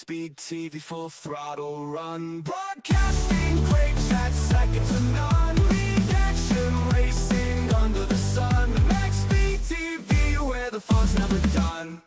Maxspeedtv full throttle run. Broadcasting quakes at second to none. Reaction racing under the sun. Maxspeedtv, where the fun's never done.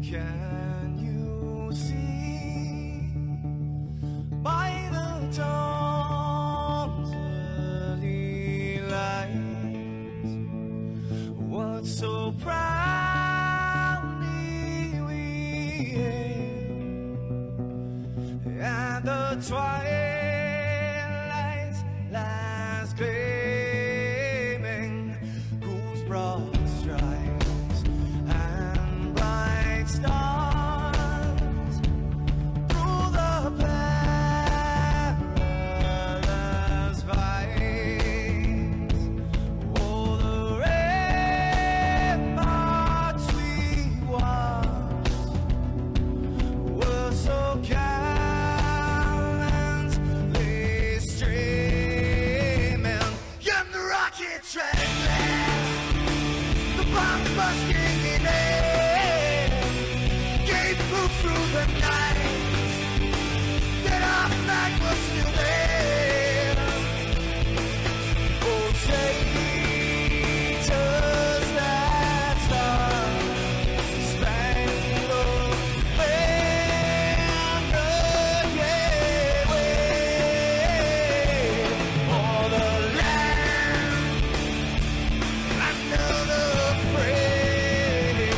Can you see by the dawn's early light what so proudly we hailed at the twilight's last gleaming, whose broad stripes and bright stars through the perilous fights, oh, the ramparts we watched were so gallantly streaming, and the rocket treadless, the bombs bursting in air, gave proof through the night that our flag was still there. Oh, traitors that star-spangled banner, yeah, wave for the land another prey,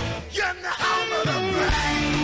and the home of the brave.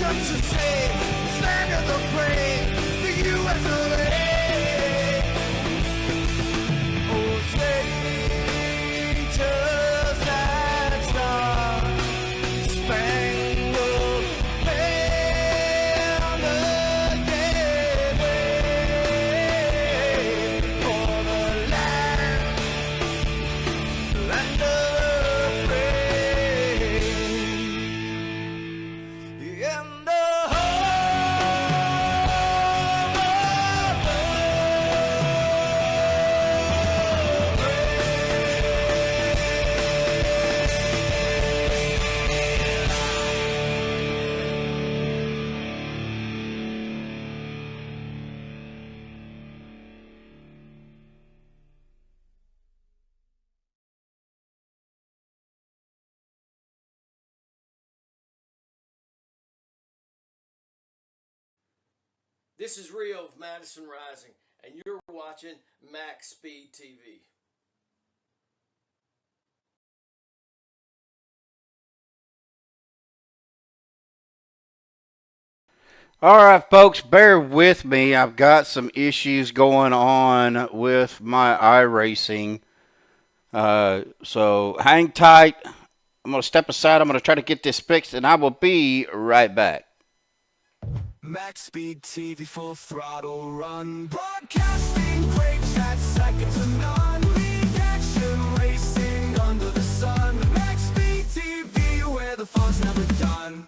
just to say, stand of the brave, the U.S. of A. Oh, Satan's that star, spangled banner, yeah, wave for the land of the free, and the This is Rio of Madison Rising, and you're watching Maxspeedtv. All right, folks, bear with me. I've got some issues going on with my iRacing. So hang tight. I'm going to step aside. I'm going to try to get this fixed, and I will be right back. MaxSpeedtv, full throttle run. Broadcasting quakes at second to none. League action racing under the sun. MaxSpeedtv, where the fun's never done.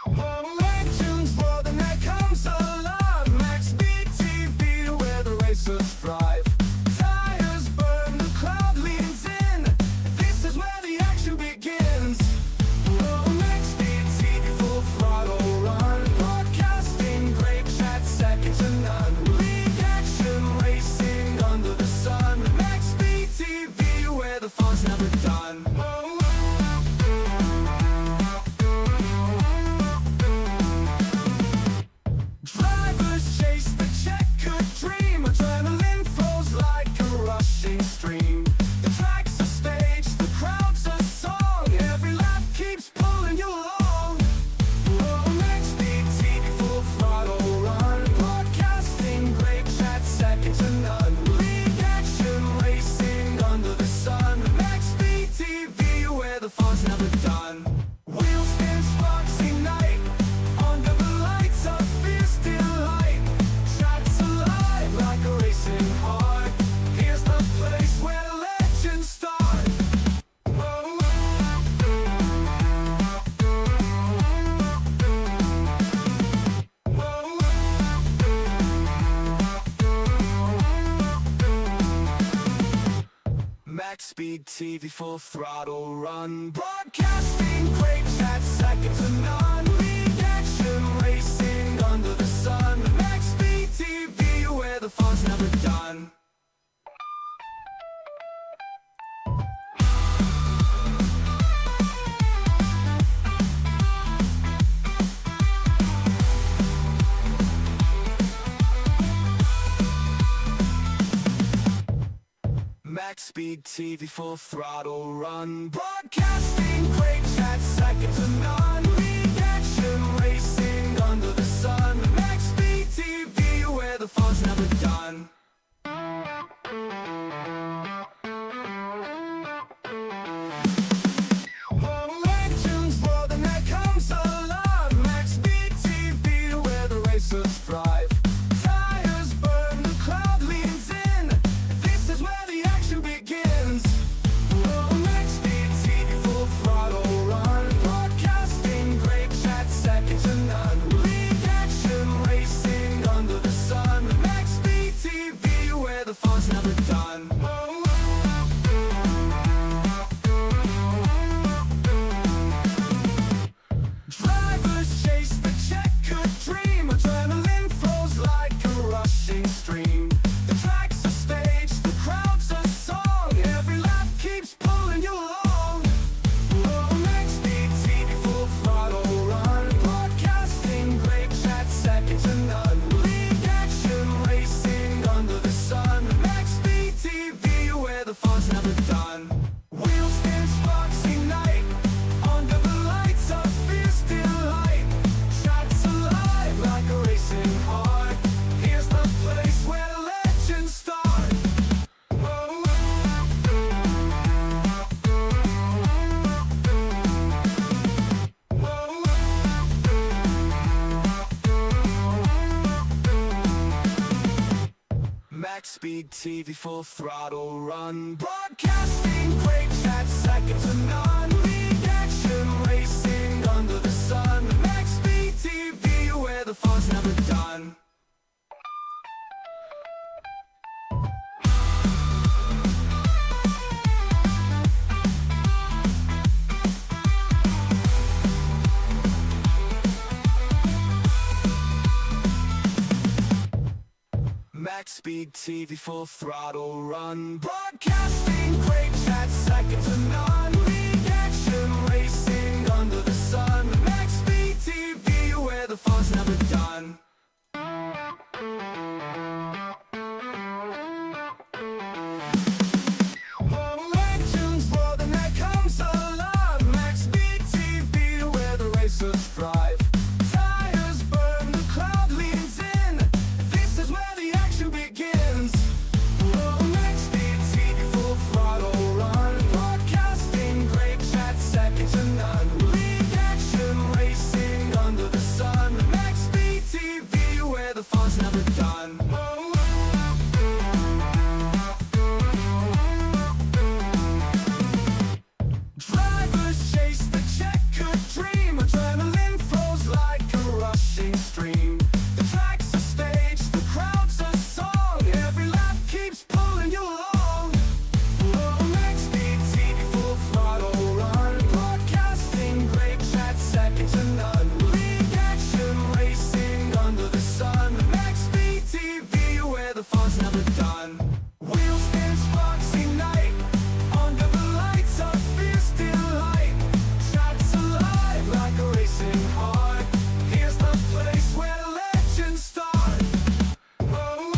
Oh, legends roar, then there comes alive. MaxSpeedtv, where the racers thrive. Tires burn, the crowd leans in. This is where the action begins. Oh, MaxSpeedtv, full throttle run. Broadcasting great chat, second to none. League action racing under the sun. MaxSpeedtv, where the fun's never done. Drivers chase the checkered dream. Adrenaline flows like a rushing stream. The track's a stage, the crowd's a song. Every lap keeps pulling you along. Oh, MaxSpeedtv, full throttle run. Broadcasting great chat, second to none. League action racing under the sun. MaxSpeedtv, where the fun's never done. Wheels spin, sparks ignite. Under the lights of fierce delight. Track's alive like a racing heart. Here's the place where legends start. Whoa. MaxSpeedtv, full throttle run. Broadcasting quakes at second to none. League action racing under the sun. MaxSpeedtv, where the fun's never done. MaxSpeedtv, full throttle run. Broadcasting quakes at second to none. League action racing under the sun. MaxSpeedtv, where the fun's never done. Oh, legends roar, then there comes alive. MaxSpeedtv, where the racers thrive. Tires burn, the crowd leans in. This is where the action begins. Oh, MaxSpeedtv, full throttle run. Broadcasting great chat, second to none. League action racing under the sun. MaxSpeedtv, where the fun's never done. Drivers chase the checkered dream. Adrenaline flows like a rushing stream. The track's a stage, the crowd's a song. Every lap keeps pulling you along. Oh, MaxSpeedtv, full throttle run. Broadcasting great chat, second to none. League action racing under the sun. MaxSpeedtv, where the fun's never done. TV, full throttle run. Broadcasting quick, that's second to none. League action racing under the sun. Maxspeedtv, where the fun's never done. Maxspeedtv, full throttle run. Broadcasting quick, that's second to none. League action racing under the sun. Maxspeedtv, where the fun's never done. Oh, legends roar, then there comes alive. Maxspeedtv, where the racers thrive. Tires burn, the crowd leans in. This is where the action begins. Oh, Maxspeedtv, full throttle run. Broadcasting great chat, second to none. League action racing under the sun. Maxspeedtv, where the fun's never done. Drivers chase the checkered dream. Adrenaline flows like a rushing stream. The track's a stage, the crowd's a song. Every lap keeps pulling you along. Oh, Maxspeedtv, full throttle run. Broadcasting great chat, second to none. League action racing under the sun. Maxspeedtv, where the fun's never done. Wheels spin, sparks ignite. Under the lights of fierce delight. Chat's alive like a racing heart. Here's the place where legends start. Oh,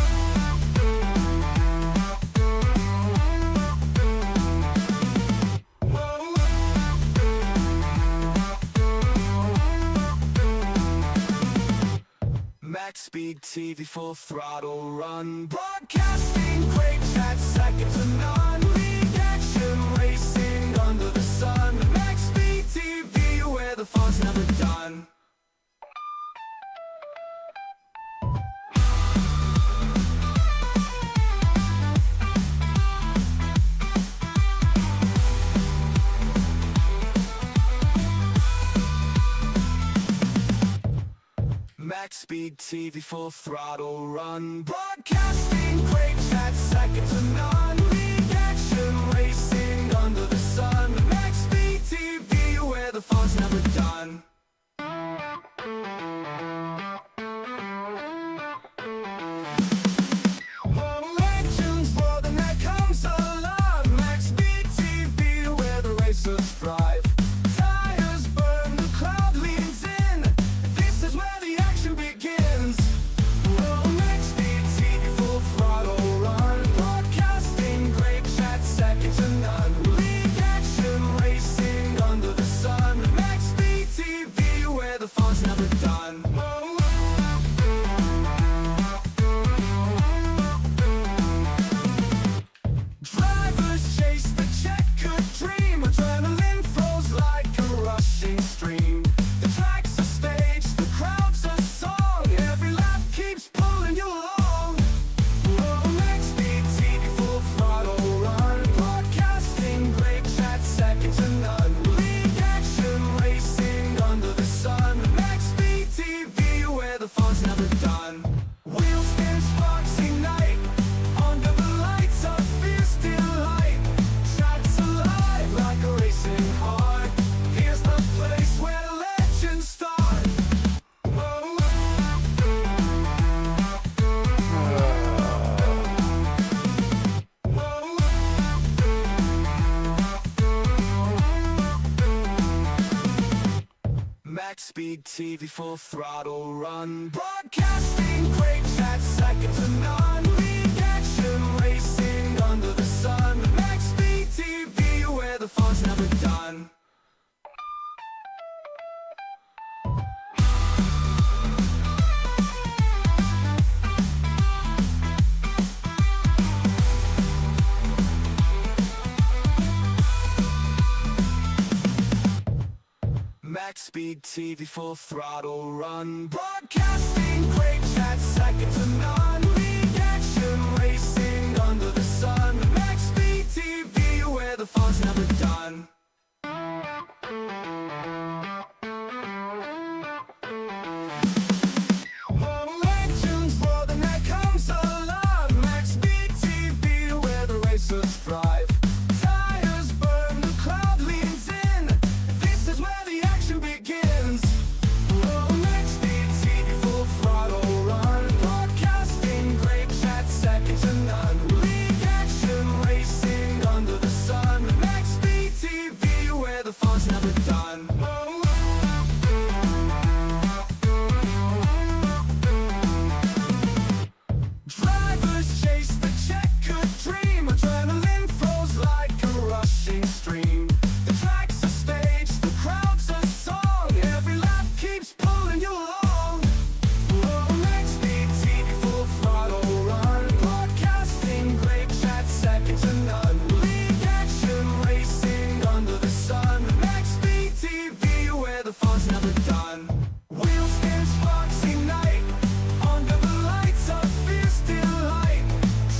Maxspeedtv, full throttle run. Broadcasting quick, that's second to none. League action racing under the sun. Maxspeedtv, where the fun's never done. Maxspeedtv, full throttle run. Broadcasting quick, that's second to none. League action racing under the sun. Maxspeedtv, where the fun's never done. Oh, legends roar, then there comes alive. Maxspeedtv, where the racers thrive. Tires burn, the crowd leans in. This is where the action begins. Oh, Maxspeedtv, full throttle run. Broadcasting great chat, second to none. League action racing under the sun. Maxspeedtv, where the fun's never done. Drivers chase the checkered dream. Adrenaline flows like a rushing stream. The track's a stage, the crowd's a song. Every lap keeps pulling you along. Oh, Maxspeedtv, full throttle run. Broadcasting great chat, second to none. League action racing under the sun. Maxspeedtv, where the fun's never done. Wheels spin, sparks ignite. Under the lights of fierce delight. Chat's alive like a racing heart. Here's the place where legends start. Oh, Maxspeedtv, full throttle run. Broadcasting quick, that's second to none. League action racing under the sun. Maxspeedtv, where the fun's never done. Maxspeedtv, full throttle run. Broadcasting quick, that's second to none. League action racing under the fun's never done. Oh, legends roar, the night comes alive. Maxspeedtv, where the racers thrive. Tires burn, the crowd leans in. This is where the action begins. Oh, Maxspeedtv, full throttle run. Broadcasting great chat, second to none. League action, racing under the sun. Maxspeedtv, where the fun's never done. Drivers chase the checkered dream. Adrenaline flows like a rushing stream. The track's a stage, the crowd's a song. Every lap keeps pulling you along. Oh, Maxspeedtv, full throttle run. Broadcasting great chat, second to none. League action, racing under the sun. Maxspeedtv, where the fun's never done. Wheels and sparks ignite. Under the lights of fierce delight.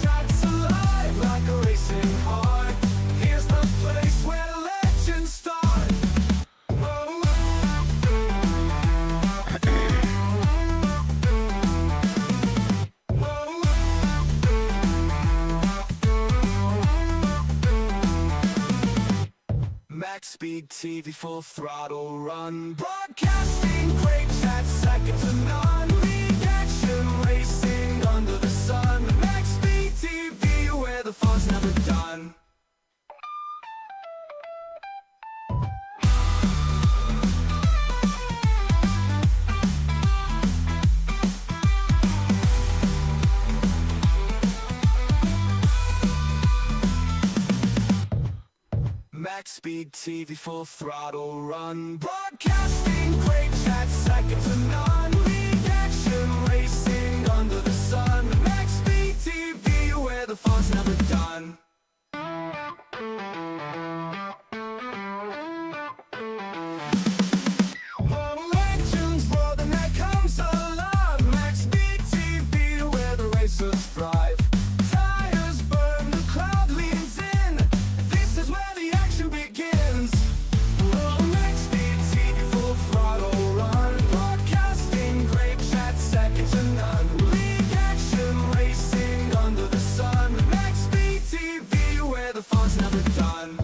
Tracks alive like a racing heart. Here's the place where legends start. Oh, Maxspeedtv, full throttle run. Broadcasting great chat, second to none. League action, racing under the sun. Maxspeedtv, where the fun's never done. Maxspeedtv, full throttle run. Broadcasting great chat, second to none. League action, racing under the sun. Maxspeedtv, where the fun's never done. Oh, legends roar, the night comes alive. Maxspeedtv, where the racers thrive. Tires burn, the crowd leans in. This is where the action begins. Oh, Maxspeedtv, full throttle run. Broadcasting great chat, second to none. League action, racing under the sun. Maxspeedtv, where the fun's never done.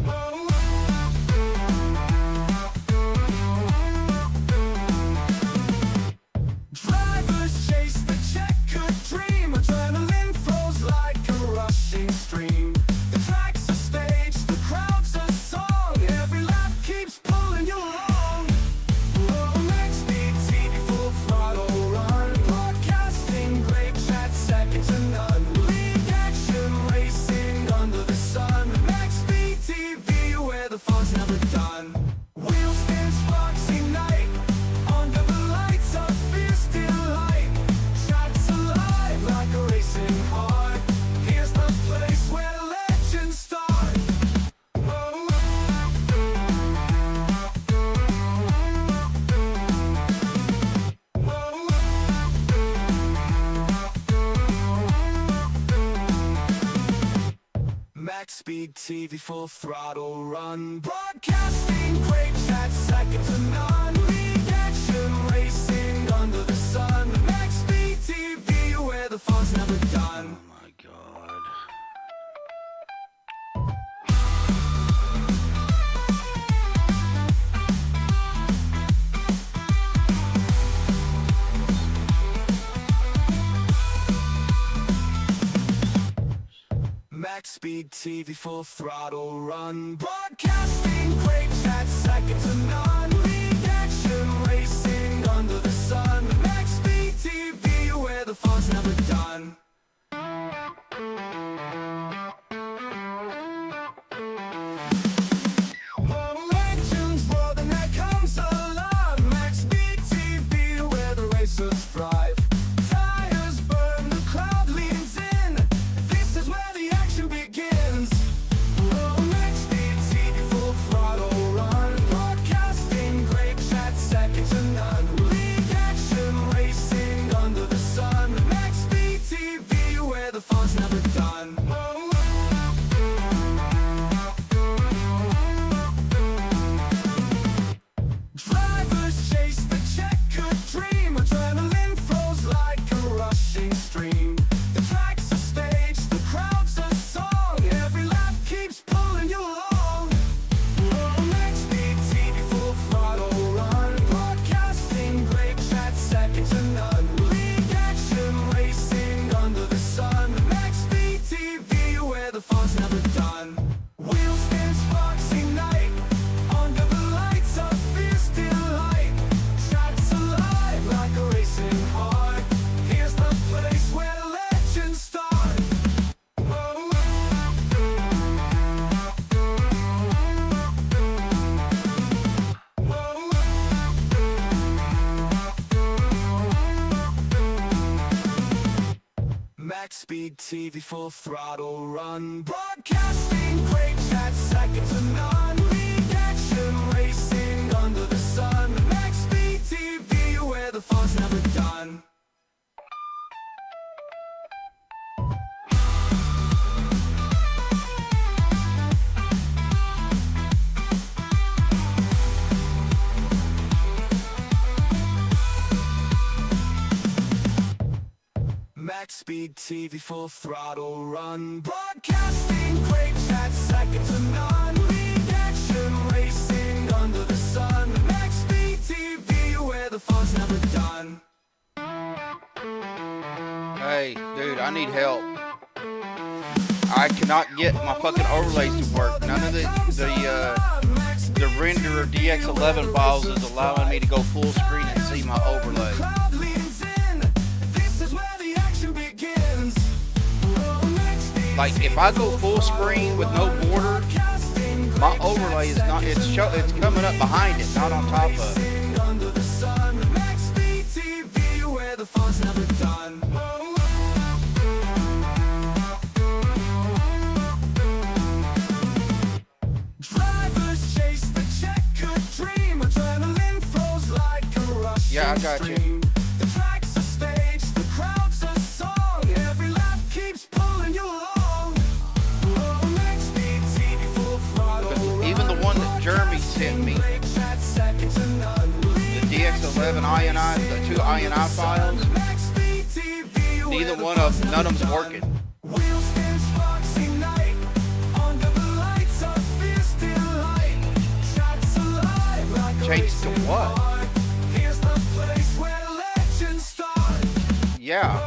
Drivers chase the checkered dream. Adrenaline flows like a rushing stream. The track's a stage, the crowd's a song. Every lap keeps pulling you along. Oh, Maxspeedtv, full throttle run. Broadcasting great chat, second to none. League action, racing under the sun. Maxspeedtv, where the fun's never done. Wheels and sparks ignite. Under the lights of fierce delight. Tracks alive like a racing heart. Here's the place where legends start. Oh, Maxspeedtv, full throttle run. Broadcasting great chat, second to none. League action, racing under the sun. Maxspeedtv, where the fun's never done. Oh my God. Maxspeedtv, full throttle run. Broadcasting great chat, second to none. League action, racing under the sun. Maxspeedtv, where the fun's never done. Oh, legends roar, the night comes alive. Maxspeedtv, where the racers thrive. Tires burn, the crowd leans in. This is where the action begins. Oh, Maxspeedtv, full throttle run. Broadcast MaxSpeedtv full throttle run. Broadcasting quick, that's second to none. Lead action racing under the sun. MaxSpeedtv, where the fun's never done. MaxSpeedtv full throttle run. Broadcasting quick, that's second to none. Lead action racing under the sun. MaxSpeedtv, where the fun's never done. Hey, dude, I need help. I cannot get my fucking overlays to work. None of the render DX11 files is allowing me to go full screen and see my overlay. Like if I go full screen with no border, my overlay is not. It's coming up behind it, not on top of it. Drivers chase the checkered dream. Adrenaline flows like a rush. Yeah, I got you. The track's a stage, the crowd's a song. Every lap keeps pulling you along. MaxSpeedtv full throttle. Even the one that Jeremy sent me, the DX11 INI, the two INI files, neither one of them, none of them's working. Wheels spin, sparks ignite. Under the lights of fierce delight. Shots alive like a Change to racing what? heart. Here's the place where legends start. Yeah.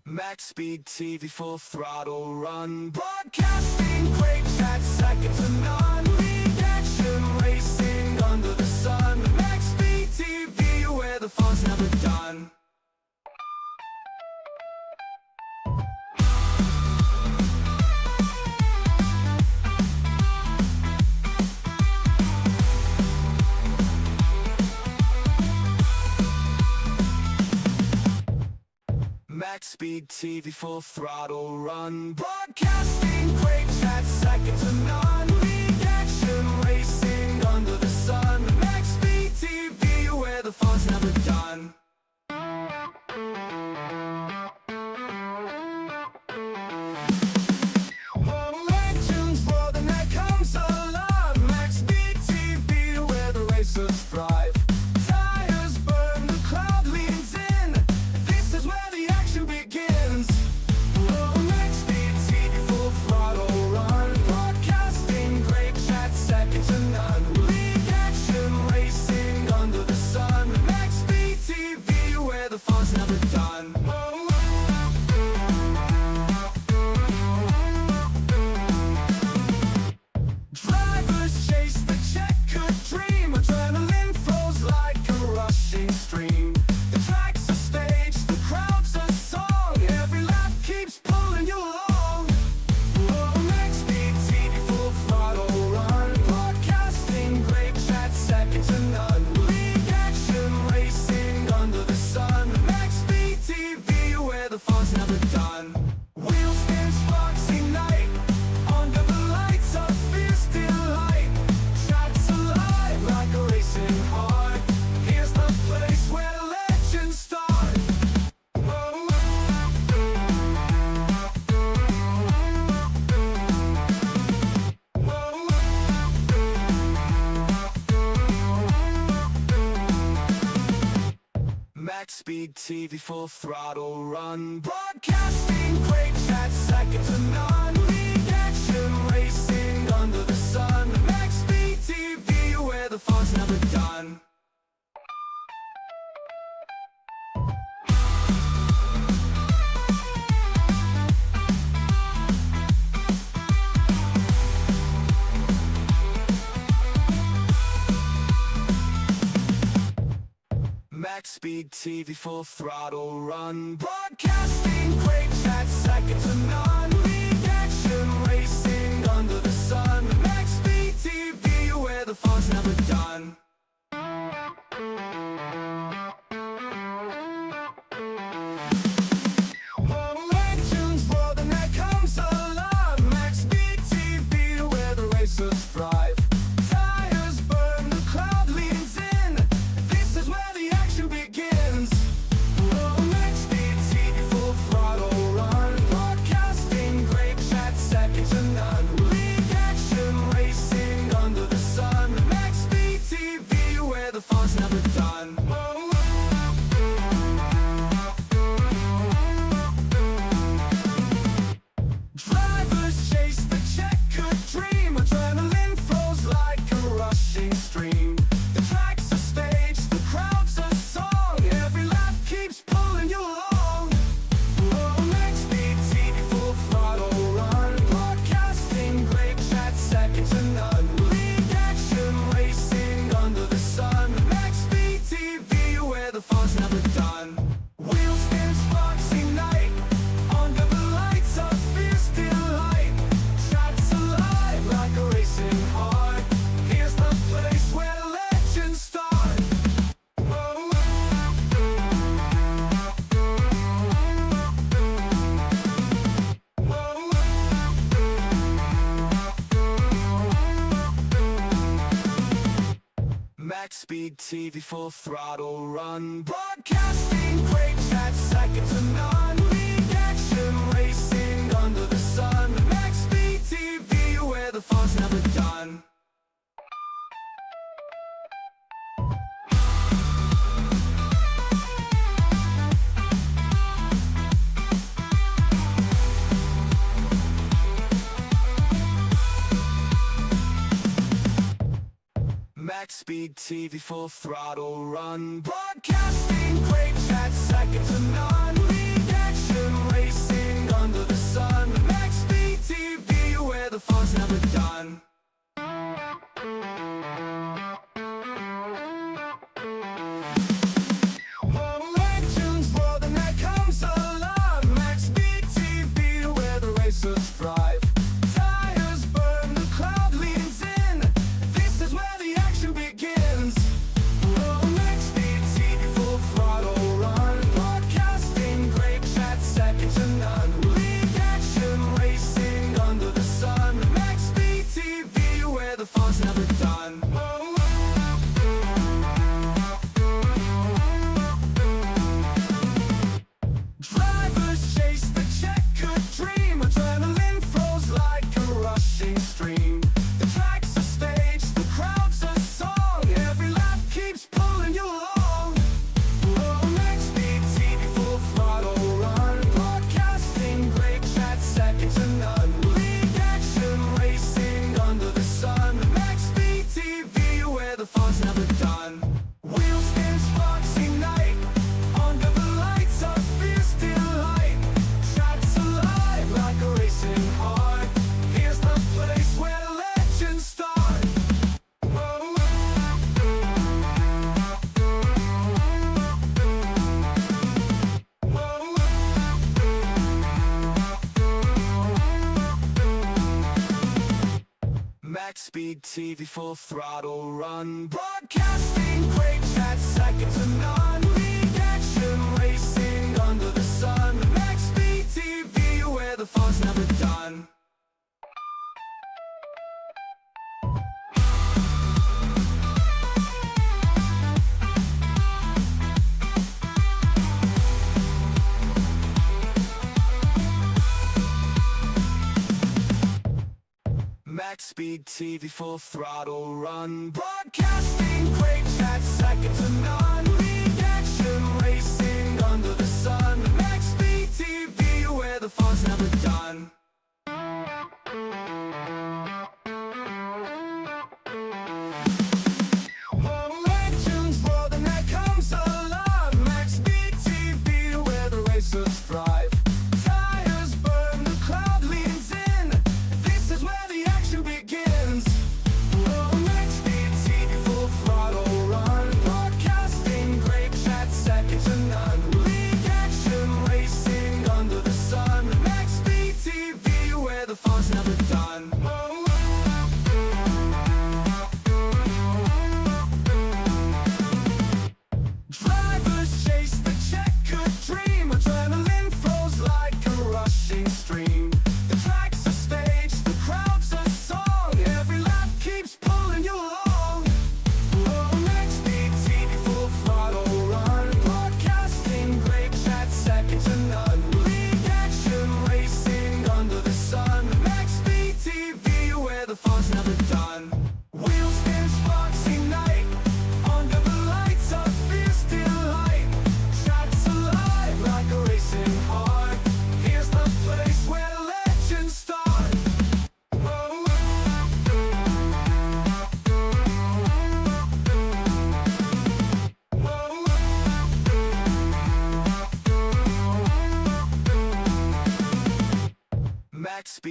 MaxSpeedtv full throttle run. Broadcasting quick, that's second to none. Lead action racing under the sun. MaxSpeedtv, where the fun's never done. MaxSpeedtv full throttle run. Broadcasting quick, that's second to none. Lead action racing under the sun. MaxSpeedtv, where the fun's never done. Legends roar, then there comes alarm. MaxSpeedtv, where the racers thrive. Tires burn, the crowd leans in. This is where the action begins. MaxSpeedtv full throttle run. Broadcasting great, that's second to none. Lead action racing under the sun. MaxSpeedtv, where the fun's never done. Drivers chase the checkered dream. Adrenaline flows like a rushing stream. The track's a stage, the crowd's a song. Every lap keeps pulling you along. MaxSpeedtv full throttle run. Broadcasting great, that's second to none. Lead action racing under the sun. MaxSpeedtv, where the fun's never done. Wheels spin, sparks ignite. Under the lights of fierce delight. Shots alive like a racing heart. Here's the place where legends start. MaxSpeedtv full throttle run. Broadcasting quick, that's second to none. Lead action racing under the sun. MaxSpeedtv, where the fun's never done. MaxSpeedtv full throttle run. Broadcasting quick, that's second to none. Lead action racing under the sun. MSTV, where the fun's never done. Legends roar, then there comes alive. MSTV, where the racers thrive. Tires burn, the crowd leans in. This is where the action begins. MSTV, full throttle run. Broadcasting, great chat, second to none. League action, racing under the sun. MSTV, where the fun's never done. Drivers chase the checkered dream. Adrenaline flows like a rushing stream. The track's a stage, the crowd's a song. Every lap keeps pulling you along. MSTV, full throttle run. Broadcasting, great chat, second to none. League action, racing under the sun. MSTV, where the fun's never done. Wheels spin, sparks ignite. Under the lights of fierce delight. Track's alive like a racing heart. Here's the place where legends start. MSTV, full throttle run. Broadcasting, great chat, second to none. League action, racing under the sun. MSTV, where the fun's never done. MSTV, full throttle run. Broadcasting, great chat, second to none. League action, racing under the sun. MSTV, where the fun's never done. Legends roar, then there comes alive. MSTV, where the racers thrive. Tires burn, the crowd leans in. This is where the action begins. MSTV, full throttle run. Broadcasting, great chat, second to none. League action, racing under the sun. MSTV, where the fun's never done. Drivers chase the checkered dream. Adrenaline flows like a rushing stream. The track's a stage, the crowd's a song. Every lap keeps pulling you along. MSTV, full throttle run. Broadcasting, great chat, second to none. League action, racing under the sun. MSTV, where the fun's never done. Wheels spin, sparks ignite. Under the lights of fierce delight. Track's alive like a racing heart. Here's the place where legends start. MSTV, full throttle run. Broadcasting, great chat, second to none. League action, racing under the sun. MSTV, where the fun's never done. MSTV, full throttle run. Broadcasting, great chat, second to none. League action, racing under the sun. MSTV, where the fun's never done. Legends roar, then there comes alive. MSTV, where the racers thrive. Tires burn, the crowd leans in. This is where the action begins. MSTV, full throttle run. Broadcast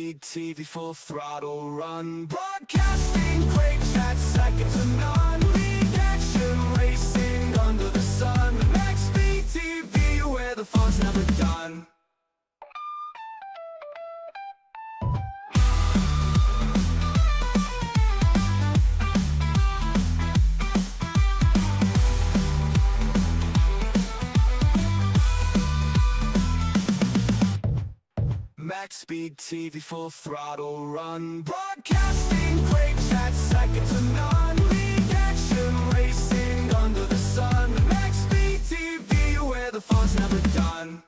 Speed TV full throttle run. Broadcasting quakes at second to none. Lead action racing under the sun. Maxspeedtv, where the fun's never done. Maxspeedtv full throttle run. Broadcasting quakes at second to none. Lead action racing under the sun. Maxspeedtv, where the fun's never done.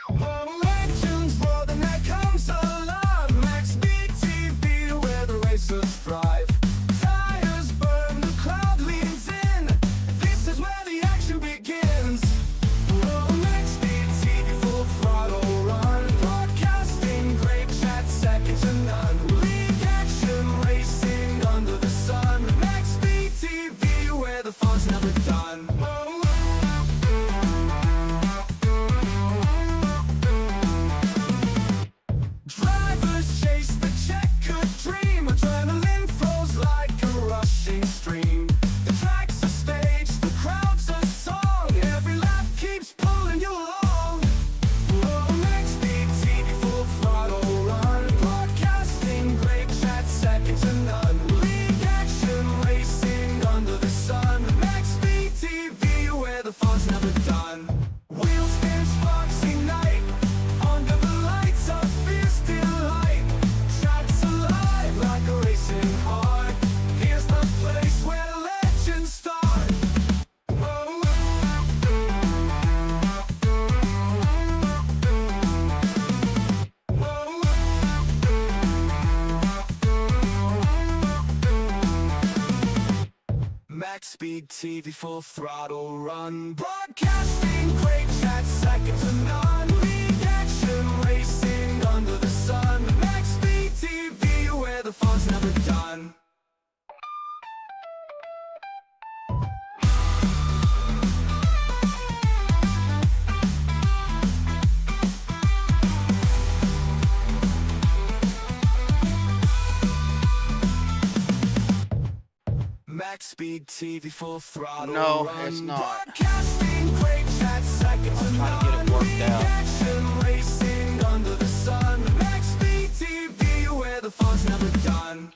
Oh, legends, brother, there comes alive. Maxspeedtv, where the racers thrive. Tires burn, the crowd leans in. This is where the action begins. Oh, Maxspeedtv full throttle run. Broadcasting quakes at second to none. Lead action racing under the sun. Maxspeedtv, where the fun's never done. Drivers chase the checkered dream. Adrenaline flows like a rushing stream. The track's a stage, the crowd's a song. Every lap keeps pulling you along. Oh, Maxspeedtv full throttle run. Broadcasting quakes at second to none. Lead action racing under the sun. Maxspeedtv, where the fun's never done. Wheels spin, sparks ignite. Under the lights of fierce delight. Tracks alive like a racing heart. Here's the place where legends start. Maxspeedtv full throttle run. Broadcasting quakes at second to none. Lead action racing under the sun. Maxspeedtv, where the fun's never done. Maxspeedtv full throttle No, run. it's not. Broadcasting quakes at second to trying to get it none. worked Lead out. action racing under the sun. Maxspeedtv, where the fun's never done.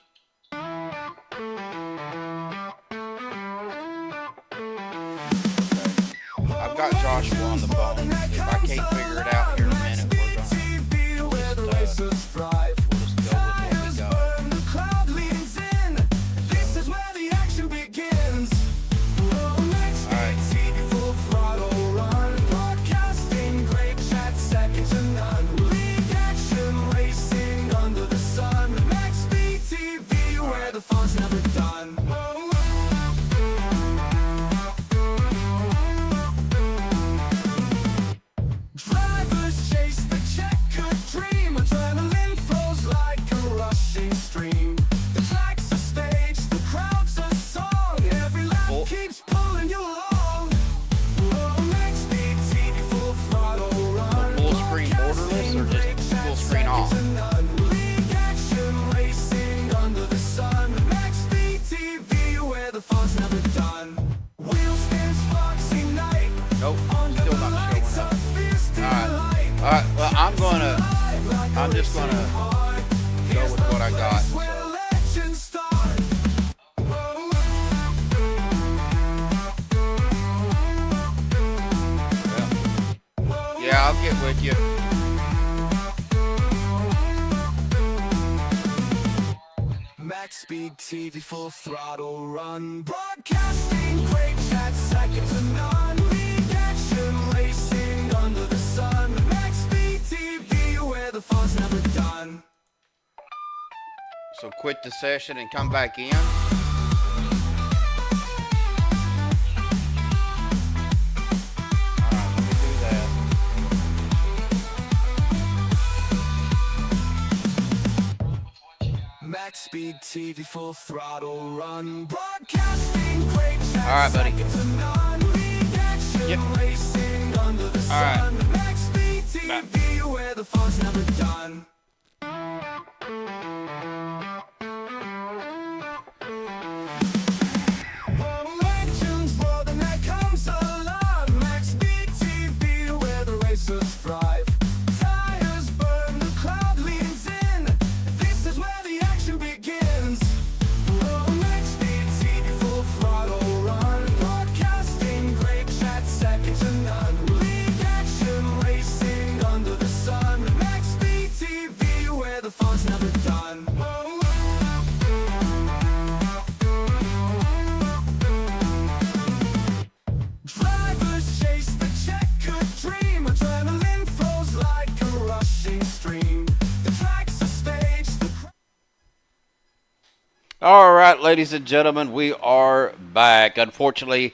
I've got Joshua on the phone. If I can't figure it out here in a minute, Maxspeedtv, where the racers thrive. we'll just go with what we Tires got. burn, the crowd leans in. This is where the action begins. Oh, Maxspeedtv full throttle run. Broadcasting quakes at second to none. Lead action racing under the sun. Maxspeedtv, where the fun's never done. Drivers chase the checkered dream. Adrenaline flows like a rushing stream. The track's a stage, the crowd's a song. Every lap Oh. keeps pulling you along. Oh, Maxspeedtv full throttle run. Full screen borderless or just full screen off? Lead action racing under the sun. Maxspeedtv, where the fun's never done. Wheels spin, sparks ignite. Nope, Under still the not lights showing up. of fierce delight. Alright, well, I'm just gonna go with what I got. Yeah, I'll get with you. Maxspeedtv full throttle run. Broadcasting quakes at second to none. Lead action racing under the sun. Maxspeedtv, where the fun's never done. So quit the session and come back in. Alright, let me do that. Maxspeedtv full throttle run. Broadcasting quakes at All right, buddy. second to none. Lead action Yep. racing under the sun. Maxspeedtv, where the fun's never done. Oh, legends, more than that comes alive. Maxspeedtv, where the racers thrive. Tires burn, the crowd leans in. This is where the action begins. Oh, Maxspeedtv, full throttle run. Broadcasting, great chat, second to none. League action, racing under the sun. Maxspeedtv, where the fun's never done. Drivers chase the checkered dream. Adrenaline flows like a rushing stream. The track's a stage, All right, ladies and gentlemen, we are back. Unfortunately,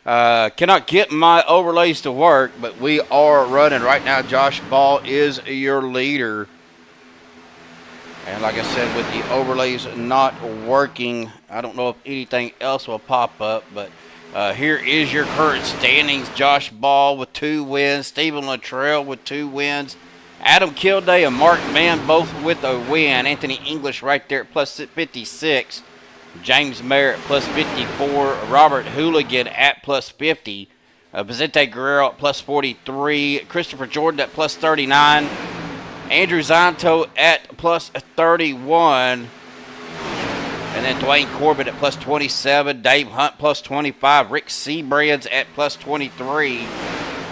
cannot get my overlays to work, but we are running right now. Josh Ball is your leader. And like I said, with the overlays not working, I don't know if anything else will pop up, but here is your current standings. Josh Ball with 2 wins, Stephen Luttrell with 2 wins, Adam Kilday and Mark Mann both with a win. Anthony English right there at plus 56. James Merritt plus 54. Robert Hooligan at plus 50. Vicente Guerrero at plus 43. Christopher Jordan at plus 39. Andrew Zanto at plus 31. And then Dwayne Corbett at plus 27. Dave Hunt plus 25. Rick Seabrands at plus 23.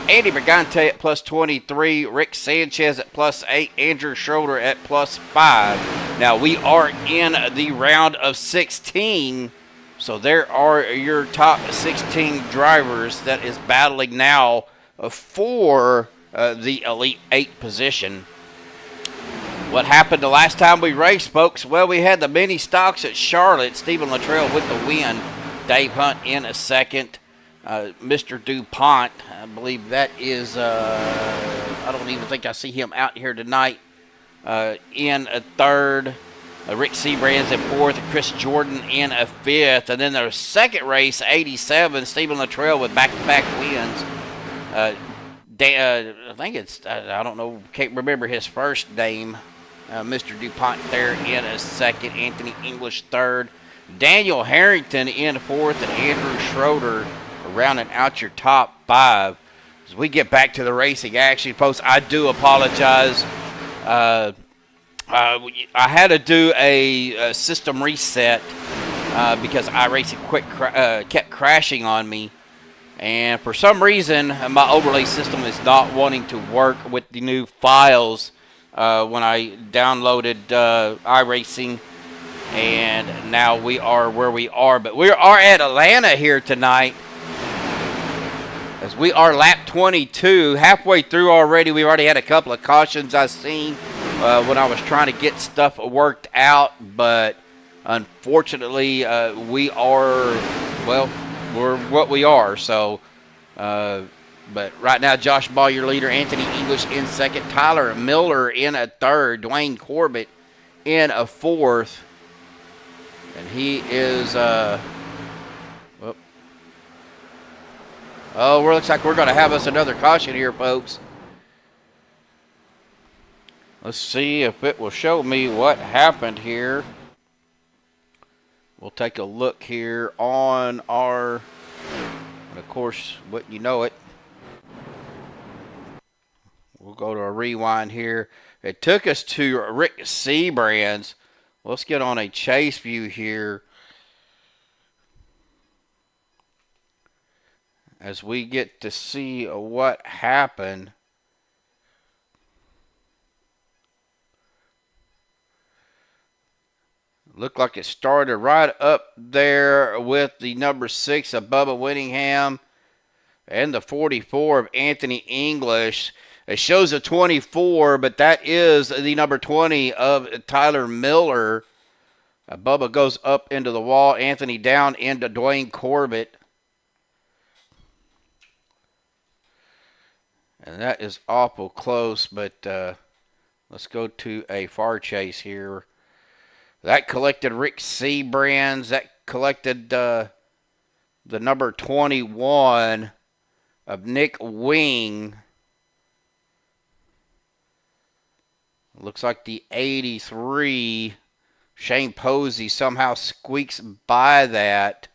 Andy Brigante at plus 23. Rick Sanchez at plus 8. Andrew Schroeder at plus 5. Now we are in the round of 16. So there are your top 16 drivers that is battling now for the Elite 8 position. What happened the last time we raced, folks? Well, we had the mini stocks at Charlotte. Stephen Luttrell with the win. Dave Hunt in a second. Mr. DuPont, I believe that is, I don't even think I see him out here tonight, in a third. Rick Seabrands in fourth. Chris Jordan in a fifth. And then the second race, 87, Stephen Luttrell with back-to-back wins. I think it's, I don't know, can't remember his first name. Mr. DuPont there in a second. Anthony English third. Daniel Harrington in fourth. And Andrew Schroeder rounding out your top 5. As we get back to the racing action, folks, I do apologize. I had to do a system reset because iRacing kept crashing on me. And for some reason, my overlay system is not wanting to work with the new files when I downloaded iRacing. And now we are where we are. But we are at Atlanta here tonight. As we are lap 22, halfway through already. We already had a couple of cautions I seen when I was trying to get stuff worked out. But unfortunately, we are, well, we're what we are. So, but right now, Josh Ball, your leader. Anthony English in second. Tyler Miller in a third. Dwayne Corbett in a fourth. And he is, oh, looks like we're going to have us another caution here, folks. Let's see if it will show me what happened here. We'll take a look here on our, and of course, wouldn't you know it, we'll go to a rewind here. It took us to Rick Seabrands. Let's get on a chase view here as we get to see what happened. Looked like it started right up there with the number 6 of Bubba Whittingham and the 44 of Anthony English. It shows a 24, but that is the number 20 of Tyler Miller. Bubba goes up into the wall. Anthony down into Dwayne Corbett. And that is awful close, but let's go to a far chase here. That collected Rick Seabrands. That collected the number 21 of Nick Wing. Looks like the 83, Shane Posey, somehow squeaks by that.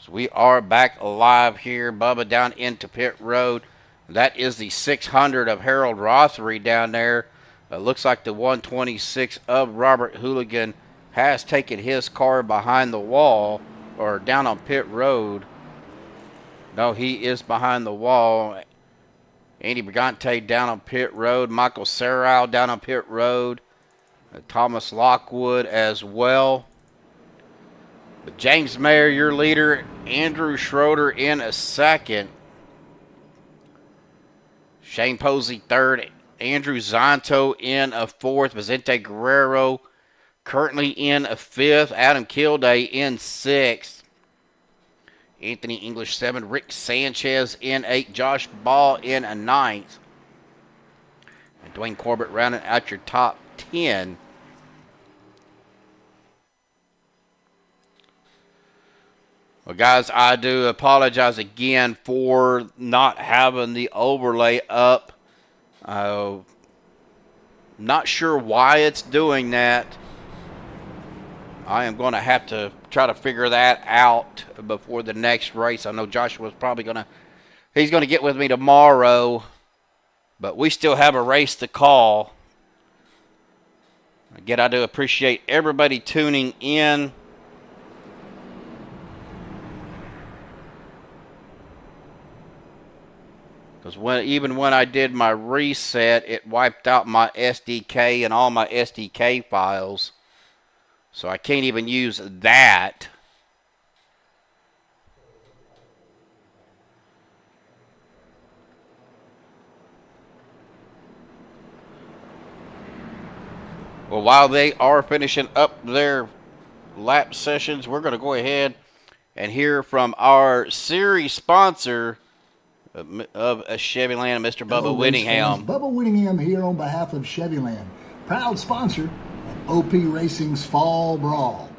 So we are back live here, Bubba, down into pit road. That is the 600 of Harold Rothery down there. Looks like the 126 of Robert Hooligan has taken his car behind the wall, or down on pit road. No, he is behind the wall. Andy Brigante down on pit road. Michael Serrao down on pit road. Thomas Lockwood as well. But James Mayer, your leader. Andrew Schroeder in a second. Shane Posey third. Andrew Zonto in a fourth. Vicente Guerrero currently in a fifth. Adam Kilday in sixth. Anthony English 7. Rick Sanchez in 8. Josh Ball in a 9th. And Dwayne Corbett rounding out your top 10. Well, guys, I do apologize again for not having the overlay up. Not sure why it's doing that. I am going to have to try to figure that out before the next race. I know Joshua's probably he's going to get with me tomorrow, but we still have a race to call. Again, I do appreciate everybody tuning in. Because even when I did my reset, it wiped out my SDK and all my SDK files. So I can't even use that. Well, while they are finishing up their lap sessions, we're going to go ahead and hear from our series sponsor of CHEVYLAND, Mr. Bubba Whittingham. Bubba Whittingham here on behalf of CHEVYLAND, proud sponsor of OP Racing's Fall Brawl.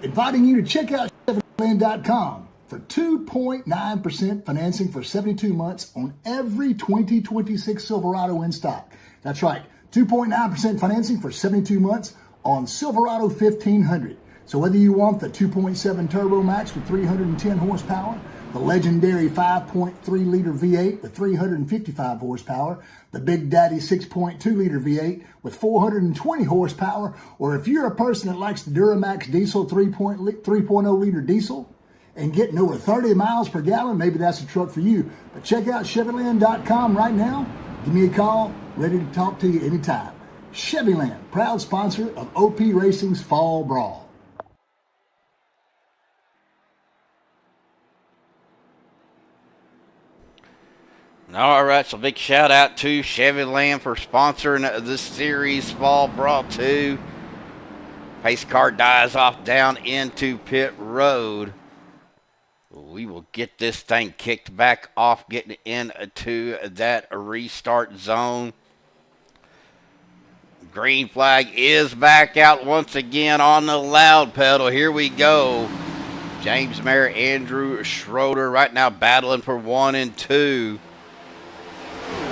Inviting you to check out CHEVYLAND.com for 2.9% financing for 72 months on every 2026 Silverado in stock. That's right, 2.9% financing for 72 months on Silverado 1500. So whether you want the 2.7 Turbo Max with 310 horsepower, the legendary 5.3-liter V8 with 355 horsepower, the Big Daddy 6.2-liter V8 with 420 horsepower, or if you're a person that likes the Duramax Diesel 3.0-liter diesel and getting over 30 miles per gallon, maybe that's a truck for you. But check out CHEVYLAND.com right now. Give me a call, ready to talk to you anytime. CHEVYLAND, proud sponsor of OP Racing's Fall Brawl. All right, so big shout out to CHEVYLAND for sponsoring this series, Fall Brawl 2. Pace car dies off down into pit road. We will get this thing kicked back off, getting into that restart zone. Green flag is back out once again on the loud pedal. Here we go. James Mayer, Andrew Schroeder right now battling for 1 and 2.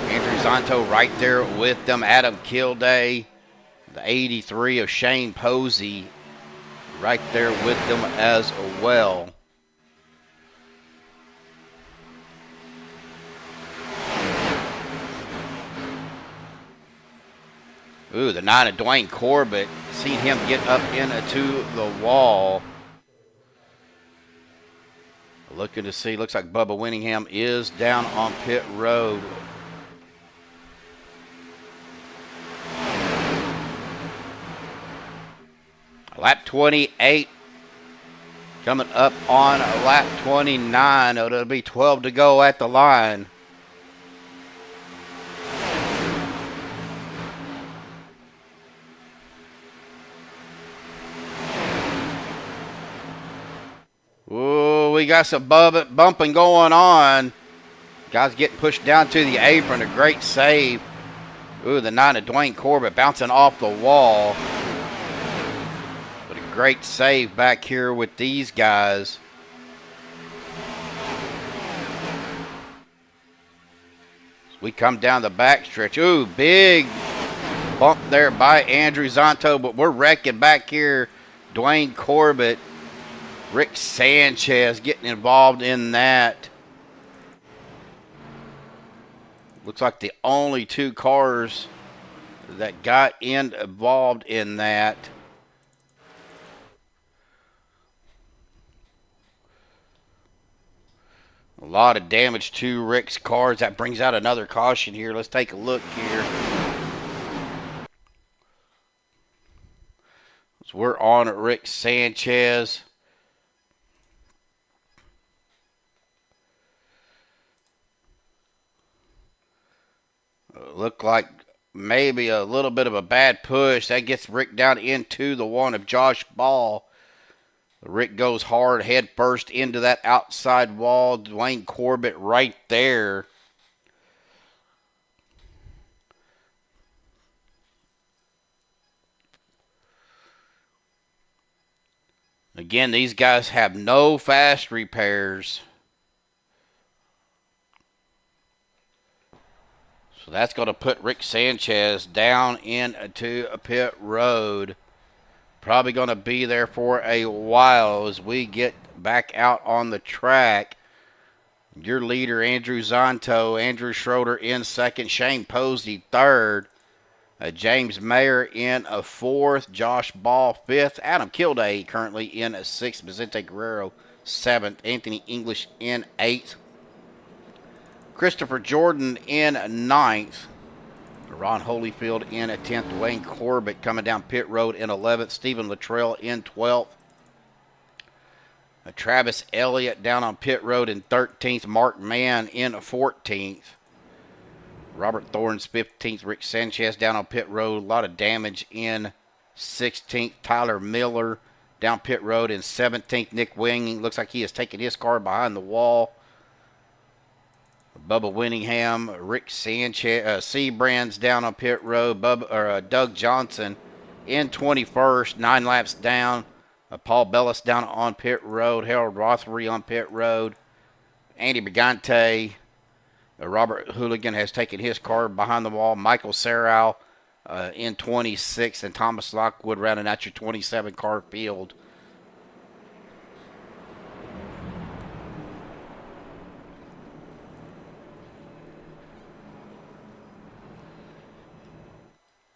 Andrew Zonto right there with them. Adam Kilday, the 83 of Shane Posey, right there with them as well. Ooh, the 9 of Dwayne Corbett. Seen him get up into the wall. Looking to see, looks like Bubba Whittingham is down on pit road. Lap 28 coming up on lap 29. It'll be 12 to go at the line. Ooh, we got some bumping going on. Guys getting pushed down to the apron. A great save Ooh, the 9 of Dwayne Corbett bouncing off the wall. But a great save back here with these guys. We come down the backstretch. Ooh, big bump there by Andrew Zonto, but we're wrecking back here. Dwayne Corbett, Rick Sanchez getting involved in that. Looks like the only 2 cars that got involved in that. A lot of damage to Rick's cars. That brings out another caution here. Let's take a look here. So we're on Rick Sanchez. Look like maybe a little bit of a bad push. That gets Rick down into the one of Josh Ball. Rick goes hard head first into that outside wall. Dwayne Corbett right there. Again, these guys have no fast repairs. So that's going to put Rick Sanchez down into a pit road. Probably going to be there for a while as we get back out on the track. Your leader, Andrew Zonto, Andrew Schroeder in second, Shane Posey third, James Mayer in a fourth, Josh Ball fifth, Adam Kilday currently in a sixth, Vicente Guerrero seventh, Anthony English in eighth, Christopher Jordan in ninth, Ron Holyfield in 10th. Dwayne Corbett coming down pit road in 11th. Stephen Luttrell in 12th. Travis Elliott down on pit road in 13th. Mark Mann in 14th. Robert Thorne's 15th. Rick Sanchez down on pit road. A lot of damage in 16th. Tyler Miller down pit road in 17th. Nick Wing looks like he has taken his car behind the wall. Bubba Winningham, Rick Sanchez, Seabrands down on pit road. Doug Johnson in 21st, 9 laps down. Paul Bellis down on pit road. Harold Rothery on pit road. Andy Brigante. Robert Hooligan has taken his car behind the wall. Michael Serral in 26th, and Thomas Lockwood rounding out your 27 car field.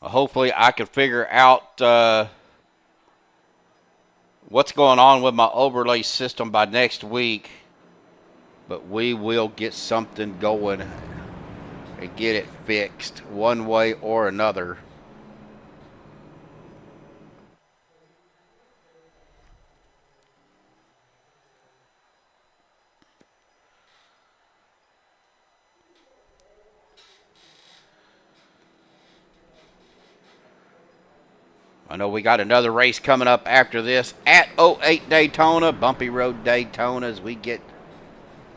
Hopefully I can figure out what's going on with my overlay system by next week. But we will get something going and get it fixed one way or another. I know we got another race coming up after this at 08 Daytona, Bumpy Road Daytona, as we get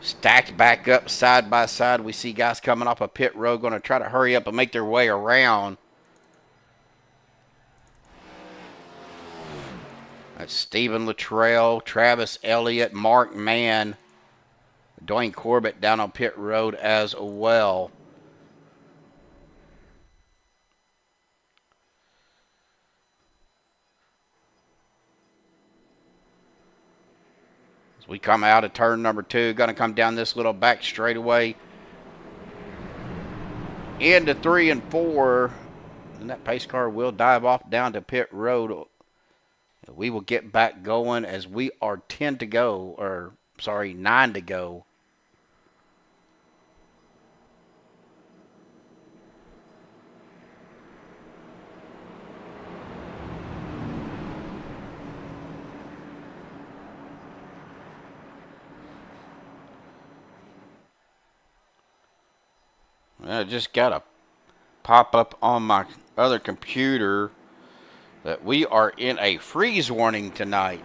stacked back up side by side. We see guys coming off a pit road going to try to hurry up and make their way around. That's Stephen Luttrell, Travis Elliott, Mark Mann, Dwayne Corbett down on pit road as well. We come out of turn number 2, going to come down this little back straightaway into 3 and 4, and that pace car will dive off down to pit road. We will get back going as we are 9 to go. I just got a pop up on my other computer that we are in a freeze warning tonight.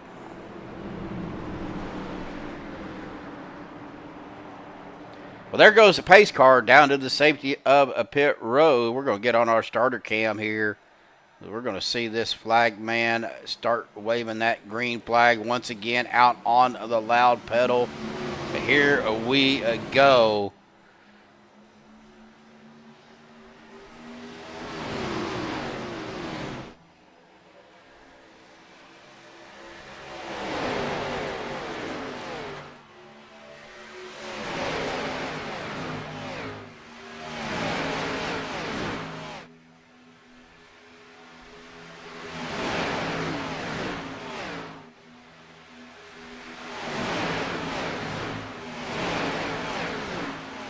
Well, there goes the pace car down to the safety of a pit road. We're going to get on our starter cam here. We're going to see this flag man start waving that green flag once again out on the loud pedal. Here we go.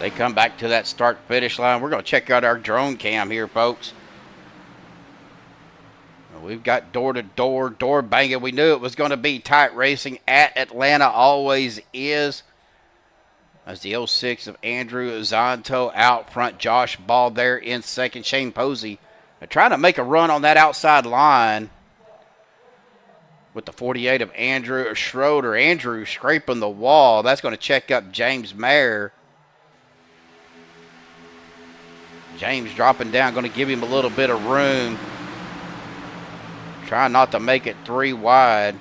They come back to that start-finish line. We're going to check out our drone cam here, folks. We've got door-to-door, door banging. We knew it was going to be tight racing at Atlanta. Always is. As the 06 of Andrew Zonto out front. Josh Ball there in second. Shane Posey trying to make a run on that outside line. With the 48 of Andrew Schroeder. Andrew scraping the wall. That's going to check up James Mayer. James dropping down, going to give him a little bit of room. Trying not to make it 3 wide.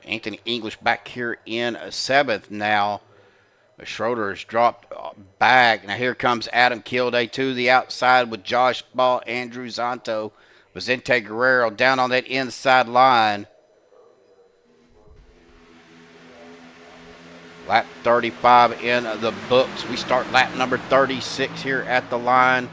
Anthony English back here in 7th now. Schroeder has dropped back. Now here comes Adam Kilday to the outside with Josh Ball, Andrew Zonto, Vicente Guerrero down on that inside line. Lap 35 in the books. We start lap number 36 here at the line.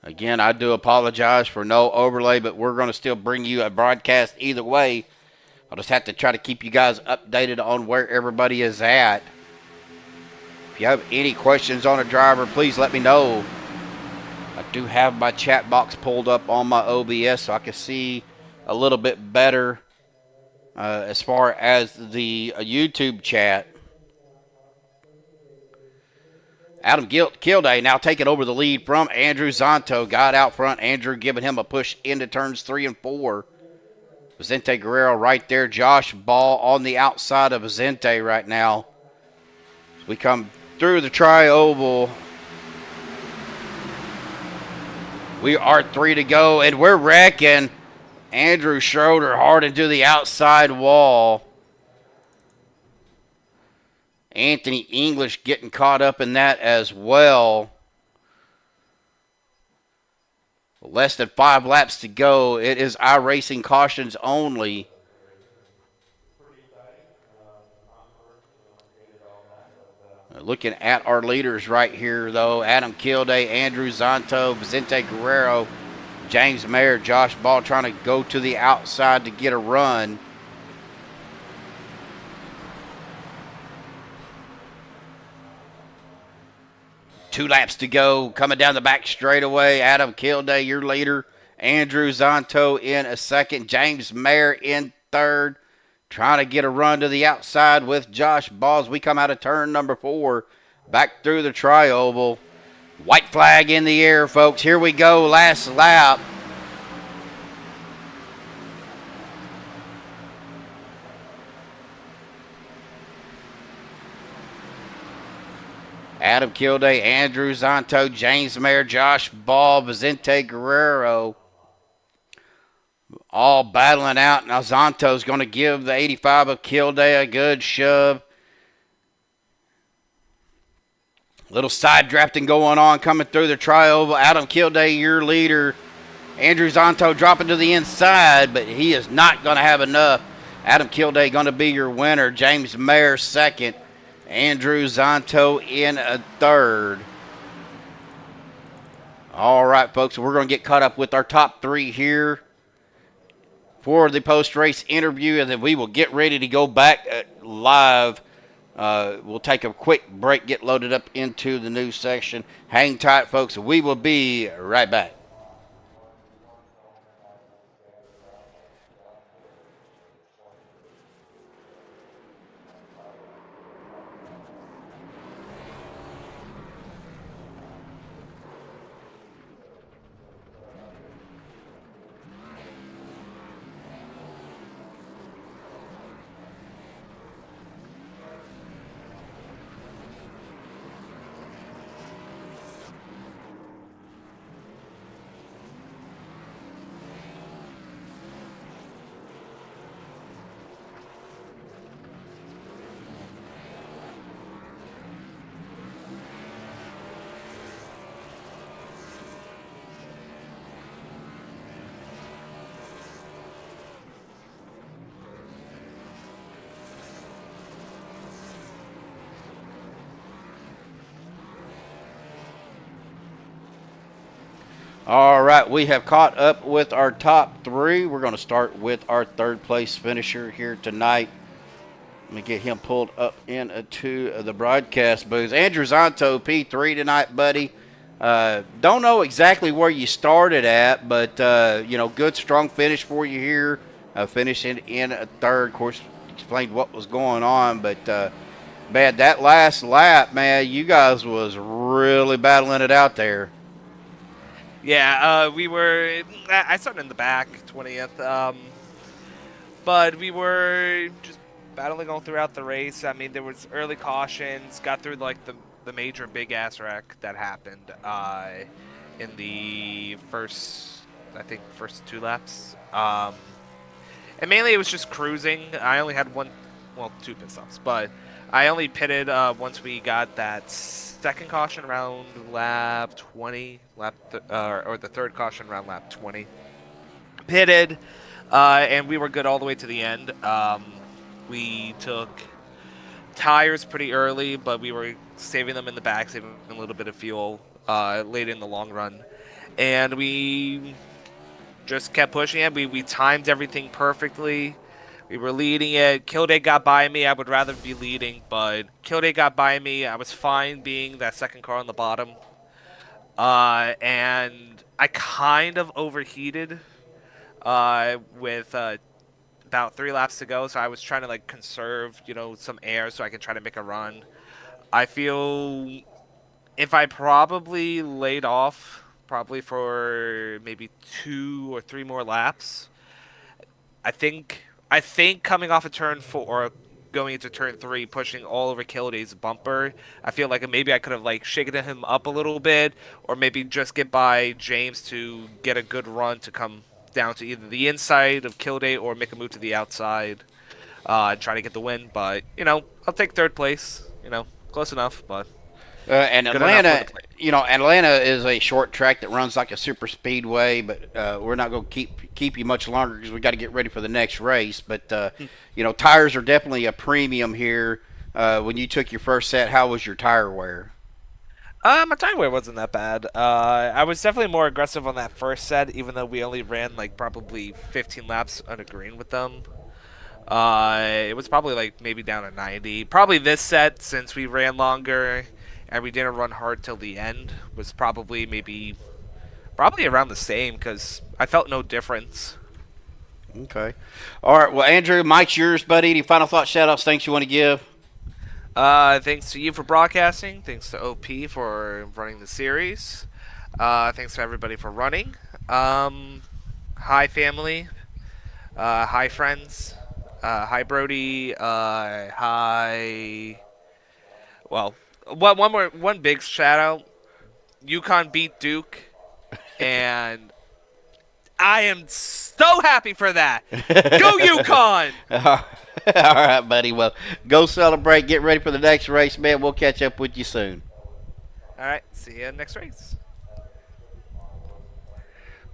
Again, I do apologize for no overlay, but we're going to still bring you a broadcast either way. I'll just have to try to keep you guys updated on where everybody is at. If you have any questions on a driver, please let me know. I do have my chat box pulled up on my OBS so I can see a little bit better as far as the YouTube chat. Adam Kilday now taking over the lead from Andrew Zonto. Got out front. Andrew giving him a push into turns 3 and 4. Vicente Guerrero right there. Josh Ball on the outside of Vicente right now. We come through the tri-oval. We are 3 to go, and we're wrecking. Andrew Schroeder hard into the outside wall. Anthony English getting caught up in that as well. Less than 5 laps to go. It is iRacing cautions only. Looking at our leaders right here, though. Adam Kilday, Andrew Zonto, Vicente Guerrero, James Mayer, Josh Ball trying to go to the outside to get a run. Two laps to go. Coming down the back straightaway. Adam Kilday, your leader. Andrew Zonto in a second. James Mayer in third. Trying to get a run to the outside with Josh Ball as we come out of turn number 4. Back through the tri-oval. White flag in the air, folks. Here we go. Last lap. Adam Kilday, Andrew Zonto, James Mayer, Josh Ball, Vicente Guerrero. All battling out. Now Zonto's going to give the 85 of Kilday a good shove. Little side drafting going on coming through the tri-oval. Adam Kilday, your leader. Andrew Zonto dropping to the inside, but he is not going to have enough. Adam Kilday going to be your winner. James Mayer second. Andrew Zonto in a third. All right, folks, we're going to get caught up with our top 3 here for the post-race interview, and then we will get ready to go back live. We'll take a quick break, get loaded up into the news section. Hang tight, folks. We will be right back. All right, we have caught up with our top three. We're going to start with our third place finisher here tonight. Let me get him pulled up into the broadcast booth. Andrew Zonto, P3 tonight, buddy. Don't know exactly where you started at, but, good, strong finish for you here. Finishing in a third. Of course, explained what was going on, but, man, that last lap, man, you guys was really battling it out there. Yeah, I started in the back, 20th, but we were just battling all throughout the race. I mean, there was early cautions, got through like the major big ass wreck that happened in the first two laps. And mainly it was just cruising. I only had two pit stops, but I only pitted once we got that second caution around lap 20, or the third caution around lap 20. Pitted, and we were good all the way to the end. We took tires pretty early, but we were saving them in the back, saving a little bit of fuel late in the long run. And we just kept pushing it. We timed everything perfectly. We were leading it. Kilday got by me. I would rather be leading, but Kilday got by me. I was fine being that second car on the bottom. And I kind of overheated with about 3 laps to go, so I was trying to like conserve, some air so I can try to make a run. I feel if I probably laid off for maybe 2 or 3 more laps, I think coming off of turn 4 or going into turn 3, pushing all over Kilday's bumper, I feel like maybe I could have like shaken him up a little bit, or maybe just get by James to get a good run to come down to either the inside of Kilday or make a move to the outside and try to get the win. But I'll take third place. Close enough, but. And Atlanta is a short track that runs like a super speedway, but we're not going to keep you much longer because we got to get ready for the next race. But tires are definitely a premium here. When you took your first set, how was your tire wear? My tire wear wasn't that bad. I was definitely more aggressive on that first set, even though we only ran like probably 15 laps on a green with them. It was probably like maybe down to 90. Probably this set, since we ran longer and we didn't run hard till the end, was probably around the same, because I felt no difference. Okay. All right. Well, Andrew, mic's yours, buddy. Any final thoughts, shout-outs, things you want to give? Thanks to you for broadcasting. Thanks to OP for running the series. Thanks to everybody for running. Hi, family. Hi, friends. Hi, Brody. Hi. Well, one big shout out. UConn beat Duke, and I am so happy for that. Go UConn! All right, buddy. Well, go celebrate. Get ready for the next race, man. We'll catch up with you soon. All right. See you next race.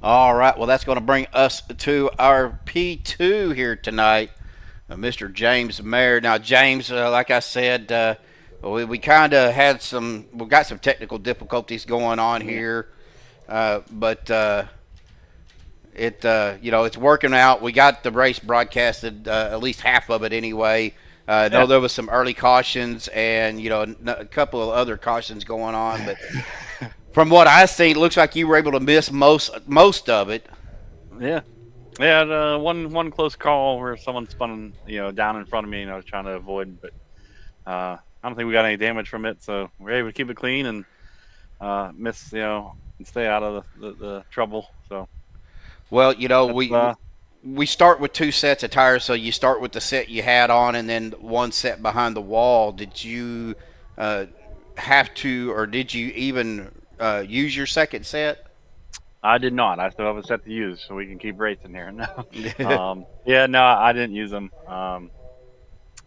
All right. Well, that's going to bring us to our P2 here tonight, Mr. James Mayer. Now, James, like I said, we kind of had we got some technical difficulties going on here, but it's working out. We got the race broadcasted, at least half of it anyway. I know there was some early cautions and, a couple of other cautions going on. But from what I see, it looks like you were able to miss most of it. Yeah. Yeah, one close call where someone spun, down in front of me, trying to avoid. But I don't think we got any damage from it, so we're able to keep it clean and miss, and stay out of the trouble. So. Well, we start with 2 sets of tires, so you start with the set you had on and then 1 set behind the wall. Did you have to, or did you even use your second set? I did not. I still have a set to use, so we can keep racing here. No, no, I didn't use them.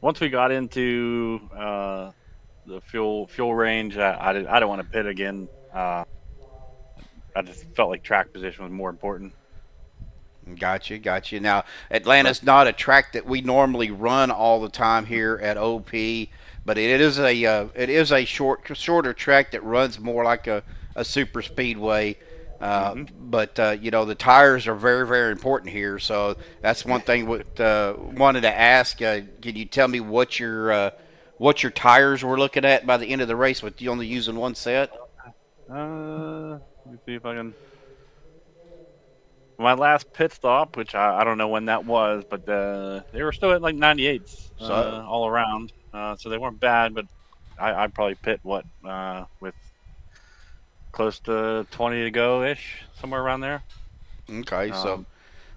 Once we got into the fuel range, I didn't want to pit again. I just felt like track position was more important. Gotcha. Now, Atlanta's not a track that we normally run all the time here at OP, but it is a shorter track that runs more like a super speedway. But you know, the tires are very, very important here. So that's one thing. What wanted to ask? Can you tell me what your tires were looking at by the end of the race with you only using one set? Let me see if I can. My last pit stop, which I don't know when that was, but they were still at like 98s all around. So they weren't bad, but I'd probably pit with close to 20 to go ish, somewhere around there. Okay, so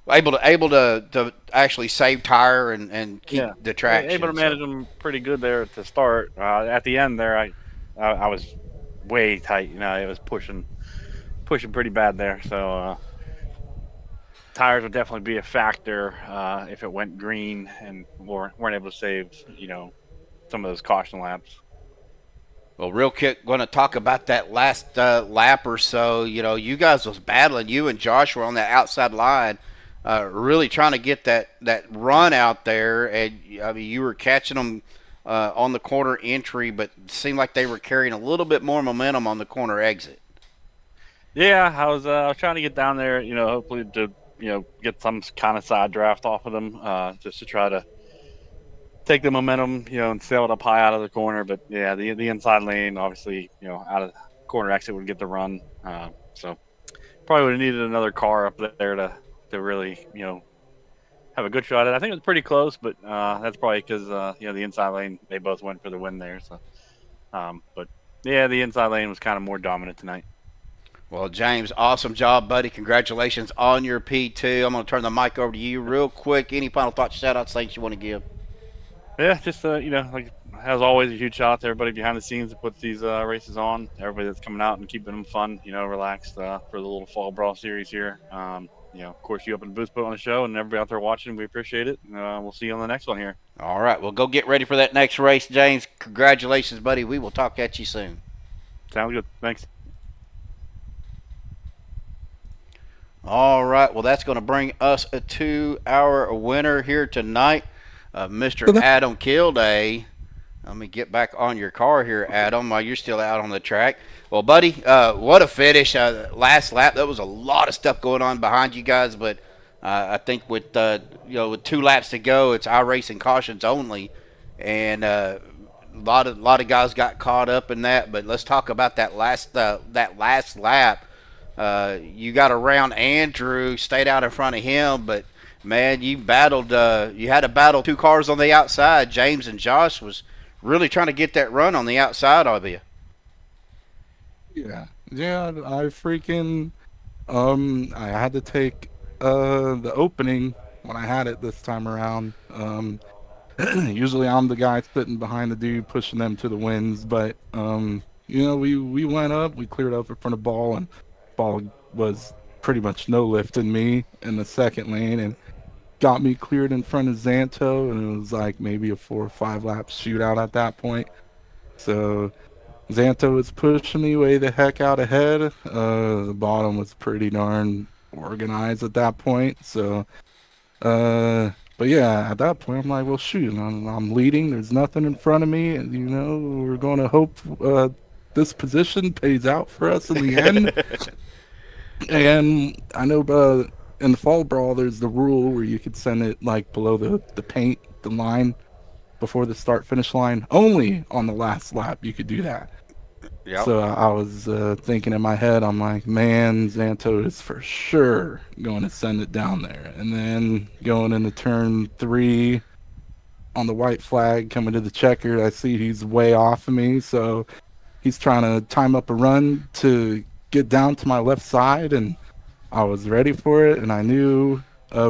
able to actually save tire and keep the traction. Able to manage them pretty good there to start. At the end there, I was way tight. You know, it was pushing pretty bad there. So tires would definitely be a factor if it went green and weren't able to save, you know, some of those caution laps. Well, real quick, going to talk about that last lap or so. You know, you guys was battling. You and Josh were on that outside line, really trying to get that run out there. And I mean, you were catching them on the corner entry, but it seemed like they were carrying a little bit more momentum on the corner exit. Yeah, I was trying to get down there. You know, hopefully to get some kind of side draft off of them, just to try to take the momentum, you know, and sail it up high out of the corner. But yeah, the inside lane, obviously, you know, out of the corner exit would get the run. So probably would have needed another car up there to really, you know, have a good shot at it. I think it was pretty close, but that's probably because you know, the inside lane, they both went for the win there. So, but yeah, the inside lane was kind of more dominant tonight. Well, James, awesome job, buddy. Congratulations on your P2. I'm going to turn the mic over to you real quick. Any final thoughts, shout-outs, things you want to give? Yeah, just you know, like as always, a huge shout out to everybody behind the scenes that puts these races on. Everybody that's coming out and keeping them fun, you know, relaxed for the little fall brawl series here. You know, of course, you open the boost put on the show, and everybody out there watching, we appreciate it. We'll see you on the next one here. All right, well, go get ready for that next race, James. Congratulations, buddy. We will talk at you soon. Sounds good. Thanks. All right, well, that's going to bring us to our winner here tonight, Mr. Adam Kilday. Let me get back on your car here, Adam, while you're still out on the track. Well, buddy, what a finish. Last lap, there was a lot of stuff going on behind you guys, but I think with with 2 laps to go, it's iRacing cautions only, and a lot of guys got caught up in that. But let's talk about that last lap. You got around Andrew, stayed out in front of him, but man, you battled. You had to battle 2 cars on the outside. James and Josh was really trying to get that run on the outside of you. Yeah, I freaking I had to take the opening when I had it this time around. Usually I'm the guy sitting behind the dude pushing them to the wins, but you know, we went up, we cleared up in front of Ball, and Ball was pretty much no lifting me in the second lane and got me cleared in front of Zanto, and it was like maybe a 4 or 5 lap shootout at that point. So Zanto was pushing me way the heck out ahead. The bottom was pretty darn organized at that point. So, but yeah, at that point, I'm like, well, shoot, I'm leading. There's nothing in front of me. And, you know, we're going to hope this position pays out for us in the end. And I know in the fall brawl, there's the rule where you could send it like below the paint, the line, before the start-finish line. Only on the last lap you could do that. Yep. So I was thinking in my head, I'm like, man, Zanto is for sure going to send it down there. And then going into turn 3 on the white flag, coming to the checker, I see he's way off of me. So he's trying to time up a run to get down to my left side, and I was ready for it, and I knew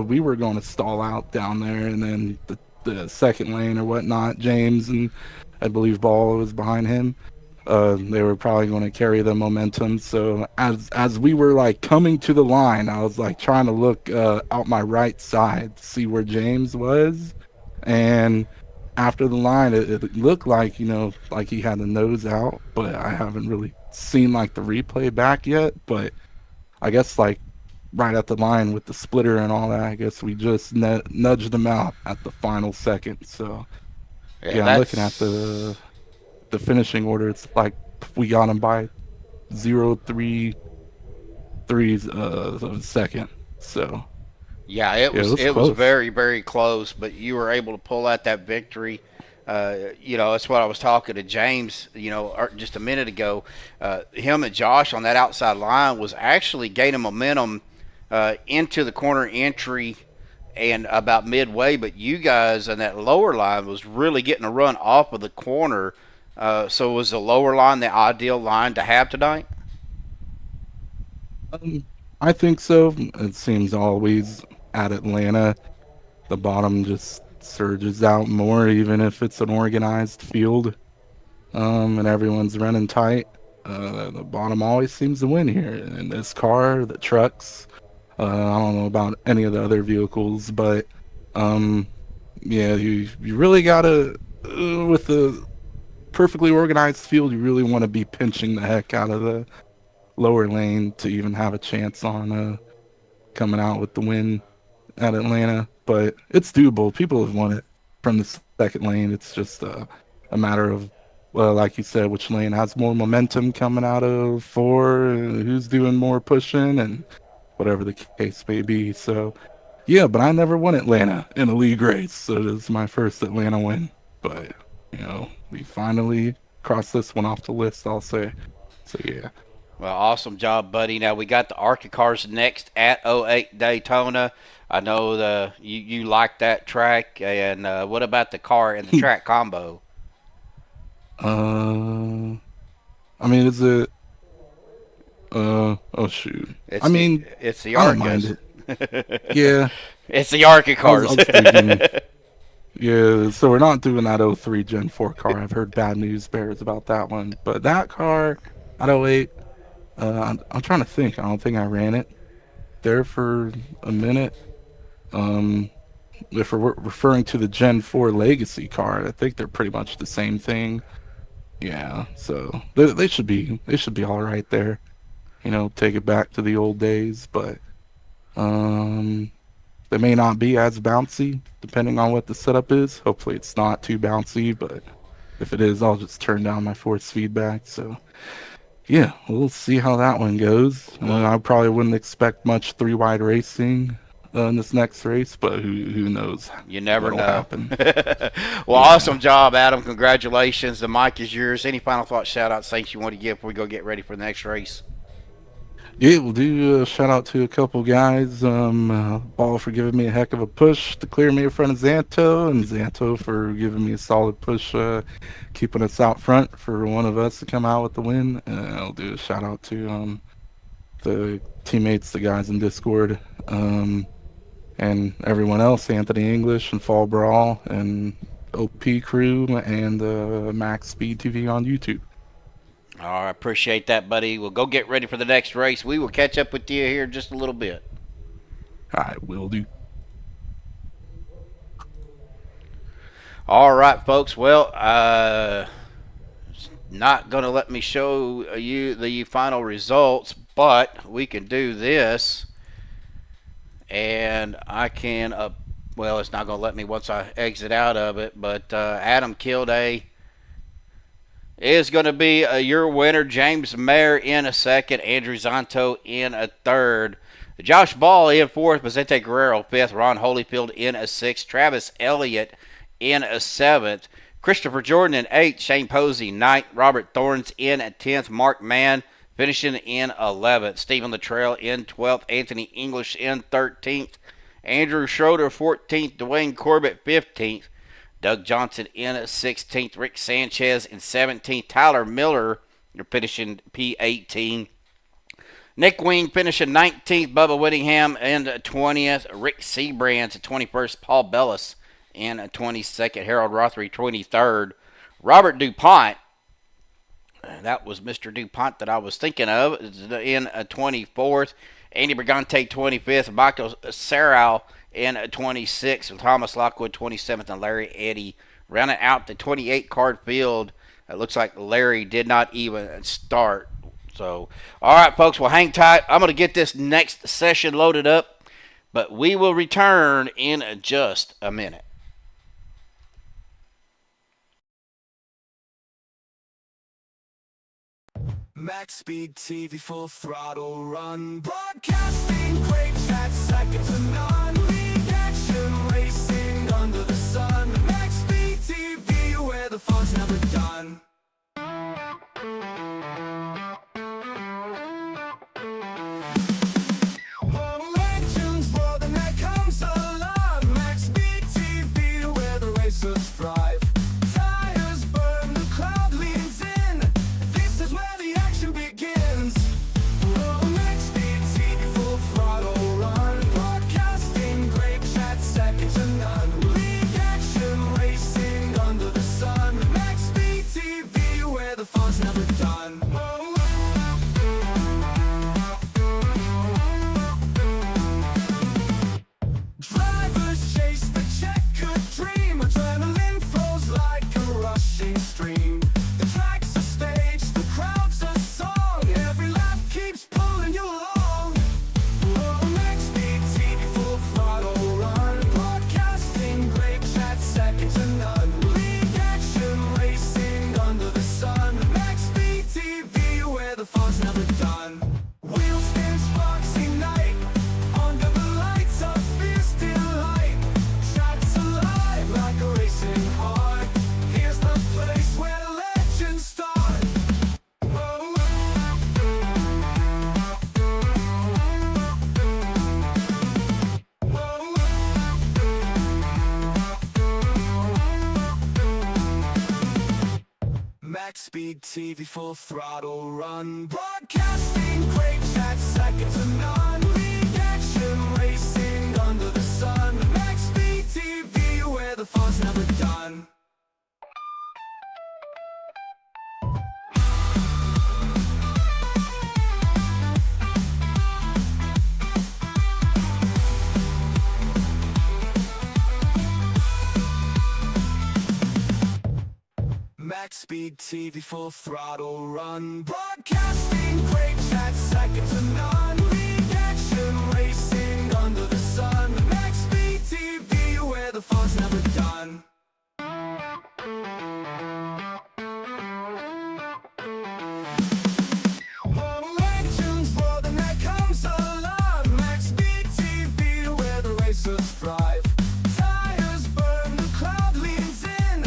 we were going to stall out down there. And then the second lane or whatnot, James and I believe Ball was behind him. They were probably going to carry the momentum. So as we were like coming to the line, I was like trying to look out my right side to see where James was. And after the line, it looked like, you know, like he had the nose out, but I haven't really seen like the replay back yet. But I guess like right at the line with the splitter and all that, I guess we just nudged them out at the final second. So yeah, I'm looking at the finishing order. It's like we got him by 0.3 0.3 of a second. So Yeah, it was close. very, very close, but you were able to pull out that victory. That's what I was talking to James, just a minute ago. Him and Josh on that outside line was actually gaining momentum into the corner entry and about midway, but you guys on that lower line was really getting a run off of the corner. So was the lower line the ideal line to have tonight? I think so. It seems always at Atlanta, the bottom just surges out more, even if it's an organized field, and everyone's running tight. The bottom always seems to win here. In this car, the trucks, I don't know about any of the other vehicles, but yeah, you really gotta with the perfectly organized field, you really want to be pinching the heck out of the lower lane to even have a chance on coming out with the win at Atlanta. But it's doable. People have won it from the second lane. It's just a matter of, well, like you said, which lane has more momentum coming out of 4, who's doing more pushing, and whatever the case may be. So, yeah, but I never won Atlanta in a league race, so this is my first Atlanta win. But, we finally crossed this one off the list, I'll say. So, yeah. Well, awesome job, buddy. Now, we got the ARCA cars next at 08 Daytona. I know you like that track. And what about the car and the track combo? I mean, is it... oh, shoot. It's the I don't mind ARCAs. it. Yeah. It's the ARCA cars. I was thinking, yeah, so we're not doing that 03 Gen 4 car. I've heard bad news bears about that one. But that car at 08, I'm trying to think. I don't think I ran it there for a minute. If we're referring to the Gen 4 Legacy car, I think they're pretty much the same thing. Yeah, so they should be all right there. Take it back to the old days, but they may not be as bouncy depending on what the setup is. Hopefully it's not too bouncy, but if it is, I'll just turn down my force feedback. So yeah, we'll see how that one goes. I probably wouldn't expect much 3-wide racing in this next race, but who knows? You never know. Happen. Well, awesome job, Adam. Congratulations. The mic is yours. Any final thoughts, shout-outs, things you want to give before we go get ready for the next race? Yeah, we'll do a shout out to a couple guys. Ball for giving me a heck of a push to clear me in front of Xanto, and Xanto for giving me a solid push, keeping us out front for one of us to come out with the win. I'll do a shout out to the teammates, the guys in Discord, and everyone else, Anthony English and Fall Brawl and OP Crew and Maxspeedtv on YouTube. All right, appreciate that, buddy. We'll go get ready for the next race. We will catch up with you here in just a little bit. I will do. All right, folks. Well, it's not going to let me show you the final results, but we can do this. And I can, well, it's not going to let me once I exit out of it, but Adam Kilday is going to be your winner. James Mayer in a second. Andrew Zanto in a third. Josh Ball in fourth. Vicente Guerrero fifth. Ron Holyfield in a sixth. Travis Elliott in a seventh. Christopher Jordan in eighth. Shane Posey ninth. Robert Thorns in a 10th. Mark Mann finishing in 11th. Stephen Luttrell in 12th. Anthony English in 13th. Andrew Schroeder 14th. Dwayne Corbett 15th. Doug Johnson in 16th. Rick Sanchez in 17th. Tyler Miller, you're finishing P18. Nick Wing finishing 19th. Bubba Whittingham in 20th. Rick Seabrands at 21st. Paul Bellis in 22nd. Harold Rothery 23rd. Robert DuPont, that was Mr. DuPont that I was thinking of, in 24th. Andy Brigante 25th. Michael Sarau in 26th, and Thomas Lockwood 27th, and Larry Eddy rounding out the 28-card field. It looks like Larry did not even start. So, all right, folks, well, hang tight. I'm going to get this next session loaded up, but we will return in just a minute. MaxSpeedtv full throttle run, broadcasting quick, that's second to none. League action racing under the sun. MaxSpeedtv, where the fun's never done. Legends roar, then there comes alarm. MaxSpeedtv, where the racers thrive. Tires burn, the crowd leans in. This is where the action begins. MaxSpeedtv full throttle run, broadcasting great chat second to none. League action racing under the sun. MaxSpeedtv, where the fun's never done. Drivers chase the checkered dream. Adrenaline flows like a rushing stream. The track's a stage, the crowd's a song. Every lap keeps pulling you along. MaxSpeedtv full throttle run, broadcasting great chat second to none. League action racing under the sun. MaxSpeedtv, where the fun's never done. Wheels spin, sparks ignite. Under the lights of fierce delight. Shots alive like a racing heart. Here's the place where legends start. MaxSpeedtv full throttle run, broadcasting quick, that's second to none. League action racing under the sun. MaxSpeedtv, where the fun's never done. MaxSpeedtv full throttle run, broadcasting quick, that's second to none. League action racing under the sun. MaxSpeedtv, where the fun's never done. Legends roar, then there comes alarm. MaxSpeedtv, where the racers thrive. Tires burn, the crowd leans in.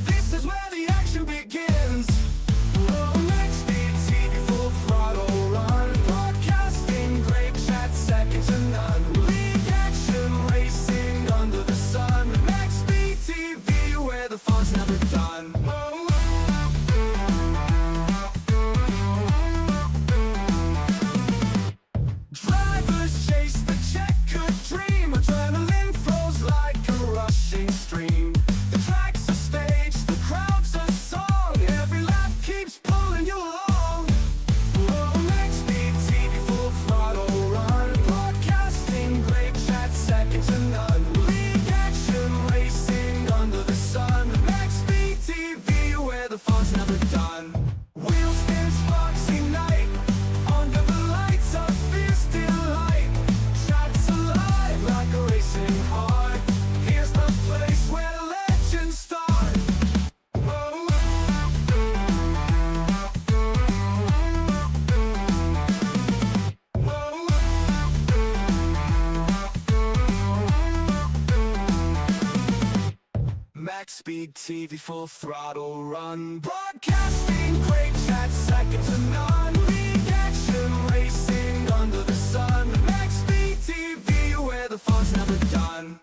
This is where the action begins. MaxSpeedtv full throttle run, broadcasting great chat second to none. League action racing under the sun. MaxSpeedtv, where the fun's never done. Drivers chase the checkered dream. Adrenaline flows like a rushing stream. The track's a stage, the crowd's a song. Every lap keeps pulling you along. MaxSpeedtv full throttle run, broadcasting great chat second to none. League action racing under the sun. MaxSpeedtv, where the fun's never done. Wheels spin, sparks ignite. Under the lights of fierce delight. Shots alive like a racing heart. Here's the place where legends start. MaxSpeedtv full throttle run, broadcasting quick, that's second to none. League action racing under the sun. MaxSpeedtv, where the fun's never done.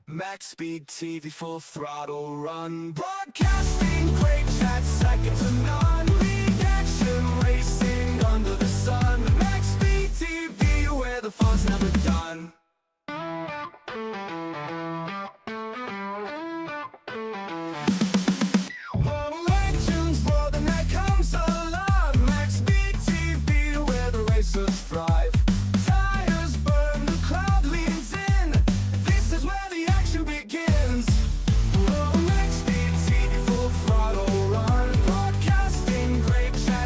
MaxSpeedtv full throttle run, broadcasting quick, that's second to none. League action racing under the sun. MaxSpeedtv, where the fun's never done. Legends roar, then there comes alarm. MaxSpeedtv, where the racers thrive. Tires burn, the crowd leans in. This is where the action begins. MaxSpeedtv full throttle run, broadcasting great chat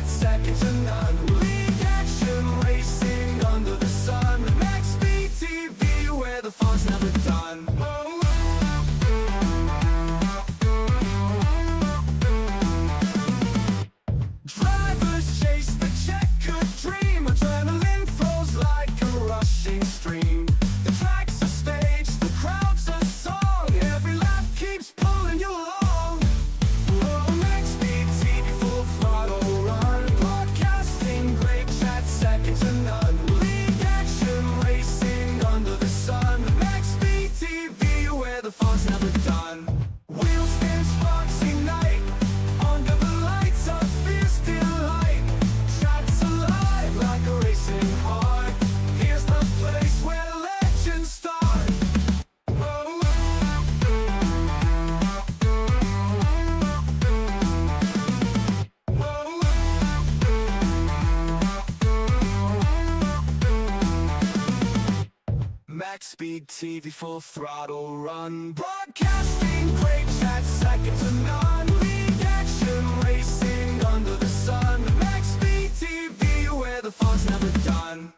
never done. Drivers chase the checkered dream. Adrenaline flows like a rushing stream. The track's a stage, the crowd's a song. Every lap keeps pulling you along. Maxspeedtv, full throttle run. Broadcasting great chat, second to none. League action racing under the sun. Maxspeedtv, where the fun's never done. Wheels spin, sparks ignite. Under the lights of fierce delight. Shots alive like a racing heart. Here's the place where legends start. Maxspeedtv, full throttle run. Broadcasting great chat, second to none. League action racing under the sun. Maxspeedtv, where the fun's never done.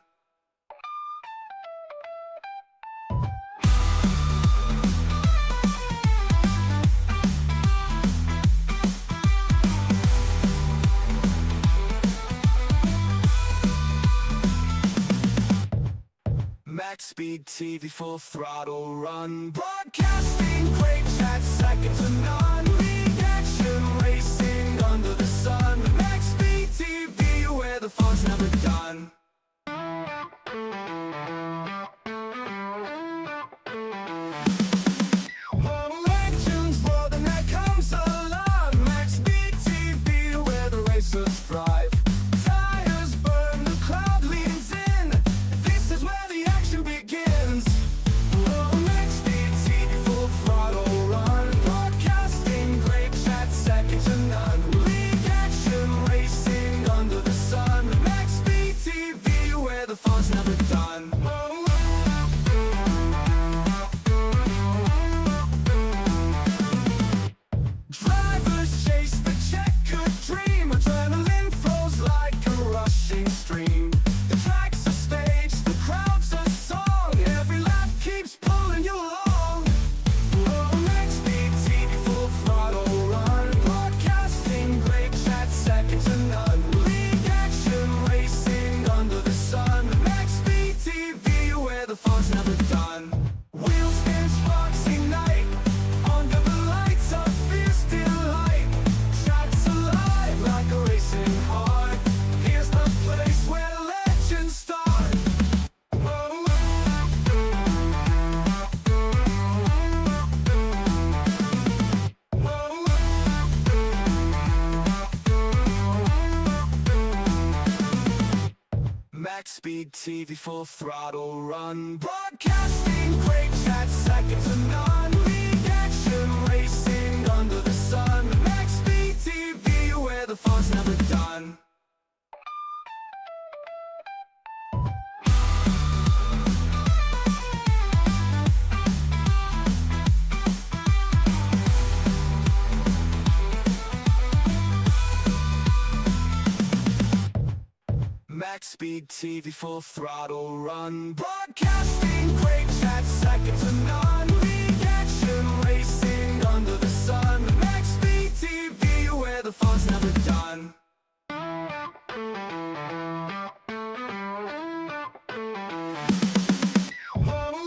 Maxspeedtv, full throttle run. Broadcasting great chat, second to none. League action racing under the sun. Maxspeedtv, where the fun's never done. Legends roar, the night comes alive. Maxspeedtv, where the racers thrive. Tires burn, the crowd leans in. This is where the action begins. Maxspeedtv, full throttle run. Broadcasting great chat, second to none. League action racing under the sun. Maxspeedtv, where the fun's never done. Drivers chase the checkered dream. Adrenaline flows like a rushing stream. The track's a stage, the crowd's a song. Every lap keeps pulling you along. Maxspeedtv, full throttle run. Broadcasting great chat, second to none. League action racing under the sun. Maxspeedtv, where the fun's never done. Wheels spin, sparks ignite. Under the lights of fierce delight. Shots alive like a racing heart. Here's the place where legends start. Maxspeedtv, full throttle run. Broadcasting great chat, second to none. League action racing under the sun. Maxspeedtv, where the fun's never done. Maxspeedtv, full throttle run. Broadcasting great chat, second to none. League action racing under the sun. Maxspeedtv, where the fun's never done.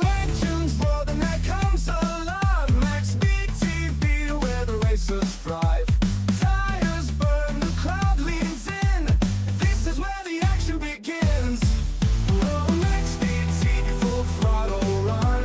Legends roar, the night comes alive. Maxspeedtv, where the racers thrive. Tires burn, the crowd leans in. This is where the action begins. Maxspeedtv, full throttle run.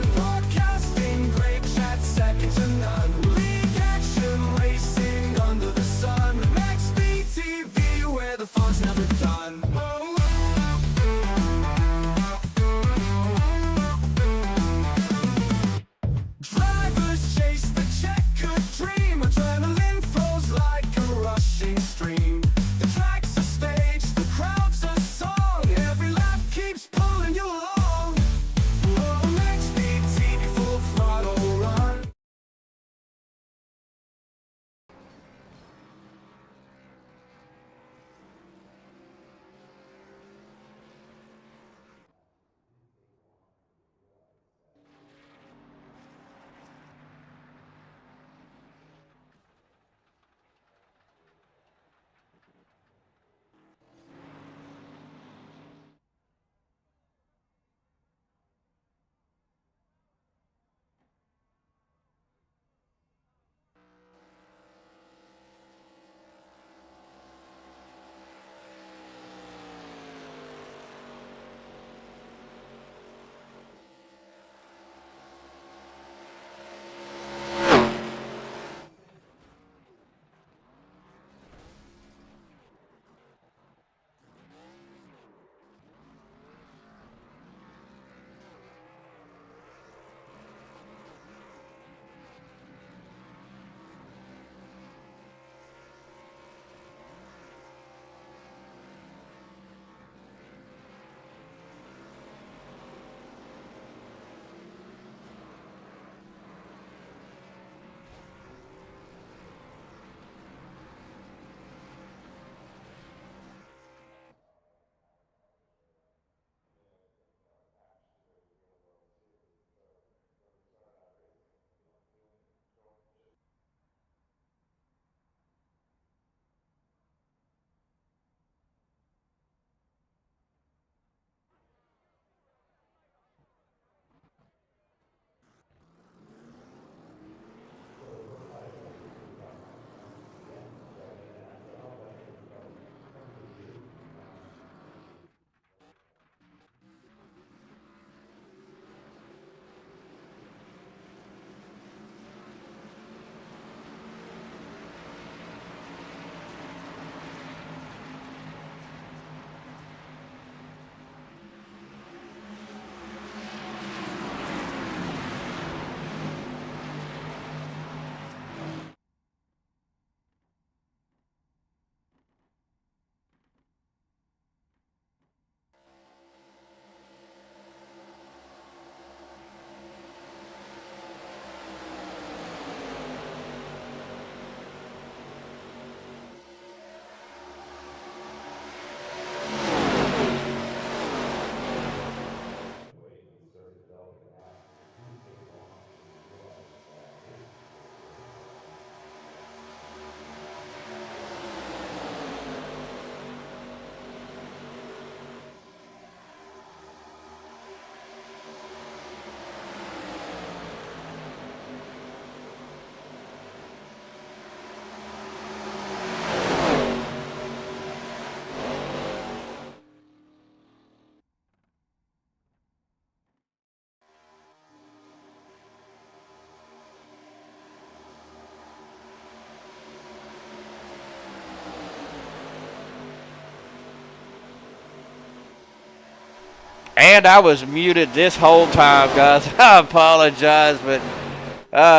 And I was muted this whole time, guys. I apologize, but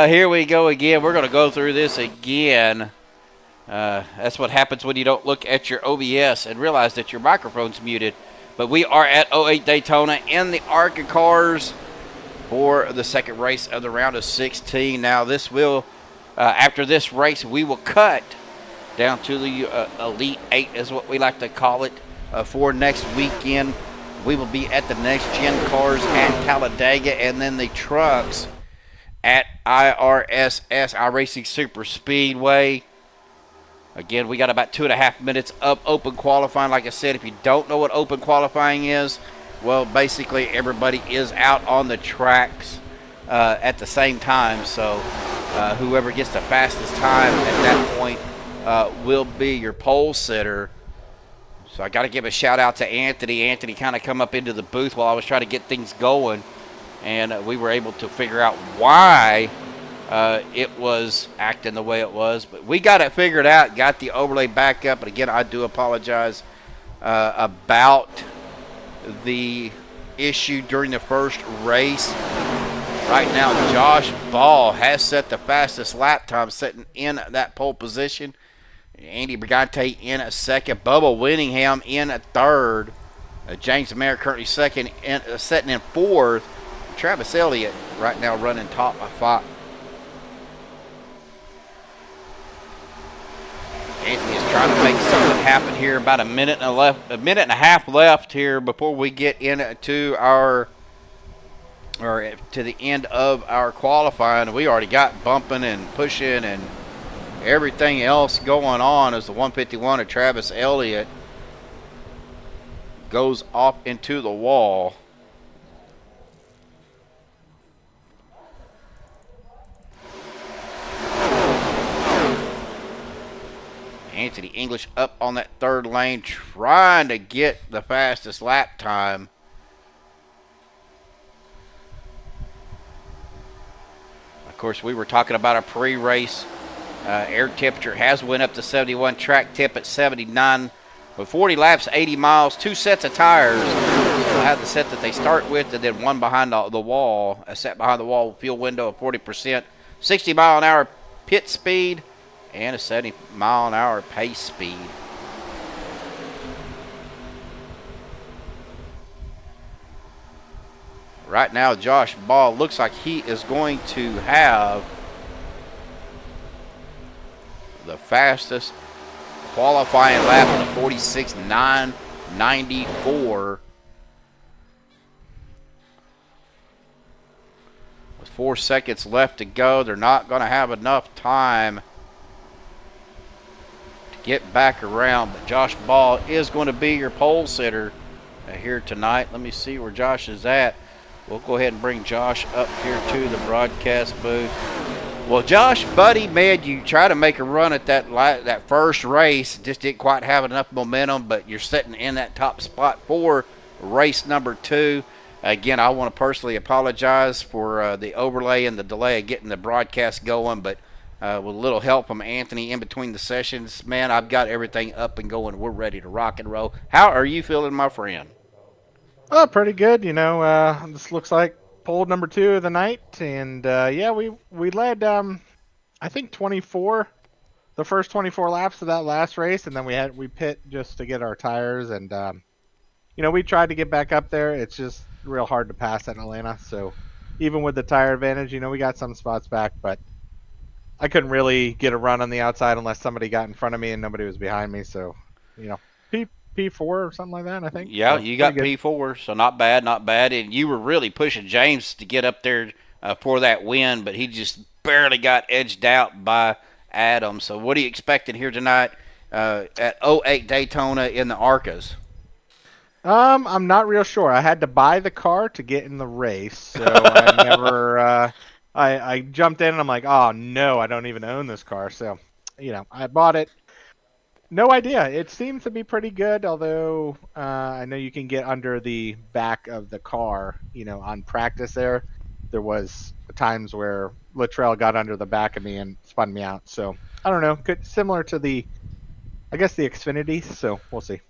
here we go again. We're going to go through this again. That's what happens when you don't look at your OBS and realize that your microphone's muted. But we are at 08 Daytona in the ARCA cars for the second race of the round of 16. Now, this will, after this race, we will cut down to the Elite 8, is what we like to call it, for next weekend. We will be at the Next Gen cars at Talladega, and then the trucks at IRSS, iRacing Super Speedway. Again, we got about 2.5 minutes of open qualifying. Like I said, if you don't know what open qualifying is, well, basically everybody is out on the tracks at the same time. So whoever gets the fastest time at that point will be your pole sitter. So I got to give a shout out to Anthony. Anthony kind of come up into the booth while I was trying to get things going, and we were able to figure out why it was acting the way it was. But we got it figured out, got the overlay back up. And again, I do apologize about the issue during the first race. Right now, Josh Ball has set the fastest lap time, sitting in that pole position. Andy Brigante in a second. Bubba Winningham in a third. James Mayer currently second, sitting in fourth. Travis Elliott right now running top by 5. Anthony is trying to make something happen here. About a minute and a half left here before we get into our, or to the end of our qualifying. We already got bumping and pushing and everything else going on as the 151 of Travis Elliott goes off into the wall. Anthony English up on that third lane, trying to get the fastest lap time. Of course, we were talking about a pre-race. Air temperature has went up to 71. Track temp at 79. With 40 laps, 80 miles, 2 sets of tires. They'll have the set that they start with, and then one behind the wall. A set behind the wall, fuel window of 40%. 60 mile an hour pit speed. And a 70 mile an hour pace speed. Right now, Josh Ball looks like he is going to have the fastest qualifying lap on a 46.994. With 4 seconds left to go, they're not going to have enough time get back around, but Josh Ball is going to be your pole sitter here tonight. Let me see where Josh is at. We'll go ahead and bring Josh up here to the broadcast booth. Well, Josh, buddy, man, you try to make a run at that first race, just didn't quite have enough momentum, but you're sitting in that top spot for race number 2. Again, I want to personally apologize for the overlay and the delay of getting the broadcast going, but with a little help from Anthony in between the sessions, man, I've got everything up and going. We're ready to rock and roll. How are you feeling, my friend? Oh, pretty good. You know, this looks like pole number 2 of the night, and yeah, we led I think 24, the first 24 laps of that last race, and then we pit just to get our tires, and you know, we tried to get back up there. It's just real hard to pass at Atlanta. So even with the tire advantage, you know, we got some spots back, but I couldn't really get a run on the outside unless somebody got in front of me and nobody was behind me. So, you know, P4 or something like that, I think. Yeah, so you got P4, so not bad, not bad. And you were really pushing James to get up there for that win, but he just barely got edged out by Adam. So what are you expecting here tonight at 08 Daytona in the ARCAs? I'm not real sure. I had to buy the car to get in the race, so I never I jumped in and I'm like, oh no, I don't even own this car. So, you know, I bought it. No idea. It seems to be pretty good, although I know you can get under the back of the car, you know, on practice there. There was times where Luttrell got under the back of me and spun me out. So, I don't know. Similar to the, I guess, the Xfinity, so we'll see.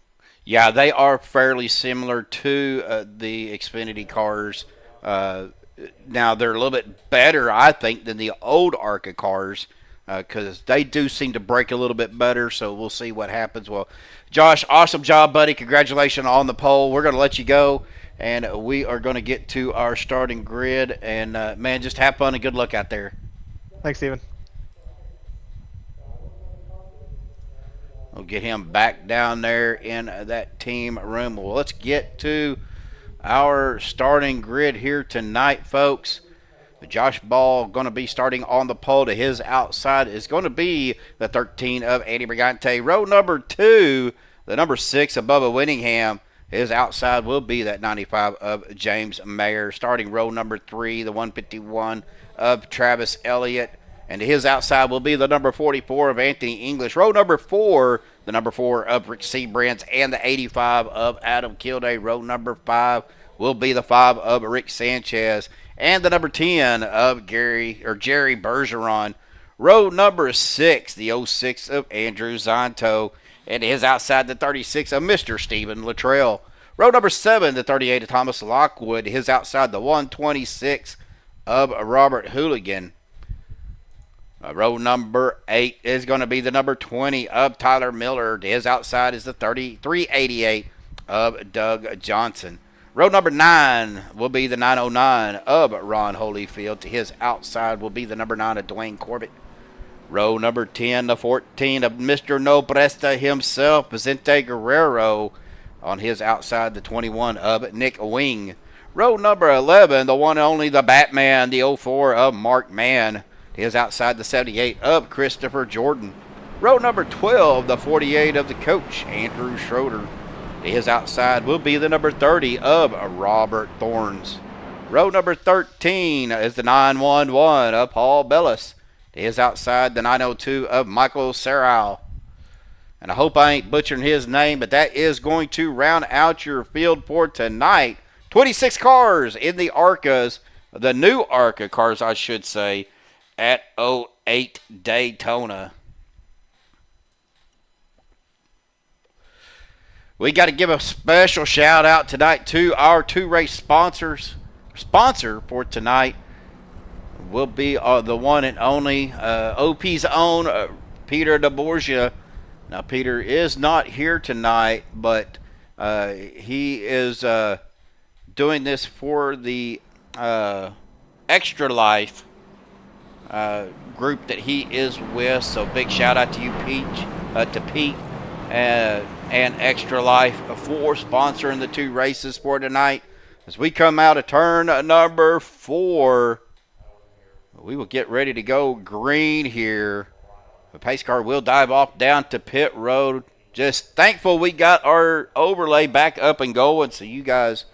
Yeah, they are fairly similar to the Xfinity cars. Now, they're a little bit better, I think, than the old ARCA cars because they do seem to brake a little bit better, so we'll see what happens. Well, Josh, awesome job, buddy. Congratulations on the pole. We're going to let you go, and we are going to get to our starting grid. And, man, just have fun and good luck out there. Thanks, Steven. We'll get him back down there in that team room. Well, let's get to our starting grid here tonight, folks. Josh Ball going to be starting on the pole. To his outside is going to be the 13 of Andy Brigante. Row number 2, the number 6 of Bubba Winningham. His outside will be that 95 of James Mayer. Starting row number 3, the 151 of Travis Elliott. And to his outside will be the number 44 of Anthony English. Row number 4, the number 4 of Rick Seabrantz, and the 85 of Adam Kilday. Row number 5 will be the 5 of Rick Sanchez, and the number 10 of Jerry Bergeron. Row number 6, the 06 of Andrew Zonto, and to his outside, the 36 of Mr. Stephen Luttrell. Row number 7, the 38 of Thomas Lockwood. His outside, the 126 of Robert Hooligan. Row number 8 is going to be the number 20 of Tyler Miller. To his outside is the 388 of Doug Johnson. Row number 9 will be the 909 of Ron Holyfield. To his outside will be the number 9 of Dwayne Corbett. Row number 10, the 14 of Mr. No Bresta himself, Vicente Guerrero. On his outside, the 21 of Nick Wing. Row number 11, the one and only the Batman, the 04 of Mark Mann. To his outside, the 78 of Christopher Jordan. Row number 12, the 48 of the coach, Andrew Schroeder. To his outside will be the number 30 of Robert Thorns. Row number 13 is the 911 of Paul Bellis. To his outside, the 902 of Michael Serral. And I hope I ain't butchering his name, but that is going to round out your field for tonight. 26 cars in the ARCAs, the new ARCA cars, I should say, at 08 Daytona. We got to give a special shout out tonight to our 2-race sponsors. Sponsor for tonight will be the one and only OP's own Peter deBORJA. Now, Peter is not here tonight, but he is doing this for the Extra Life group that he is with. So big shout out to you, Pete, and Extra Life for sponsoring the 2 races for tonight. As we come out of turn number 4, we will get ready to go green here. The pace car will dive off down to pit road. Just thankful we got our overlay back up and going so you guys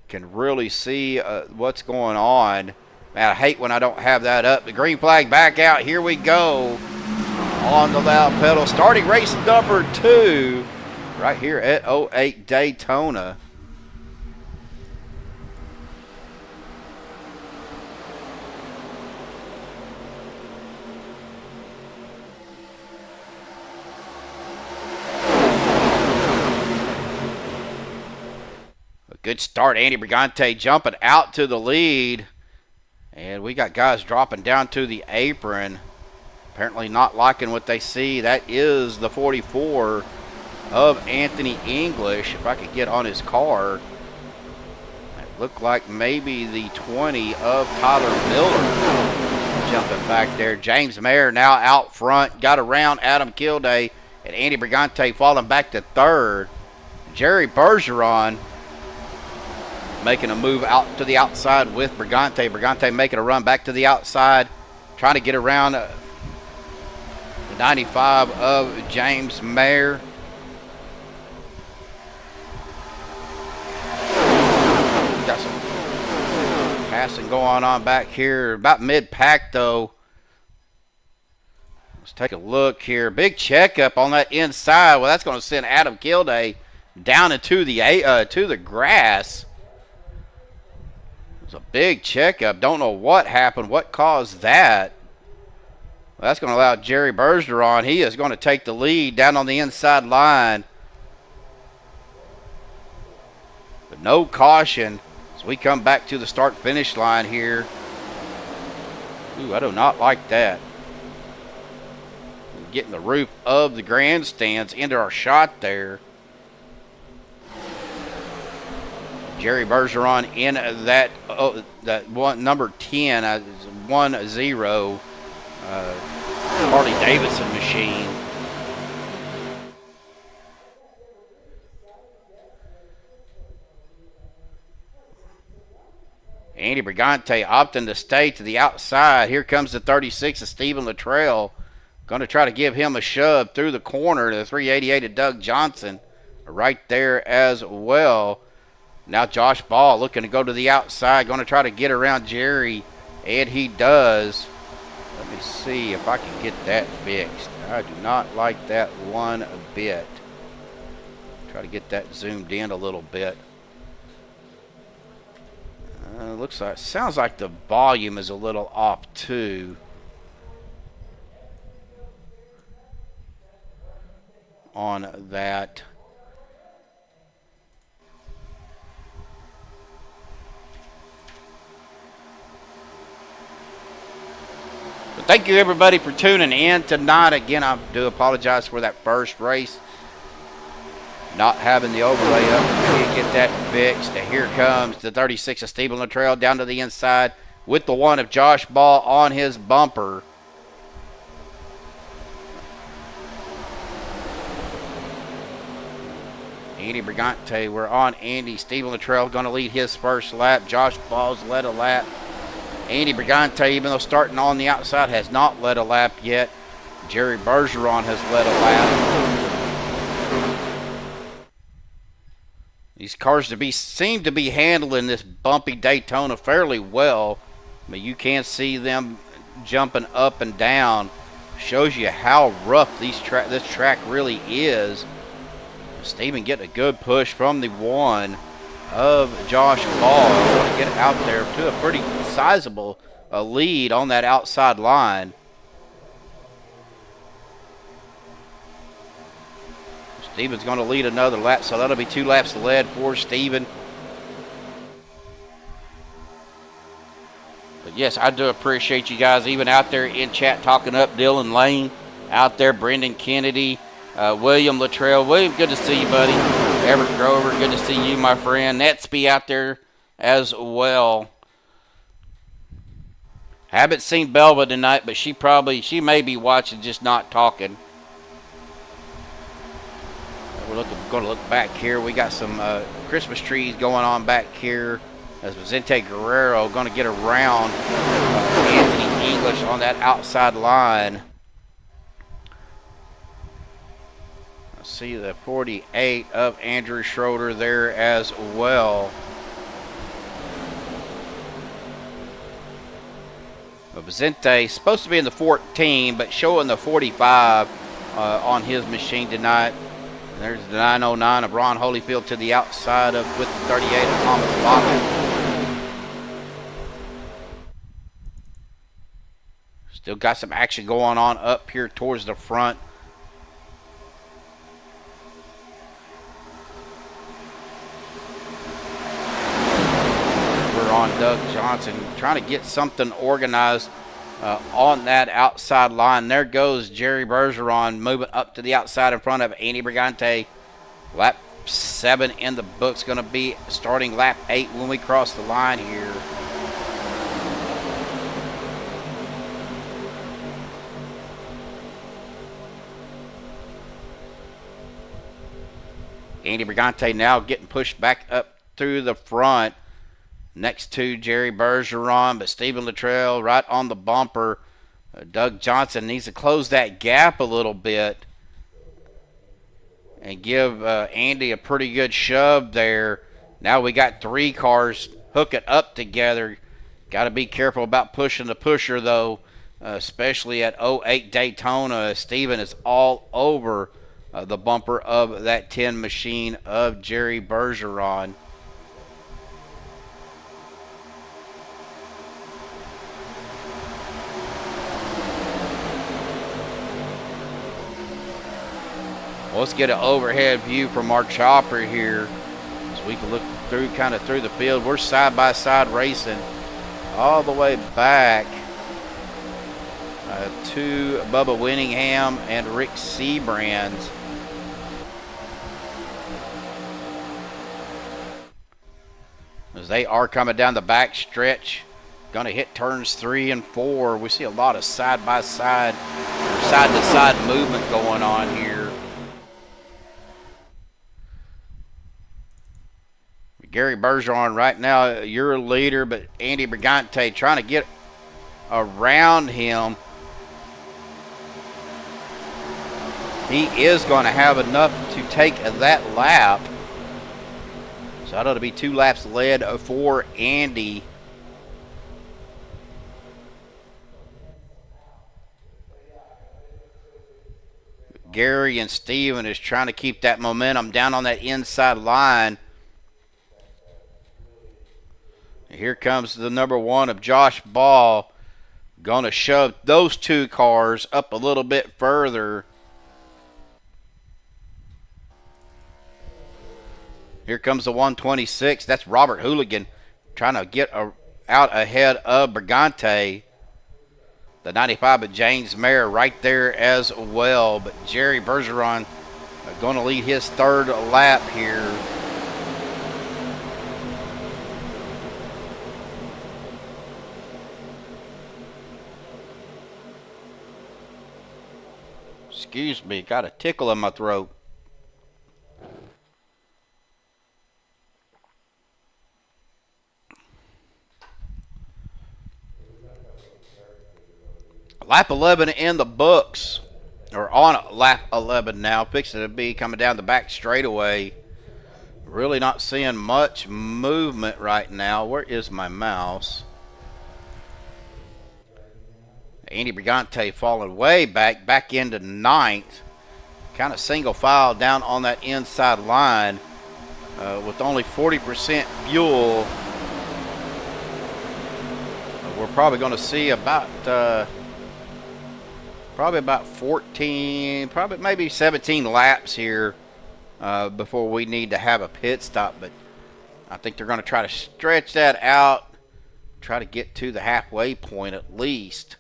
can really see what's going on. Man, I hate when I don't have that up. The green flag back out. Here we go on the loud pedal. Starting race number 2 right here at 08 Daytona. A good start. Andy Brigante jumping out to the lead. And we got guys dropping down to the apron. Apparently not liking what they see. That is the 44 of Anthony English. If I could get on his car. It looked like maybe the 20 of Tyler Miller jumping back there. James Mayer now out front. Got around Adam Kilday. And Andy Brigante falling back to 3rd. Jerry Bergeron making a move out to the outside with Brigante. Brigante making a run back to the outside, trying to get around the 95 of James Mayer. Got some passing going on back here. About mid-pack, though. Let's take a look here. Big checkup on that inside. Well, that's going to send Adam Kilday down into the grass. A big checkup. Don't know what happened, what caused that. Well, that's going to allow Jerry Bergeron. He is going to take the lead down on the inside line. But no caution as we come back to the start-finish line here. Ooh, I do not like that. Getting the roof of the grandstands into our shot there. Jerry Bergeron in that one number 10, 1-0 Harley Davidson machine. Andy Brigante opting to stay to the outside. Here comes the 36 of Stephen Luttrell. Going to try to give him a shove through the corner to the 388 of Doug Johnson. Right there as well. Now Josh Ball looking to go to the outside. Going to try to get around Jerry. And he does. Let me see if I can get that fixed. I do not like that one bit. Try to get that zoomed in a little bit. Sounds like the volume is a little off too. On that. But thank you everybody for tuning in tonight. Again, I do apologize for that first race. Not having the overlay up. Can't get that fixed. And here comes the 36 of Stephen Luttrell down to the inside with the one of Josh Ball on his bumper. Andy Brigante, we're on Andy. Stephen Luttrell going to lead his first lap. Josh Ball's led a lap. Andy Brigante, even though starting on the outside, has not led a lap yet. Jerry Bergeron has led a lap. These cars seem to be handling this bumpy Daytona fairly well. I mean, you can see them jumping up and down. Shows you how rough this track really is. Stephen getting a good push from the one of Josh Ball. Going to get out there to a pretty sizable lead on that outside line. Stephen's going to lead another lap, so that'll be 2 laps led for Stephen. But yes, I do appreciate you guys even out there in chat talking up Dylan Lane out there, Brendan Kennedy, William Luttrell. William, good to see you, buddy. Everett Grover, good to see you, my friend. Netsby out there as well. Haven't seen Belva tonight, but she may be watching, just not talking. We're going to look back here. We got some Christmas trees going on back here. As Vicente Guerrero going to get around Anthony English on that outside line. I see the 48 of Andrew Schroeder there as well. Vicente supposed to be in the 14, but showing the 45 on his machine tonight. There's the 909 of Ron Holyfield to the outside with the 38 of Thomas Lockett. Still got some action going on up here towards the front. We're on Doug Johnson trying to get something organized on that outside line. There goes Jerry Bergeron moving up to the outside in front of Andy Brigante. Lap 7 in the books, going to be starting lap 8 when we cross the line here. Andy Brigante now getting pushed back up through the front next to Jerry Bergeron, but Stephen Luttrell right on the bumper. Doug Johnson needs to close that gap a little bit and give Andy a pretty good shove there. Now we got 3 cars hooking up together. Got to be careful about pushing the pusher, though, especially at 08 Daytona. Stephen is all over the bumper of that 10 machine of Jerry Bergeron. Well, let's get an overhead view from our chopper here as So we can look through kind of through the field. We're side by side racing all the way back to Bubba Winningham and Rick Seabrands. As they are coming down the back stretch, going to hit turns 3 and 4. We see a lot of side-by-side, side-to-side movement going on here. Gary Bergeron right now, your leader, but Andy Brigante trying to get around him. He is going to have enough to take that lap. So that ought to be 2 laps led for Andy. Gary and Steven is trying to keep that momentum down on that inside line. Here comes the number 1 of Josh Ball. Going to shove those 2 cars up a little bit further. Here comes the 126. That's Robert Hooligan trying to get out ahead of Brigante. The 95 of James Mayer right there as well. But Jerry Bergeron going to lead his 3rd lap here. Excuse me, got a tickle in my throat. Lap 11 in the books, or on lap 11 now, fixing to be coming down the back straightaway. Really not seeing much movement right now. Where is my mouse? Andy Brigante falling way back into 9th. Kind of single file down on that inside line with only 40% fuel. We're probably going to see about probably about 14, probably maybe 17 laps here before we need to have a pit stop. But I think they're going to try to stretch that out, try to get to the halfway point at least.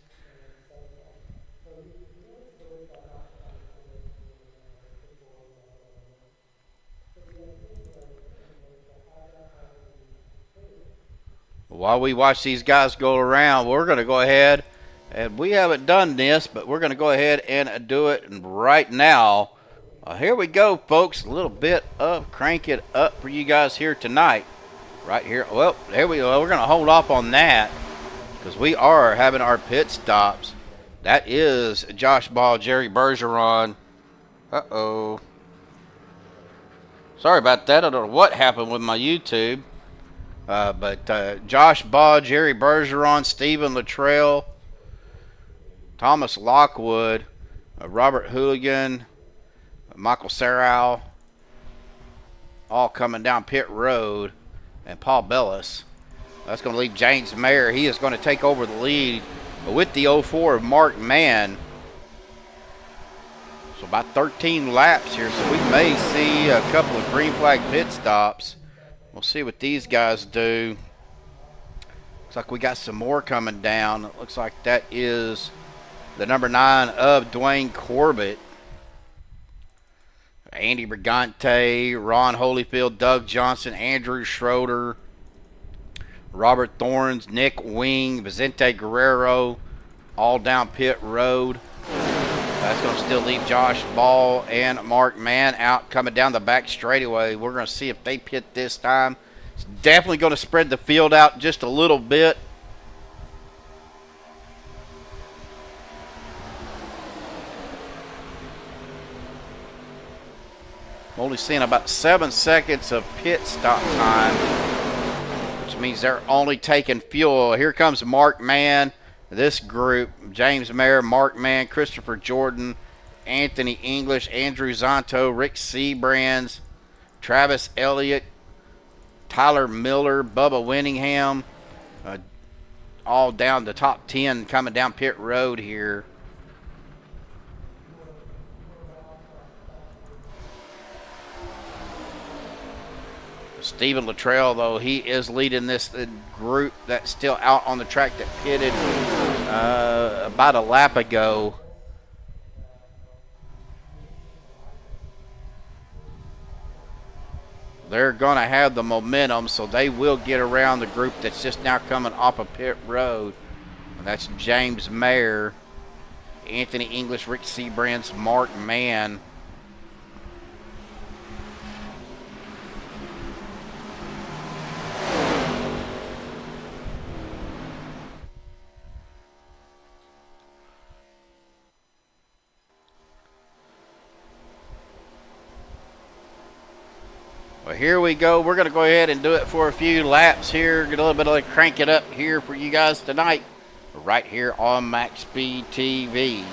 While we watch these guys go around, we're going to go ahead, and we haven't done this, but we're going to go ahead and do it right now. Here we go, folks. A little bit of crank it up for you guys here tonight. Right here. Well, there we go. We're going to hold off on that because we are having our pit stops. That is Josh Ball, Jerry Bergeron. Uh-oh. Sorry about that. I don't know what happened with my YouTube. But Josh Ball, Jerry Bergeron, Stephen Luttrell, Thomas Lockwood, Robert Hooligan, Michael Sarau, all coming down pit road, and Paul Bellis. That's going to leave James Mayer. He is going to take over the lead with the 04 of Mark Mann. So about 13 laps here, so we may see a couple of green flag pit stops. We'll see what these guys do. Looks like we got some more coming down. It looks like that is the number 9 of Dwayne Corbett. Andy Brigante, Ron Holyfield, Doug Johnson, Andrew Schroeder, Robert Thorns, Nick Wing, Vicente Guerrero, all down pit road. That's going to still leave Josh Ball and Mark Mann out coming down the back straightaway. We're going to see if they pit this time. It's definitely going to spread the field out just a little bit. I'm only seeing about 7 seconds of pit stop time, which means they're only taking fuel. Here comes Mark Mann. This group, James Mayer, Mark Mann, Christopher Jordan, Anthony English, Andrew Zonto, Rick Seabrands, Travis Elliott, Tyler Miller, Bubba Winningham, all down the top 10 coming down pit road here. Stephen Luttrell, though, he is leading this group that's still out on the track that pitted about a lap ago. They're going to have the momentum, so they will get around the group that's just now coming off of pit road. And that's James Mayer, Anthony English, Rick Seabrand's Mark Mann. Well, here we go. We're going to go ahead and do it for a few laps here. Get a little bit of crank it up here for you guys tonight, right here on Maxspeed TV.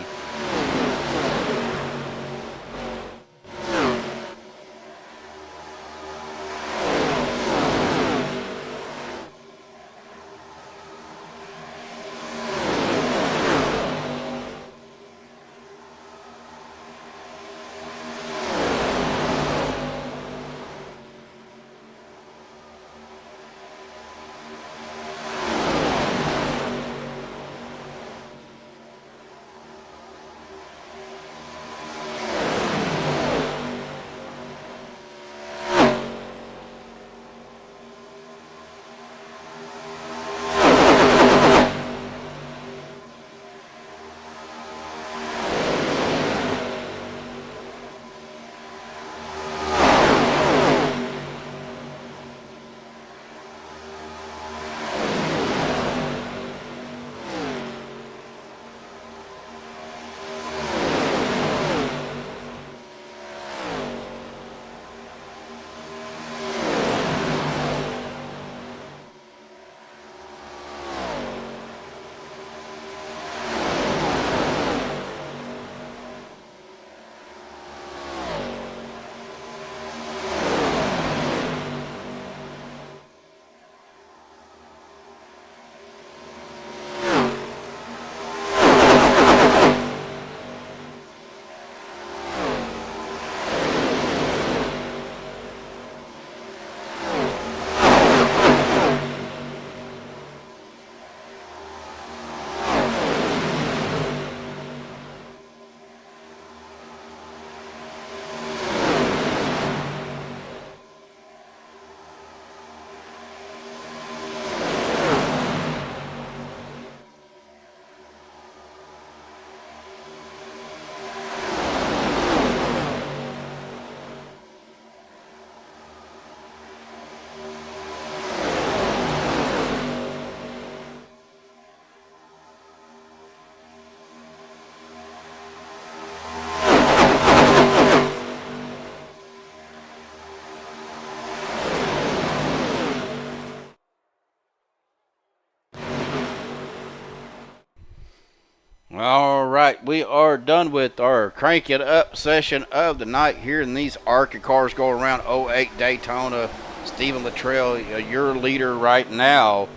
All right, we are done with our crank it up session of the night here, and these ARCA cars go around 08 Daytona. Stephen Luttrell, your leader right now.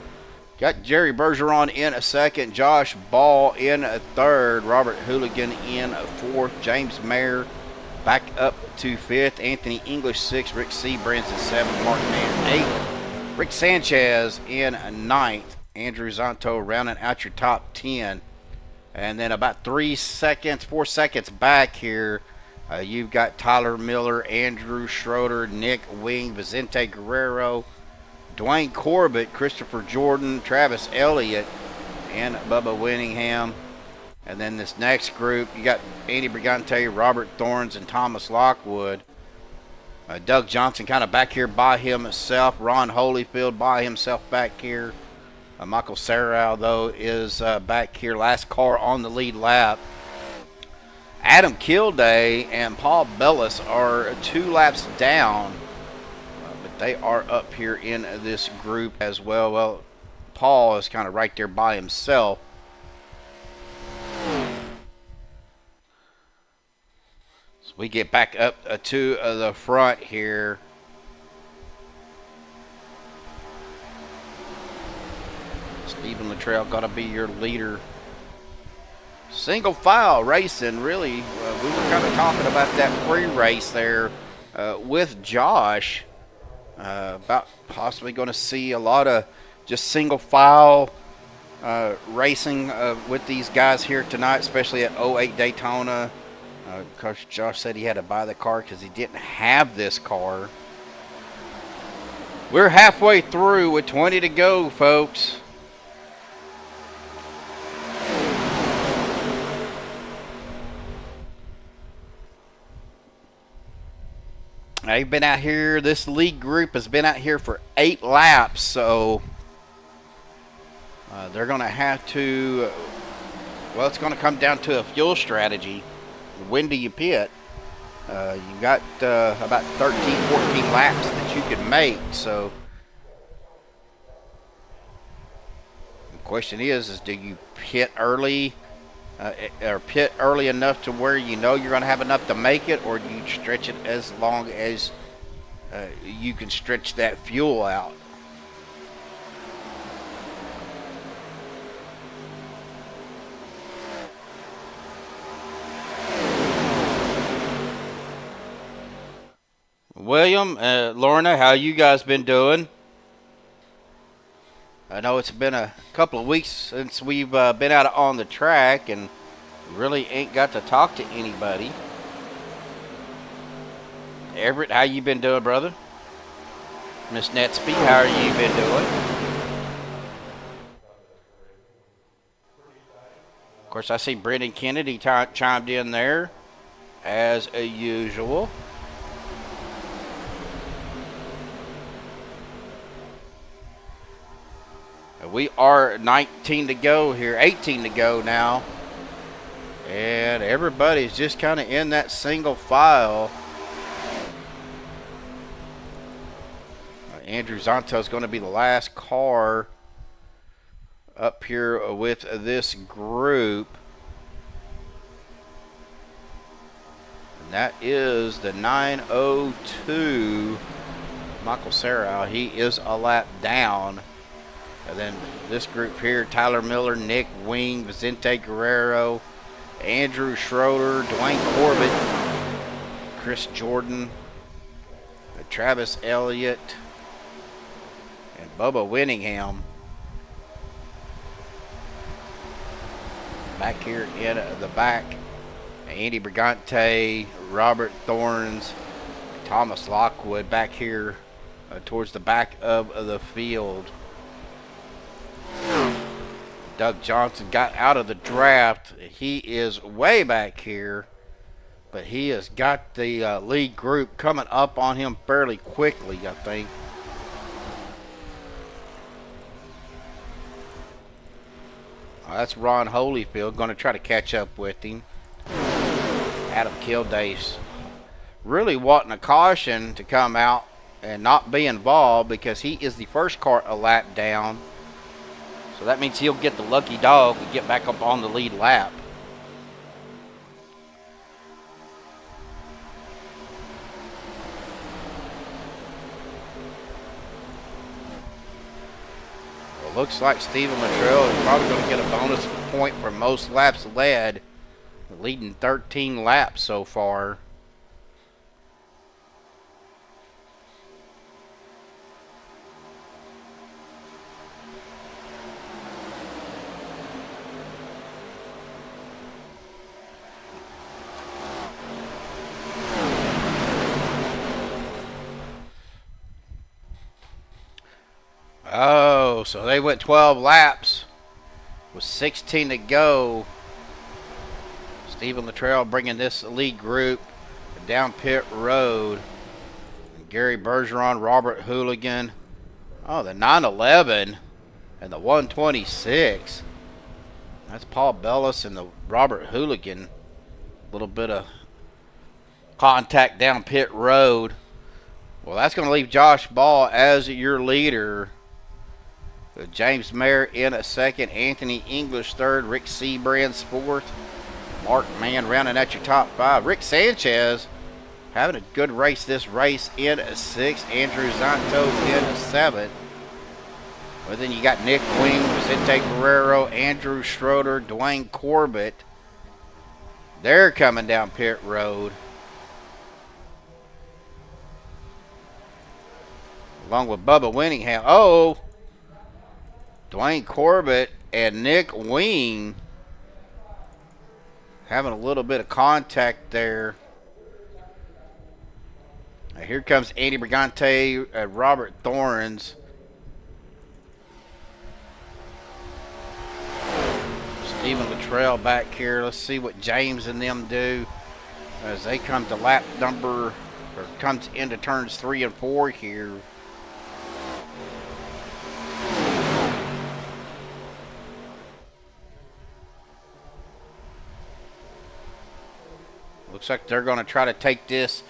Got Jerry Bergeron in a second, Josh Ball in a third, Robert Hooligan in a fourth, James Mayer back up to fifth, Anthony English sixth, Rick Seabrand's in seventh, Mark Mann eighth, Rick Sanchez in ninth, Andrew Zonto rounding out your top 10. And then about 4 seconds back here, you've got Tyler Miller, Andrew Schroeder, Nick Wing, Vicente Guerrero, Dwayne Corbett, Christopher Jordan, Travis Elliott, and Bubba Winningham. And then this next group, you got Andy Brigante, Robert Thorns, and Thomas Lockwood. Doug Johnson kind of back here by himself. Ron Holyfield by himself back here. Michael Sarau, though, is back here. Last car on the lead lap. Adam Kilday and Paul Bellis are 2 laps down. But they are up here in this group as well. Well, Paul is kind of right there by himself. So we get back up to the front here. Stephen Luttrell got to be your leader. Single file racing, really. We were kind of talking about that pre-race there with Josh. About possibly going to see a lot of just single file racing with these guys here tonight, especially at 08 Daytona. Coach Josh said he had to buy the car because he didn't have this car. We're halfway through with 20 to go, folks. They've been out here, this league group has been out here for 8 laps, so they're going to have to, well, it's going to come down to a fuel strategy. When do you pit? You got about 13, 14 laps that you can make, so the question is do you pit early or pit early enough to where you know you're going to have enough to make it, or do you stretch it as long as you can stretch that fuel out? William, Lorna, how you guys been doing? I know it's been a couple of weeks since we've been out on the track and really ain't got to talk to anybody. Everett, how you been doing, brother? Miss Netsby, how are you been doing? Of course, I see Brendan Kennedy chimed in there, as usual. We are 19 to go here, 18 to go now. And everybody's just kind of in that single file. Andrew Zonto is going to be the last car up here with this group. And that is the 902 Michael Serra. He is a lap down. And then this group here, Tyler Miller, Nick Wing, Vicente Guerrero, Andrew Schroeder, Dwayne Corbett, Chris Jordan, Travis Elliott, and Bubba Winningham. Back here in the back, Andy Brigante, Robert Thorns, Thomas Lockwood back here towards the back of the field. Doug Johnson got out of the draft. He is way back here, but he has got the lead group coming up on him fairly quickly, I think. That's Ron Holyfield going to try to catch up with him. Adam Kildace really wanting a caution to come out and not be involved because he is the first car a lap down. So that means he'll get the lucky dog and get back up on the lead lap. Well, looks like Stephen Luttrell is probably going to get a bonus point for most laps led, leading 13 laps so far. Oh, so they went 12 laps with 16 to go. Stephen Luttrell bringing this lead group down pit road. Gary Bergeron, Robert Hooligan. Oh, the 911 and the 126. That's Paul Bellis and the Robert Hooligan. A little bit of contact down pit road. Well, that's going to leave Josh Ball as your leader. James Mayer in a second, Anthony English third, Rick Seabrands fourth, Mark Mann rounding at your top five. Rick Sanchez having a good race this race in a sixth, Andrew Zonto in a seventh. But then you got Nick Wing, Vicente Guerrero, Andrew Schroeder, Dwayne Corbett. They're coming down pit road. along with Bubba Winningham. Oh, Dwayne Corbett and Nick Wing having a little bit of contact there. Now here comes Andy Brigante and Robert Thorns. Stephen Luttrell back here. Let's see what James and them do as they come to lap number, or comes into turns 3 and 4 here. Looks like they're going to try to take this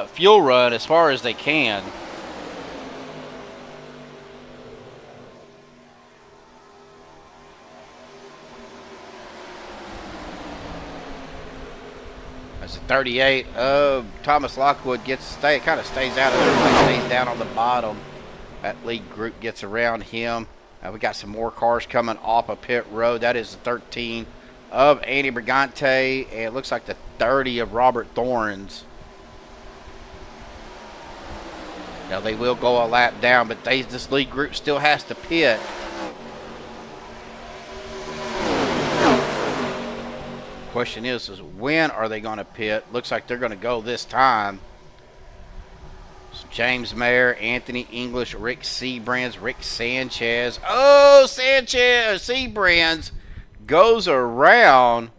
fuel run as far as they can. As the 38 of Thomas Lockwood kind of stays out of there, stays down on the bottom. That lead group gets around him. We got some more cars coming off of pit road. That is the 13 of Andy Brigante, and it looks like the 30 of Robert Thorns. Now they will go a lap down, but this lead group still has to pit. Question is when are they going to pit? Looks like they're going to go this time. So James Mayer, Anthony English, Rick Seabrands, Rick Sanchez. Oh, Sanchez, Seabrands goes around.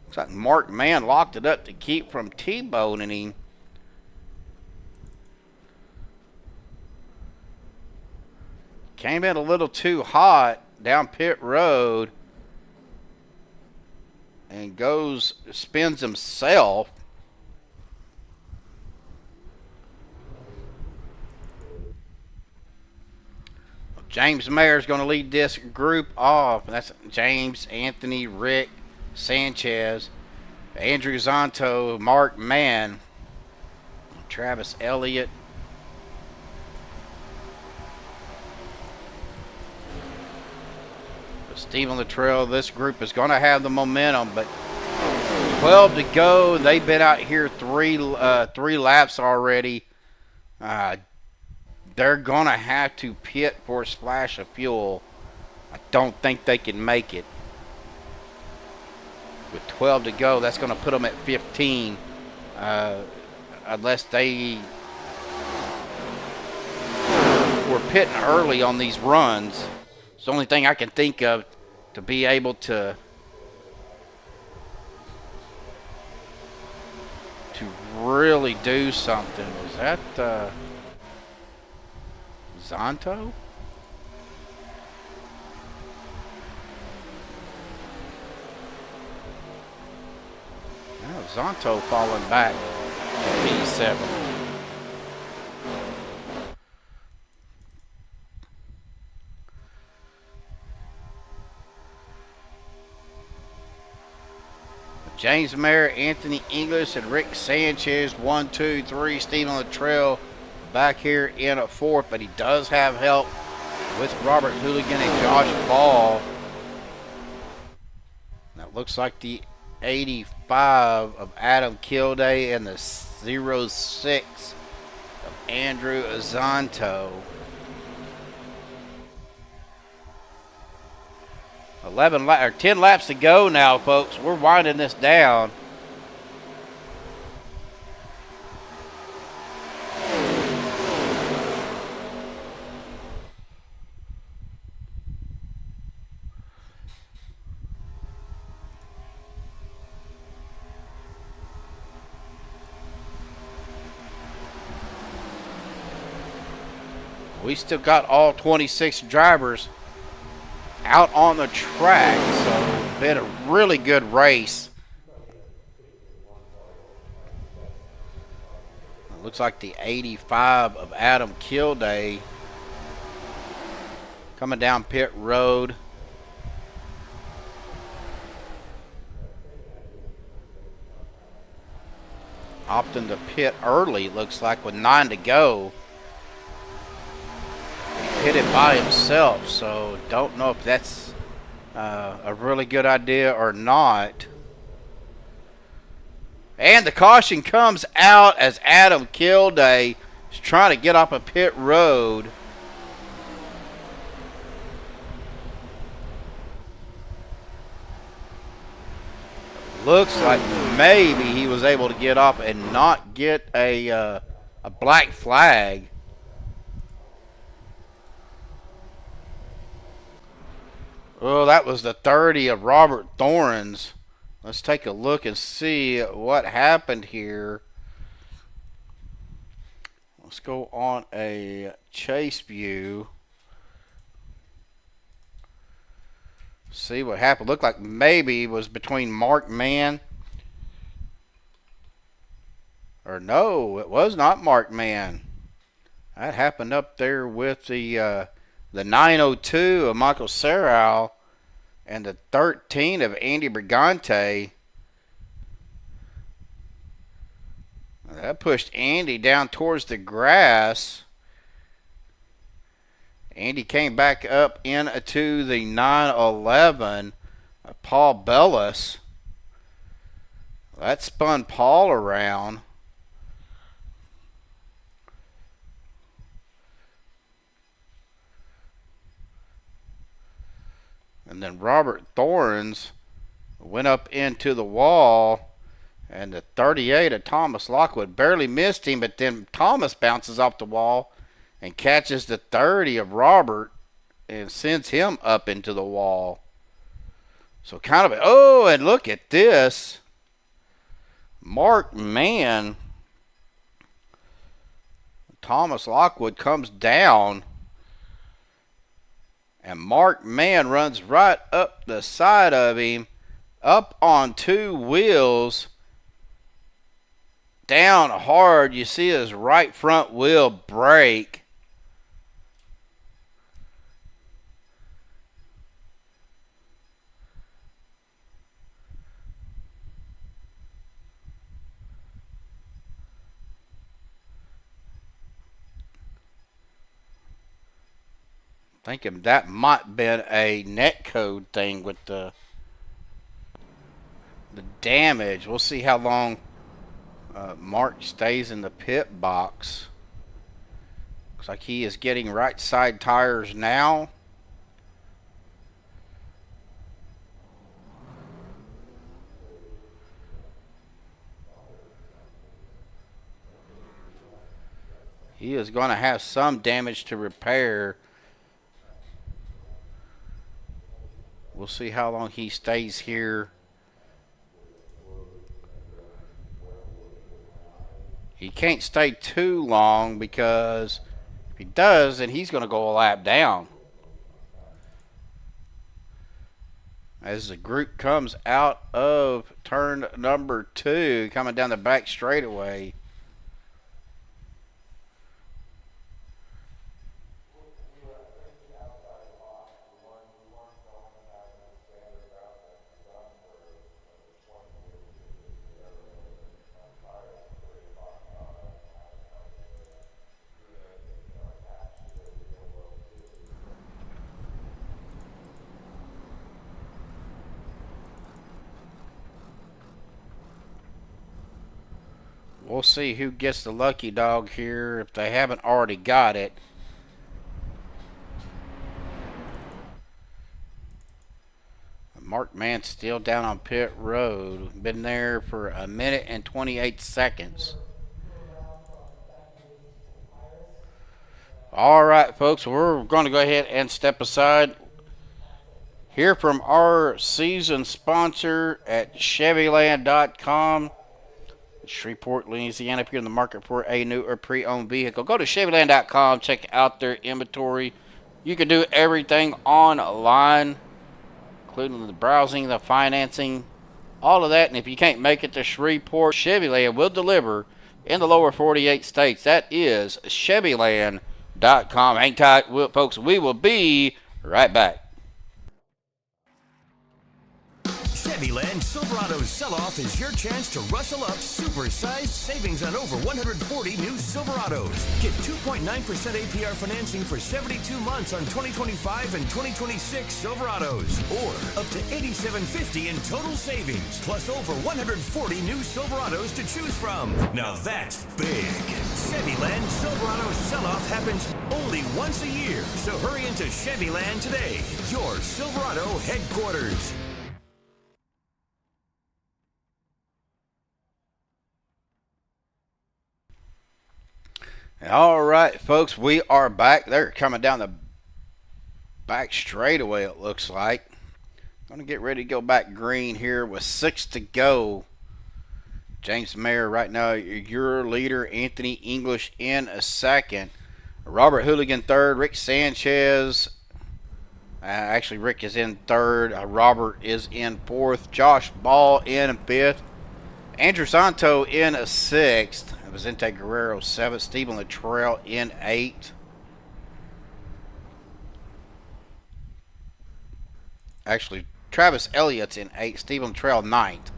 Looks like Mark Mann locked it up to keep from T-boning him. Came in a little too hot down pit road. And spins himself. James Mayer is going to lead this group off. That's James, Anthony, Rick, Sanchez, Andrew Zonto, Mark Mann, Travis Elliott. Stephen Luttrell, this group is going to have the momentum, but 12 to go. They've been out here three laps already. They're going to have to pit for a splash of fuel. I don't think they can make it. With 12 to go, that's going to put them at 15. Unless they were pitting early on these runs. It's the only thing I can think of to be able to really do something. Was that Zonto? No, Zonto falling back to P7. James Mayer, Anthony English, and Rick Sanchez, 1, 2, 3. Stephen Luttrell back here in at 4th, but he does have help with Robert Hooligan and Josh Ball. That looks like the 85 of Adam Kilday and the 06 of Andrew Azanto. 10 laps to go now, folks. We're winding this down. We still got all 26 drivers out on the track, so been a really good race. It looks like the 85 of Adam Kilday coming down pit road. Opting to pit early, looks like, with 9 to go. Hit it by himself, so don't know if that's a really good idea or not. And the caution comes out as Adam Kilday He's trying to get up a pit road. Looks like maybe he was able to get up and not get a black flag. Oh, that was the 30 of Robert Thorns. Let's take a look and see what happened here. Let's go on a chase view. See what happened. Looked like maybe it was between Mark Mann. Or no, it was not Mark That happened up there with the 902 of Michael Serral and the 13 of Andy Brigante. That pushed Andy down towards the grass. Andy came back up into the 911 of Paul Bellis. That spun Paul around. And then Robert Thorns went up into the wall. And the 38 of Thomas Lockwood barely missed him, but then Thomas bounces off the wall and catches the 30 of Robert and sends him up into the wall. So kind of, oh, and look at this. Mark Mann. Thomas Lockwood comes down. And Mark Mann runs right up the side of him, up on two wheels. Down hard, you see his right front wheel break. Thinking that might have been a netcode thing with the damage. We'll see how long Mark stays in the pit box. Looks like he is getting right side tires now. He is going to have some damage to repair. We'll see how long he stays here. He can't stay too long because if he does, then he's going to go a lap down. As the group comes out of turn number 2, coming down the back straightaway. We'll see who gets the lucky dog here if they haven't already got it. Mark Mann still down on pit road. Been there for 1 minute and 28 seconds. All right, folks, we're going to go ahead and step aside. Hear from our season sponsor at CHEVYLAND.com. Shreveport, Louisiana. If you're in the market for a new or pre-owned vehicle, go to CHEVYLAND.com. Check out their inventory. You can do everything online, including the browsing, the financing, all of that. And if you can't make it to Shreveport, CHEVYLAND will deliver in the lower 48 states. That is CHEVYLAND.com. Hang tight, folks. We will be right back. CHEVYLAND Silverado's sell-off is your chance to rustle up super-sized savings on over 140 new Silverados. Get 2.9% APR financing for 72 months on 2025 and 2026 Silverados, or up to $87.50 in total savings, plus over 140 new Silverados to choose from. Now that's big. CHEVYLAND Silverado sell-off happens only once a year, so hurry into CHEVYLAND today, your Silverado headquarters. All right, folks, we are back. They're coming down the back straightaway, it looks like. Going to get ready to go back green here with 6 to go. James Mayer right now, your leader. Anthony English in a second. Robert Hooligan third. Rick Sanchez. Actually, Rick is in third. Robert is in fourth. Josh Ball in fifth. Andrew Santo in a sixth. Vicente Guerrero seventh. Stephen Luttrell in eighth. Actually, Travis Elliott's in eighth. Stephen Luttrell ninth.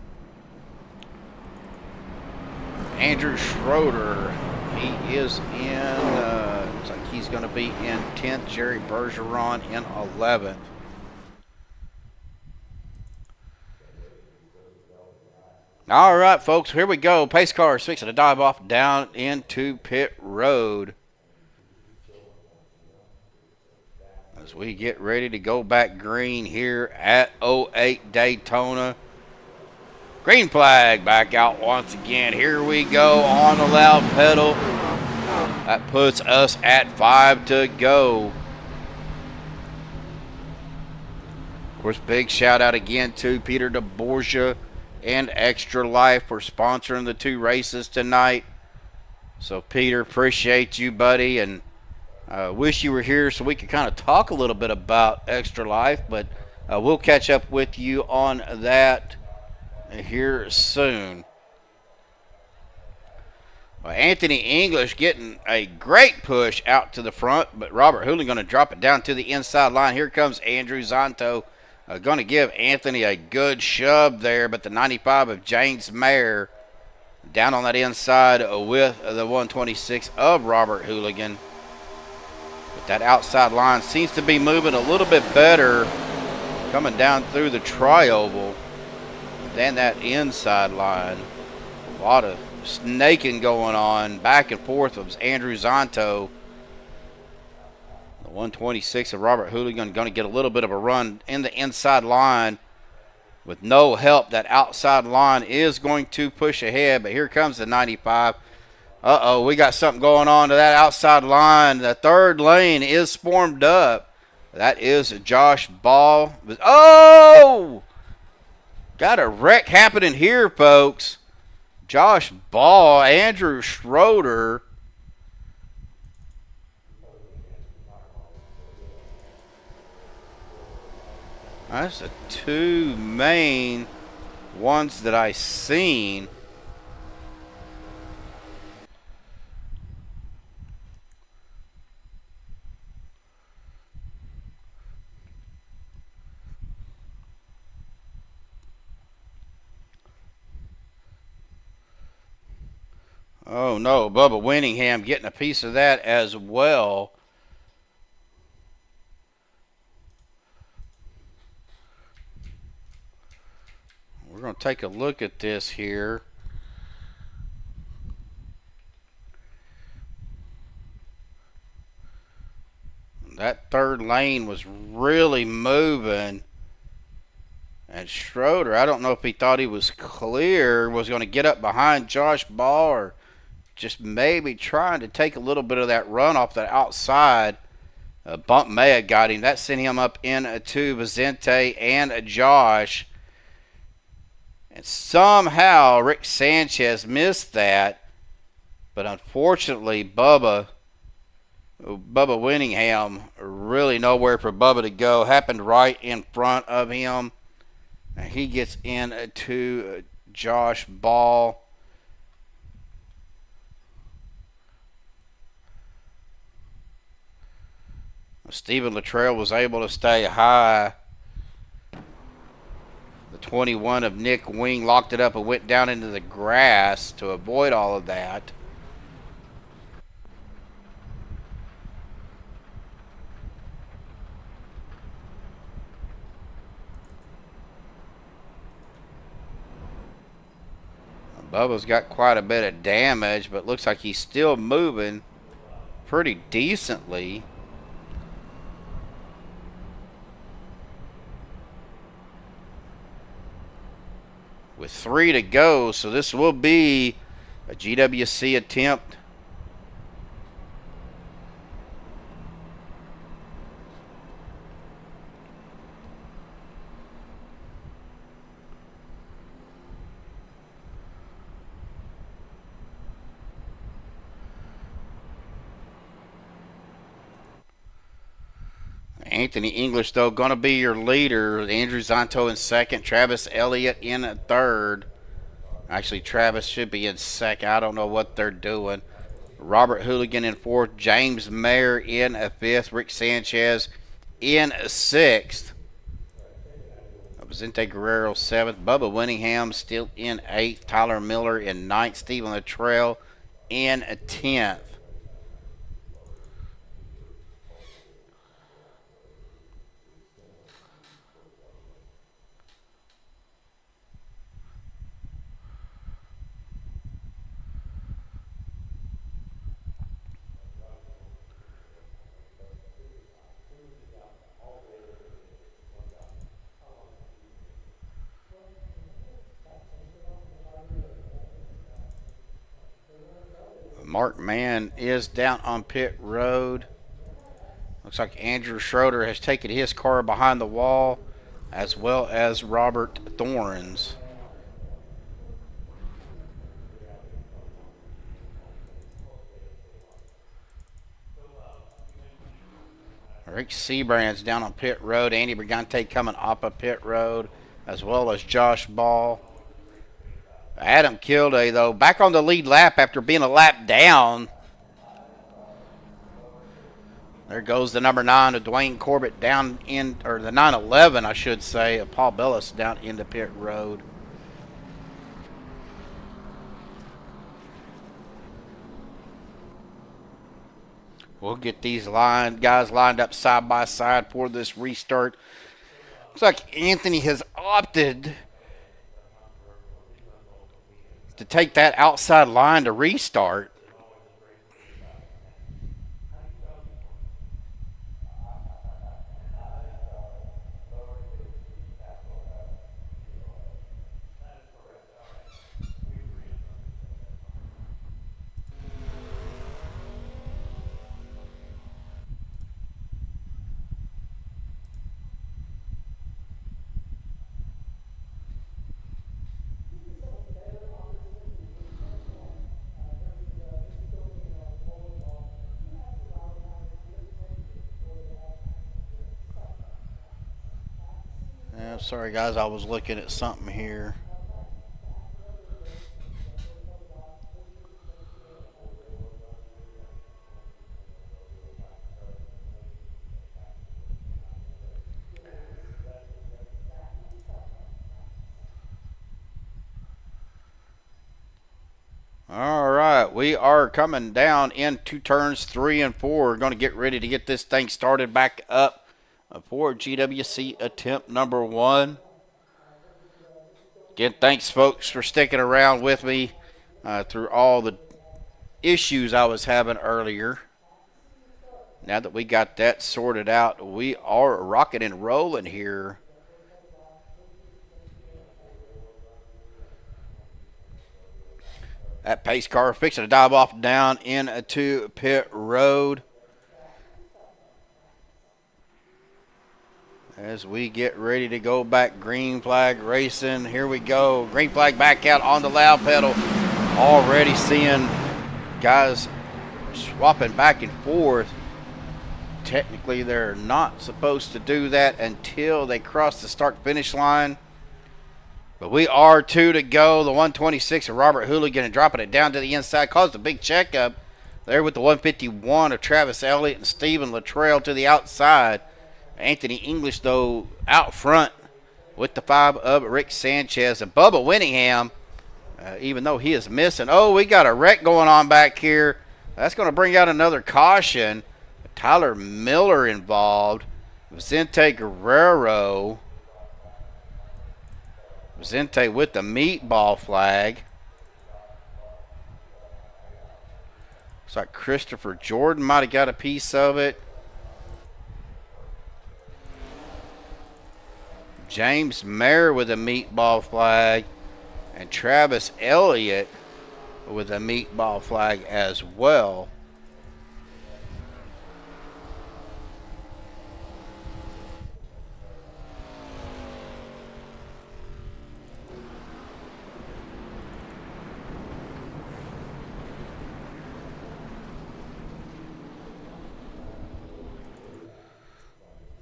Andrew Schroeder, he is in, looks like he's going to be in 10th. Jerry Bergeron in 11th. All right, folks, here we go. Pace car is fixing to dive off down into pit road as we get ready to go back green here at 08 Daytona. Green flag back out once again. Here we go on the loud pedal. That puts us at 5 to go. Of course, big shout out again to Peter deBORJA and Extra Life for sponsoring the 2 races tonight. So, Peter, appreciate you, buddy, and wish you were here so we could kind of talk a little bit about Extra Life, but we'll catch up with you on that here soon. Well, Anthony English getting a great push out to the front, but Robert Hooligan going to drop it down to the inside line. Here comes Andrew Zanto, going to give Anthony a good shove there, but the 95 of James Mayer down on that inside with the 126 of Robert Hooligan. But that outside line seems to be moving a little bit better coming down through the tri-oval than that inside line. A lot of snaking going on back and forth with Andrew Zanto. The 126 of Robert Hooligan going to get a little bit of a run in the inside line with no help. That outside line is going to push ahead, but here comes the 95. Uh-oh, we got something going on to that outside line. The third lane is swarmed up. That is Josh Ball. Oh! Got a wreck happening here, folks. Josh Ball, Andrew Schroeder. That's the 2 main ones that I seen. Oh no, Bubba Winningham getting a piece of that as well. We're going to take a look at this here. That third lane was really moving. And Schroeder, I don't know if he thought he was clear, was going to get up behind Josh Ball, or just maybe trying to take a little bit of that run off the outside. Bump may have got him. That sent him up into Vicente and Josh. And somehow Rick Sanchez missed that. But unfortunately, Bubba Winningham, really nowhere for Bubba to go. Happened right in front of him. And he gets into Josh Ball. Stephen Luttrell was able to stay high. The 21 of Nick Wing locked it up and went down into the grass to avoid all of that. Bubba's got quite a bit of damage, but looks like he's still moving pretty decently. With 3 to go, so this will be a GWC attempt. Anthony English, though, going to be your leader. Andrew Zonto in second. Travis Elliott in third. Actually, Travis should be in second. I don't know what they're doing. Robert Hooligan in fourth. James Mayer in fifth. Rick Sanchez in sixth. Vicente Guerrero seventh. Bubba Winningham still in eighth. Tyler Miller in ninth. Stephen Luttrell in 10th. Mark Mann is down on pit road. Looks like Andrew Schroeder has taken his car behind the wall, as well as Robert Thorns. Rick Seabrand's down on pit road. Andy Brigante coming up a pit road, as well as Josh Ball. Adam Kilday, though, back on the lead lap after being a lap down. There goes the number 9 of Dwayne Corbett down in, or the 911, I should say, of Paul Bellis down into pit road. We'll get these guys lined up side by side for this restart. Looks like Anthony has opted to take that outside line to restart. Sorry guys, I was looking at something here. All right, we are coming down into turns 3 and 4. We're going to get ready to get this thing started back up for GWC attempt number 1. Again, thanks folks for sticking around with me through all the issues I was having earlier. Now that we got that sorted out, we are rocking and rolling here. That pace car fixing to dive off down into pit road. As we get ready to go back, green flag racing. Here we go. Green flag back out on the loud pedal. Already seeing guys swapping back and forth. Technically, they're not supposed to do that until they cross the start-finish line. But we are 2 to go. The 126 of Robert Hooligan and dropping it down to the inside. Caused a big checkup there with the 151 of Travis Elliott and Stephen Luttrell to the outside. Anthony English, though, out front with the 5 of Rick Sanchez. And Bubba Winningham, even though he is missing. Oh, we got a wreck going on back here. That's going to bring out another caution. Tyler Miller involved. Vicente Guerrero. Vicente with the meatball flag. Looks like Christopher Jordan might have got a piece of it. James Mayer with a meatball flag. And Travis Elliott with a meatball flag as well.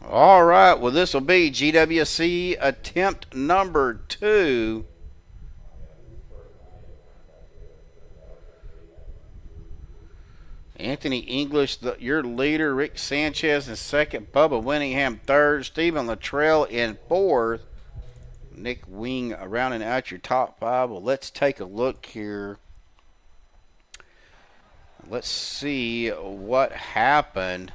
All right, well, this will be GWC attempt number 2. Anthony English, your leader. Rick Sanchez in second. Bubba Winningham third. Stephen Luttrell in fourth. Nick Wing rounding out your top 5. Well, let's take a look here. Let's see what happened.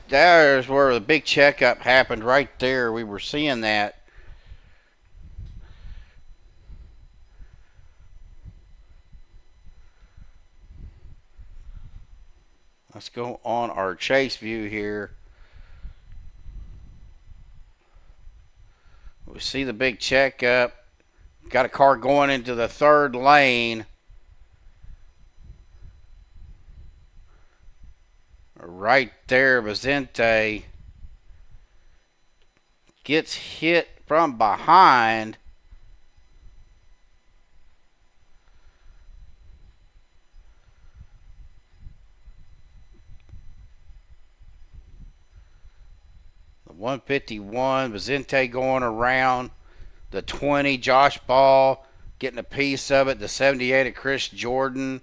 There's where the big checkup happened right there. We were seeing that. Let's go on our chase view here. We see the big checkup. Got a car going into the 3rd lane. Right there, Vicente gets hit from behind. The 151, Vicente going around. The 20, Josh Ball getting a piece of it. The 78 of Chris Jordan.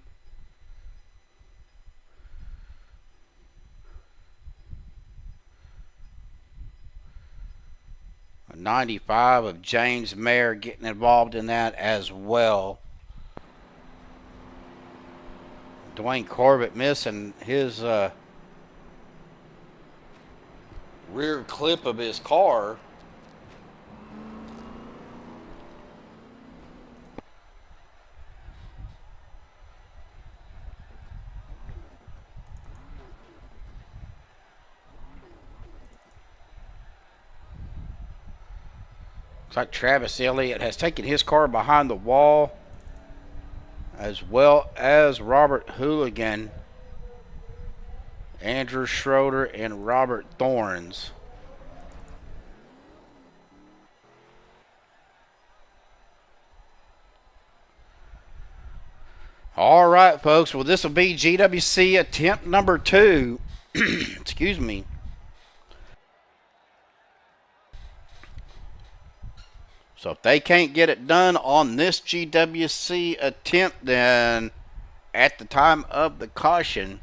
95 of James Mayer getting involved in that as well. Dwayne Corbett missing his rear clip of his car. Looks like Travis Elliott has taken his car behind the wall, as well as Robert Hooligan, Andrew Schroeder, and Robert Thorns. All right, folks. Well, this will be GWC attempt number 2. Excuse me. So if they can't get it done on this GWC attempt, then at the time of the caution,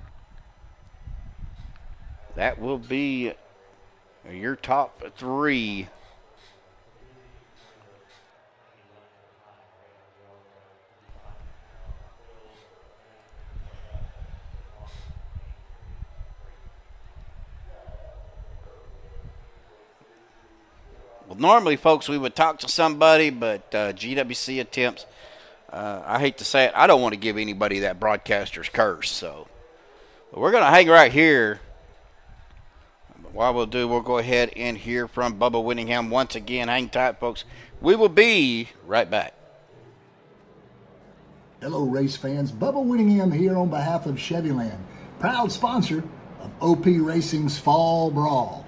that will be your top 3. Well, normally, folks, we would talk to somebody, but GWC attempts, I hate to say it, I don't want to give anybody that broadcaster's curse. So we're going to hang right here. What we'll do, we'll go ahead and hear from Bubba Winningham once again. Hang tight, folks. We will be right back. Hello, race fans. Bubba Winningham here on behalf of CHEVYLAND, proud sponsor of OP Racing's Fall Brawl.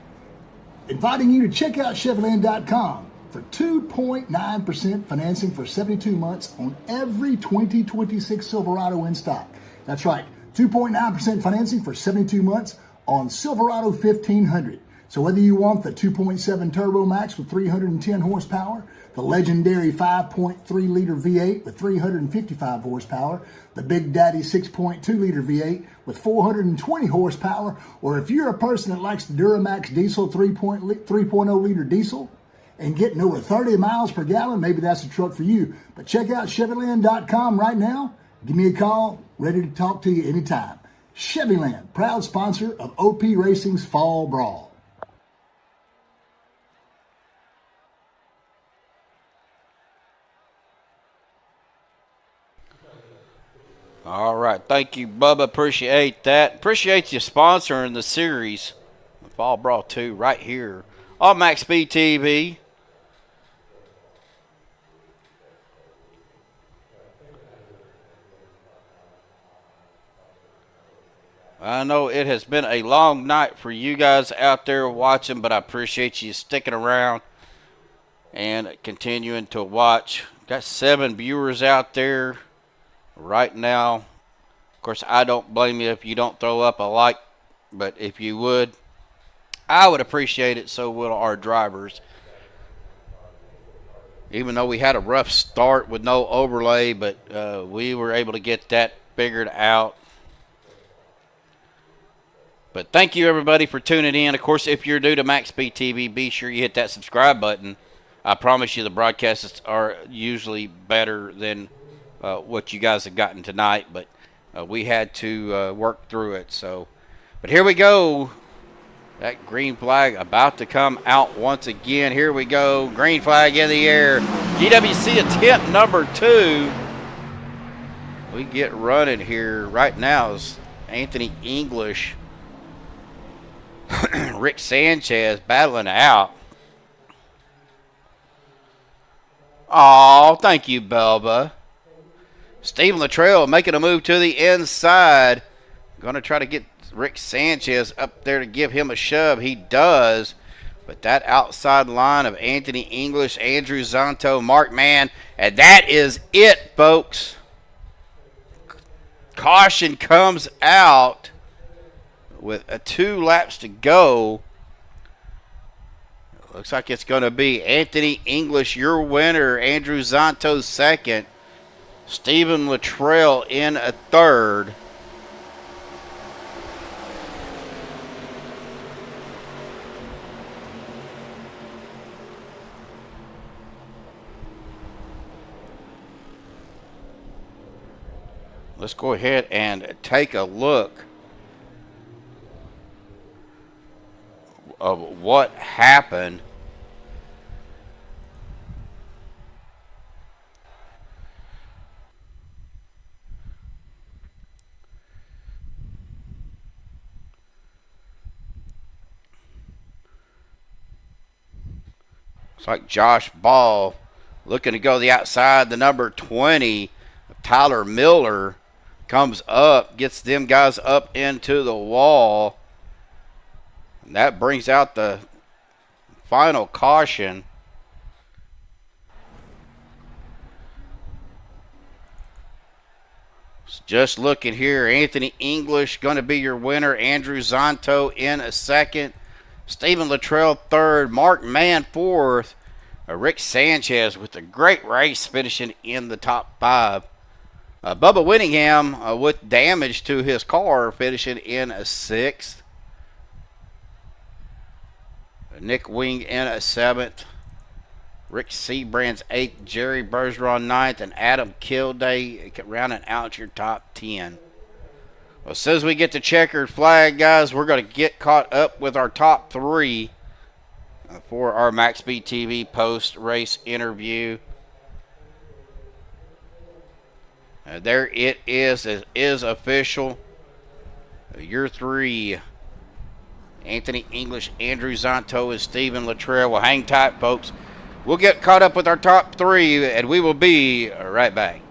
Inviting you to check out CHEVYLAND.com for 2.9% financing for 72 months on every 2026 Silverado in stock. That's right, 2.9% financing for 72 months on Silverado 1500. So whether you want the 2.7 Turbo Max with 310 horsepower, the legendary 5.3 liter V8 with 355 horsepower, the Big Daddy 6.2 liter V8 with 420 horsepower, or if you're a person that likes the Duramax diesel 3.0 liter diesel and getting over 30 miles per gallon, maybe that's the truck for you. But check out CHEVYLAND.com right now. Give me a call, ready to talk to you anytime. CHEVYLAND, proud sponsor of OP Racing's Fall Brawl. All right. Thank you, Bubba. Appreciate that. Appreciate you sponsoring the series, Fall Brawl 2, right here on Maxspeedtv. I know it has been a long night for you guys out there watching, but I appreciate you sticking around and continuing to watch. Got 7 viewers out there right now. Of course, I don't blame you if you don't throw up a like, but if you would, I would appreciate it. So will our drivers. Even though we had a rough start with no overlay, but we were able to get that figured out. But thank you, everybody, for tuning in. Of course, if you're new to Maxspeedtv, be sure you hit that subscribe button. I promise you the broadcasts are usually better than what you guys have gotten tonight, but we had to work through it. So, but here we go. That green flag about to come out once again. Here we go. Green flag in the air. GWC attempt number 2. We get running here right now is Anthony English. Rick Sanchez battling out. Oh, thank you, Belba. Stephen Luttrell making a move to the inside. Going to try to get Rick Sanchez up there to give him a shove. He does. But that outside line of Anthony English, Andrew Zonto, Mark Mann, and that is it, folks. Caution comes out with 2 laps to go. Looks like it's going to be Anthony English, your winner. Andrew Zonto second. Stephen Luttrell in a third. Let's go ahead and take a look of what happened. Looks like Josh Ball looking to go the outside. The number 20, Tyler Miller, comes up, gets them guys up into the wall. And that brings out the final caution. Just looking here, Anthony English going to be your winner. Andrew Zonto in a second. Stephen Luttrell third. Mark Mann fourth. Rick Sanchez with a great race finishing in the top 5. Bubba Whittingham with damage to his car finishing in a 6th. Nick Wing in a 7th. Rick Seabrand's 8th. Jerry Bergeron 9th. And Adam Kilday rounding out your top 10. Well, as soon as we get the checkered flag, guys, we're going to get caught up with our top 3 for our Maxspeedtv post-race interview. There it is. It is official. Your 3. Anthony English, Andrew Zonto, and Stephen Luttrell. Well, hang tight, folks. We'll get caught up with our top 3, and we will be right back.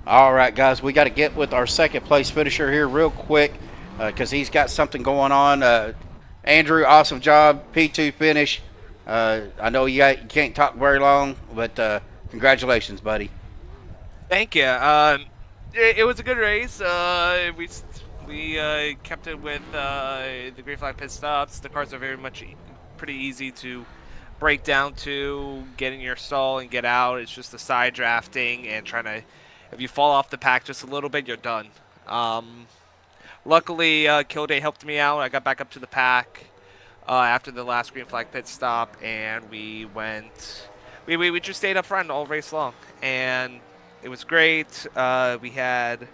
All right, guys, we got to get with our second place finisher here real quick because he's got something going on. Andrew, awesome job, P2 finish. I know you can't talk very long, but congratulations, buddy. Thank you. It was a good race. We kept it with the green flag pit stops. The cars are very much pretty easy to break down to. Getting your stall and get out. It's just the side drafting and trying to. If you fall off the pack just a little bit, you're done. Luckily, Kill Day helped me out. I got back up to the pack after the last green flag pit stop, and we went. We just stayed up front all race long, and it was great. We had a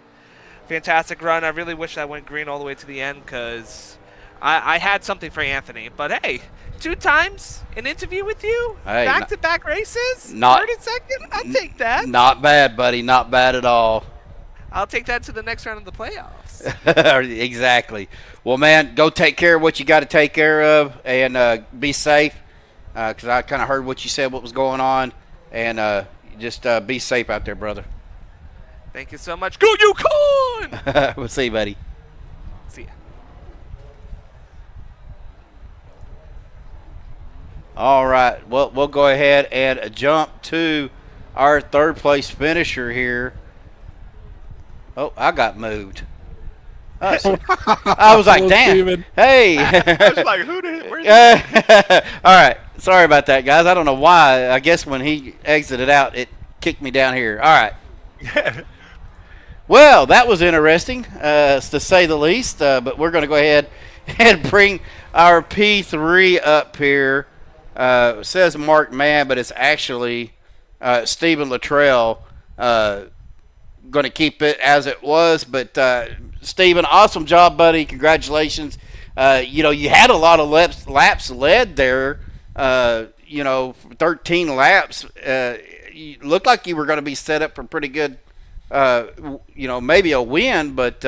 fantastic run. I really wish I went green all the way to the end because I had something for Anthony. But hey, 2 times an interview with you, hey, back-to-back races, not, 3rd and 2nd. I'll take that. Not bad, buddy. Not bad at all. I'll take that to the next round of the playoffs. Exactly. Well, man, go take care of what you got to take care of and be safe because I kind of heard what you said, what was going on, and just be safe out there, brother. Thank you so much. Go Yukon! We'll see you, buddy. See ya. All right. Well, we'll go ahead and jump to our 3rd place finisher here. Oh, I got moved. I was like, damn. Steven. Hey. I was like, where's All right. Sorry about that, guys. I don't know why. I guess when he exited out, it kicked me down here. All right. Well, that was interesting, to say the least. But we're going to go ahead and bring our P3 up here. It says Mark Mann, but it's actually Stephen Luttrell. Going to keep it as it was, but Stephen, awesome job, buddy. Congratulations. You had a lot of laps led there. 13 laps. You looked like you were going to be set up for pretty good, maybe a win, but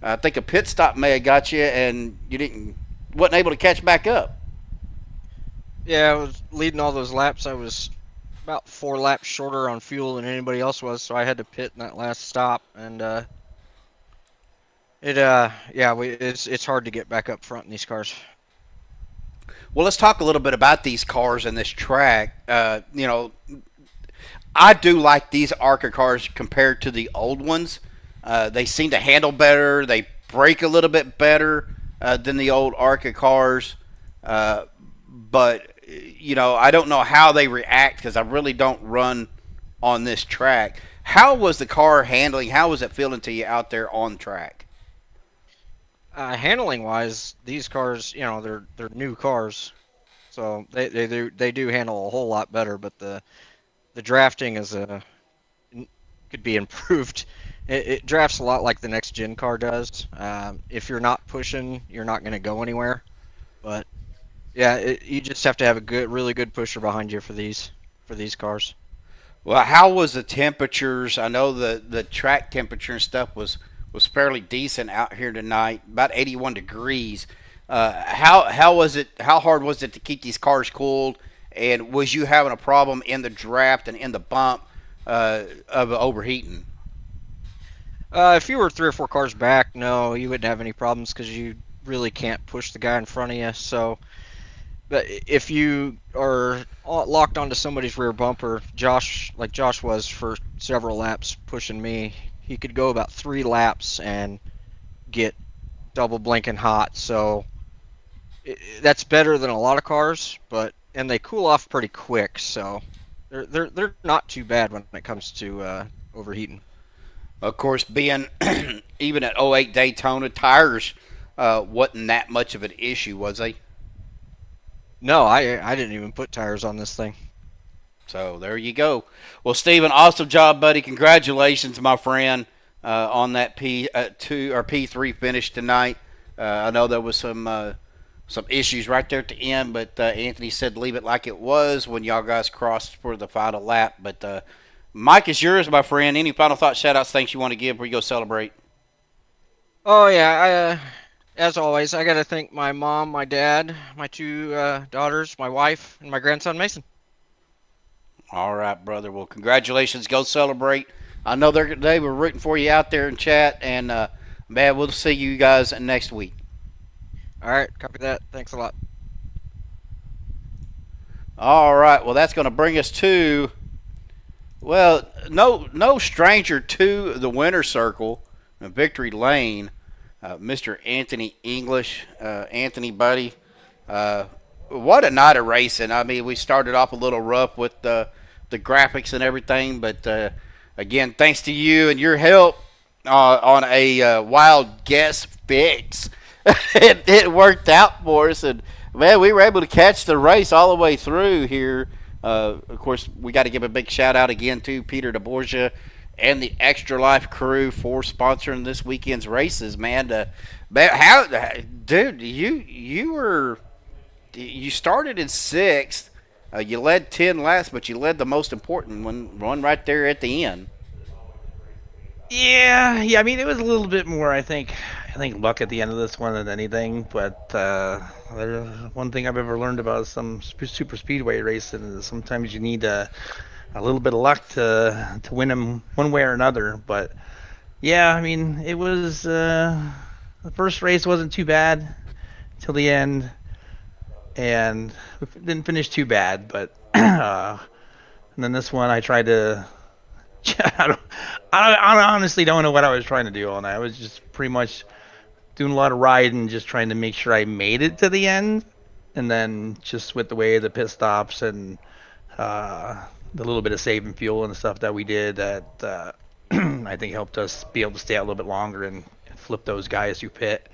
I think a pit stop may have got you, and you wasn't able to catch back up. Yeah, I was leading all those laps. I was about 4 laps shorter on fuel than anybody else was, so I had to pit in that last stop, and it's hard to get back up front in these cars. Well, let's talk a little bit about these cars and this track. I do like these ARCA cars compared to the old ones. They seem to handle better. They brake a little bit better than the old ARCA cars. But I don't know how they react because I really don't run on this track. How was the car handling? How was it feeling to you out there on track? Handling wise, these cars, they're new cars, so they do handle a whole lot better. But the drafting could be improved. It drafts a lot like the next gen car does. If you're not pushing, you're not going to go anywhere. But yeah, you just have to have a really good pusher behind you for these cars. Well, how was the temperatures? I know the track temperature and stuff was fairly decent out here tonight, about 81 degrees. How was it? How hard was it to keep these cars cooled? And was you having a problem in the draft and in the bump of overheating? If you were 3 or 4 cars back, no, you wouldn't have any problems because you really can't push the guy in front of you. So, but if you are locked onto somebody's rear bumper, Josh was for several laps pushing me, he could go about 3 laps and get double blinking hot. So that's better than a lot of cars, and they cool off pretty quick. So they're not too bad when it comes to overheating. Of course, being even at 08 Daytona, tires wasn't that much of an issue, was they? No, I didn't even put tires on this thing. So there you go. Well, Steven, awesome job, buddy. Congratulations, my friend, on that P2 or P3 finish tonight. I know there was some issues right there at the end, but Anthony said leave it like it was when y'all guys crossed for the final lap. But Mike is yours, my friend. Any final thoughts, shout-outs, things you want to give before you go celebrate? Oh, yeah. As always, I got to thank my mom, my dad, my 2 daughters, my wife, and my grandson, Mason. All right, brother. Well, congratulations. Go celebrate. I know they were rooting for you out there in chat, and man, we'll see you guys next week. All right, copy that. Thanks a lot. All right, well, that's going to bring us to, well, no stranger to the winner's circle, victory lane, Mr. Anthony English. Anthony, buddy, what a night of racing. I mean, we started off a little rough with the graphics and everything, but again, thanks to you and your help on a wild guess fix, it worked out for us, and man, we were able to catch the race all the way through here. Of course, we got to give a big shout out again to Peter deBORJA and the Extra Life crew for sponsoring this weekend's races. Man, dude, you started in 6th. You led 10 laps, but you led the most important one right there at the end. Yeah. I mean, it was a little bit more, I think luck at the end of this one than anything. But one thing I've ever learned about some super speedway racing is sometimes you need a little bit of luck to win them one way or another. But yeah, I mean, it was the first race wasn't too bad till the end, and we didn't finish too bad. But and then this one, I tried to. I honestly don't know what I was trying to do all night. I was just pretty much doing a lot of riding, just trying to make sure I made it to the end. And then just with the way the pit stops and the little bit of saving fuel and stuff that we did, that I think helped us be able to stay out a little bit longer and flip those guys through pit.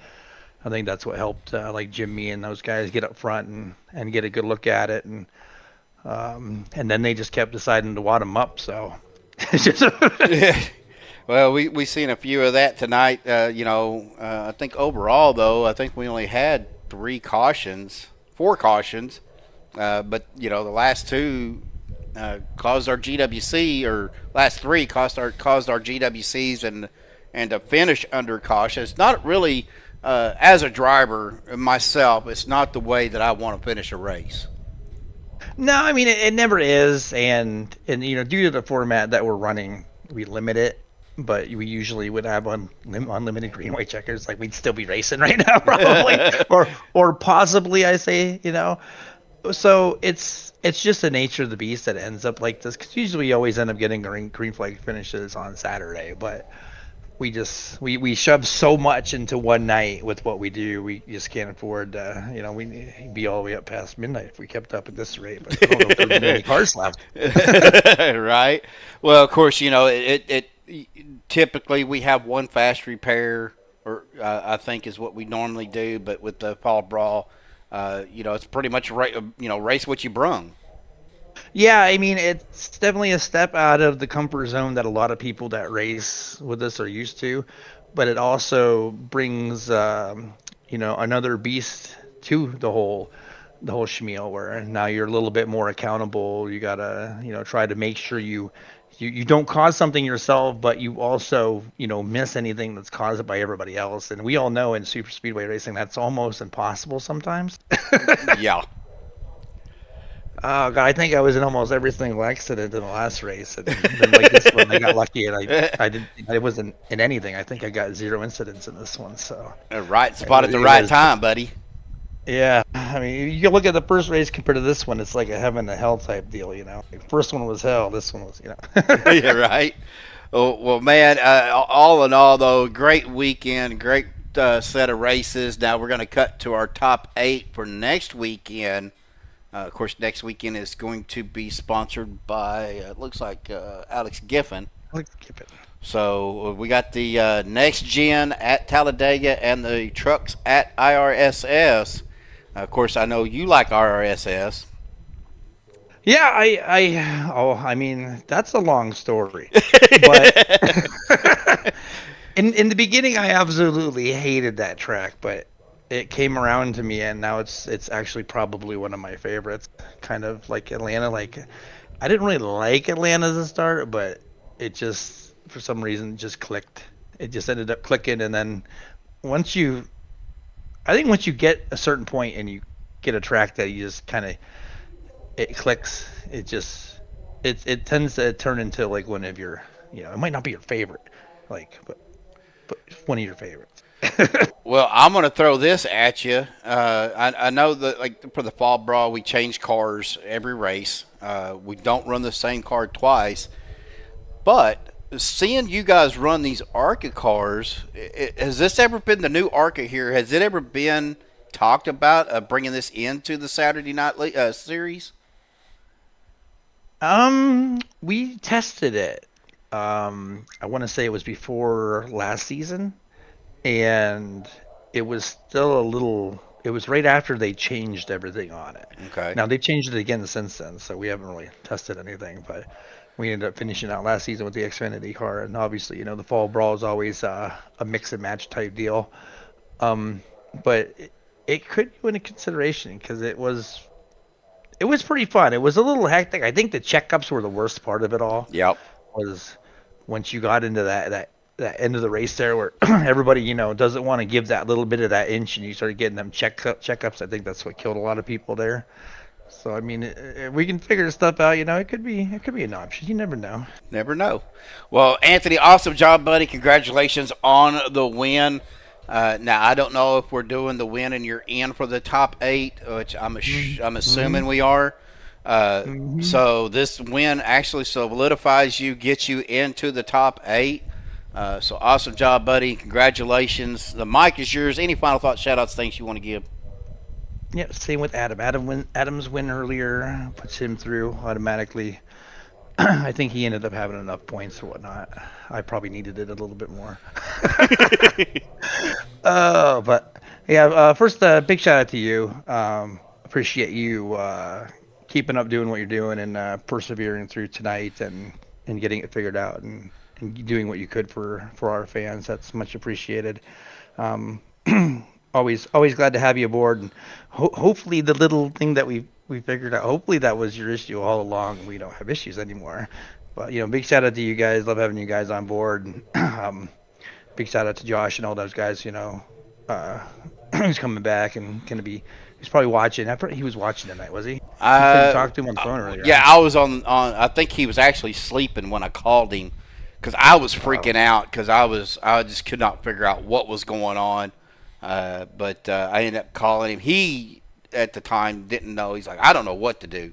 I think that's what helped like Jimmy and those guys get up front and get a good look at it. And then they just kept deciding to wad them up. So. Yeah. Well, we seen a few of that tonight. I think overall, though, I think we only had 4 cautions. But, the last 2 caused our GWC, or last 3 caused our GWCs and to finish under caution. It's not really, as a driver myself, it's not the way that I want to finish a race. No, I mean it never is, and due to the format that we're running, we limit it. But we usually would have unlimited green white checkers, like we'd still be racing right now, probably, or possibly, I say, So it's just the nature of the beast that ends up like this. Because usually we always end up getting green flag finishes on Saturday, but we shove so much into one night with what we do. We just can't afford we'd be all the way up past midnight if we kept up at this rate. But I don't know if there's many cars left. Right. Well, of course, it typically we have one fast repair, or I think is what we normally do. But with the fall brawl, it's pretty much race what you brung. Yeah, I mean, it's definitely a step out of the comfort zone that a lot of people that race with us are used to, but it also brings, another beast to the whole schmeal, where now you're a little bit more accountable. You gotta, try to make sure you don't cause something yourself, but you also, miss anything that's caused by everybody else. And we all know in super speedway racing, that's almost impossible sometimes. Yeah. Oh God, I think I was in almost every single accident in the last race, and then like this one, I got lucky, and I wasn't in anything. I think I got 0 incidents in this one. So right spot at the right time, buddy. Yeah, I mean, you can look at the first race compared to this one. It's like a heaven to hell type deal, Like, first one was hell. This one was, Yeah, right. Oh, well, man. All in all, though, great weekend, great set of races. Now we're going to cut to our top 8 for next weekend. Of course, next weekend is going to be sponsored by, it looks like, Alex Giffen. So we got the Next Gen at Talladega and the trucks at IRSS. Of course, I know you like RRSS. Yeah, I mean, that's a long story. But in the beginning, I absolutely hated that track, but it came around to me, and now it's actually probably one of my favorites. Kind of like Atlanta. Like, I didn't really like Atlanta as a start, but it just, for some reason, just clicked. It just ended up clicking, and then once you get a certain point and you get a track that you just kind of, it clicks. It tends to turn into like one of your You know, it might not be your favorite, like, but one of your favorites. Well, I'm going to throw this at you. I know that, like, for the Fall Brawl, we change cars every race. We don't run the same car twice. But seeing you guys run these ARCA cars, has this ever been the new ARCA here? Has it ever been talked about bringing this into the Saturday night series? We tested it. I want to say it was before last season, and it was still a little. It was right after they changed everything on it. Okay. Now they've changed it again since then, so we haven't really tested anything. But we ended up finishing out last season with the Xfinity car, and obviously, you know, the Fall Brawl is always a mix and match type deal. But it could go into consideration because it was pretty fun. It was a little hectic. I think the checkups were the worst part of it all. Yep. Was once you got into that end of the race there where everybody, you know, doesn't want to give that little bit of that inch, and you started getting them checkups. I think that's what killed a lot of people there. So I mean, if we can figure stuff out, you know, it could be an option. You never know. Never know. Well, Anthony, awesome job, buddy. Congratulations on the win. Now, I don't know if we're doing the win and you're in for the top 8, which I'm assuming we are. So this win actually solidifies you, gets you into the top 8. So awesome job, buddy. Congratulations. The mic is yours. Any final thoughts, shout-outs, things you want to give? Yeah, same with Adam. Adam's win earlier puts him through automatically. I think he ended up having enough points or whatnot. I probably needed it a little bit more. But yeah, first, big shout out to you. Appreciate you keeping up doing what you're doing and persevering through tonight and getting it figured out and doing what you could for our fans. That's much appreciated. Always glad to have you aboard. And hopefully the little thing that we figured out, hopefully that was your issue all along. We don't have issues anymore. But, you know, big shout out to you guys. Love having you guys on board. Big shout out to Josh and all those guys, you know, who's coming back and going to be, he's probably watching. He was watching tonight, was he? I talked to him on the phone earlier. Yeah, I was on, I think he was actually sleeping when I called him because I was freaking out because I just could not figure out what was going on. But I ended up calling him. He, at the time, didn't know. He's like, I don't know what to do.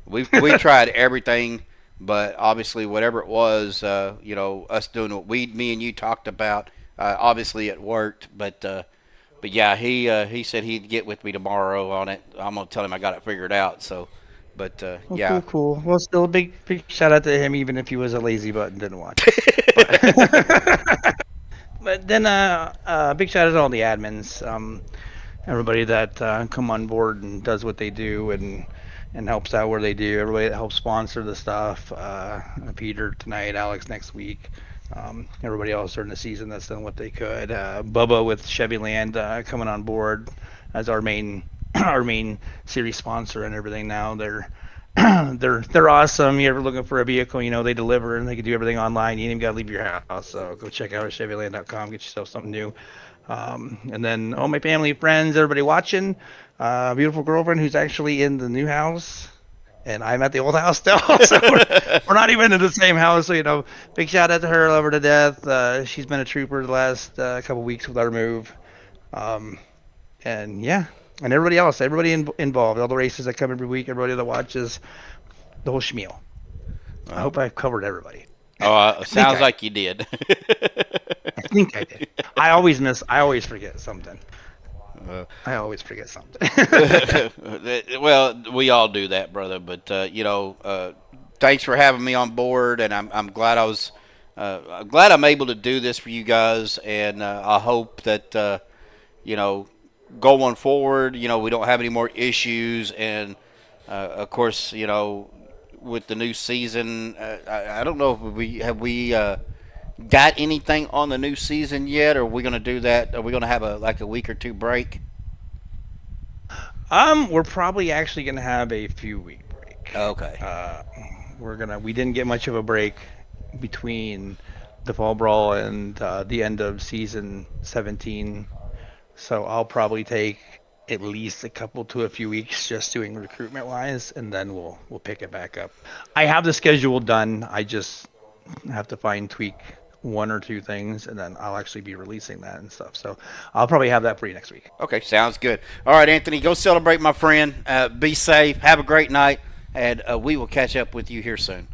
We tried everything, but obviously whatever it was, you know, us doing what me and you talked about, obviously it worked. But yeah, he said he'd get with me tomorrow on it. I'm gonna tell him I got it figured out. So, but yeah, cool. Well, still a big shout out to him, even if he was a lazy butt and didn't watch it. But then big shout out to all the admins, everybody that come on board and does what they do and helps out where they do. Everybody that helps sponsor the stuff. Peter tonight, Alex next week. Everybody else during the season that's done what they could. Bubba with CHEVYLAND coming on board as our main series sponsor and everything. Now they're awesome. You're ever looking for a vehicle, you know, they deliver and they can do everything online. You ain't even got to leave your house. So go check out CHEVYLAND.com, get yourself something new. And then all my family, friends, everybody watching. Beautiful girlfriend who's actually in the new house. And I'm at the old house still. So we're not even in the same house. So, you know, big shout out to her. Love her to death. She's been a trooper the last couple weeks with our move. And yeah. And everybody else, involved, all the races that come every week, everybody that watches, the whole schmeal. I hope I've covered everybody. Oh, sounds like you did. I think I did. I always forget something. Well, we all do that, brother. But you know, thanks for having me on board, and I'm glad I'm glad I'm able to do this for you guys, and I hope that you know, going forward, you know, we don't have any more issues, and of course, you know, with the new season, I don't know if we got anything on the new season yet, or are we going to do that? Are we going to have a week or two break? We're probably actually going to have a few week break. Okay. We didn't get much of a break between the Fall Brawl and the end of season 17. So I'll probably take at least a couple to a few weeks just doing recruitment wise, and then we'll pick it back up. I have the schedule done. I just have to fine tweak one or two things, and then I'll actually be releasing that and stuff. So I'll probably have that for you next week. Okay, sounds good. All right, Anthony, go celebrate, my friend. Be safe. Have a great night, and we will catch up with you here soon.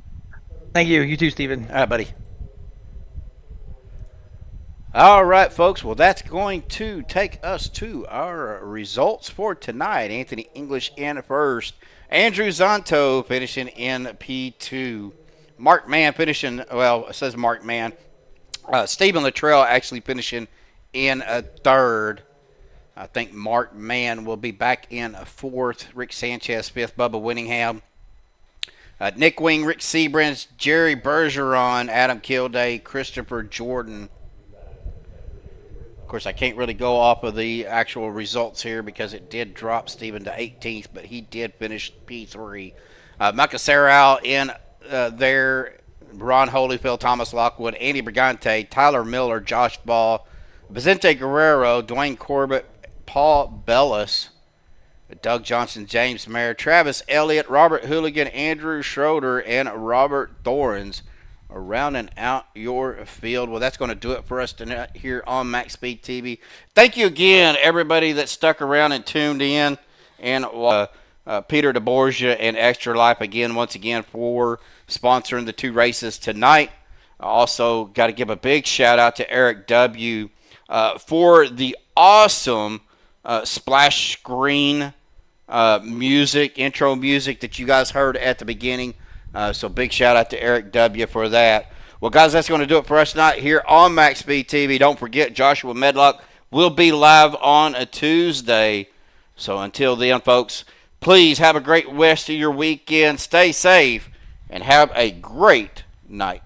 Thank you. You too, Steven. All right, buddy. All right, folks. Well, that's going to take us to our results for tonight. Anthony English in first. Andrew Zonto finishing in P2. Mark Mann finishing, well, it says Mark Mann. Stephen Luttrell actually finishing in third. I think Mark Mann will be back in fourth. Rick Sanchez fifth. Bubba Winningham. Nick Wing, Rick Seabrans, Jerry Bergeron, Adam Kilday, Christopher Jordan. Of course, I can't really go off of the actual results here because it did drop Stephen to 18th, but he did finish P3. Micah Sarau in there. Ron Holyfield, Thomas Lockwood, Andy Brigante, Tyler Miller, Josh Ball, Vicente Guerrero, Dwayne Corbett, Paul Bellis, Doug Johnson, James Mayer, Travis Elliott, Robert Hooligan, Andrew Schroeder, and Robert Thorns are rounding out your field. Well, that's going to do it for us tonight here on Max Speed TV. Thank you again, everybody that stuck around and tuned in. And Peter deBORJA and Extra Life again, once again, for sponsoring the two races tonight. I also got to give a big shout out to Eric W. For the awesome splash screen music, intro music that you guys heard at the beginning. So big shout out to Eric W. for that. Well, guys, that's going to do it for us tonight here on Max Speed TV. Don't forget, Joshua Medlock will be live on a Tuesday. So until then, folks, please have a great rest of your weekend. Stay safe and have a great night.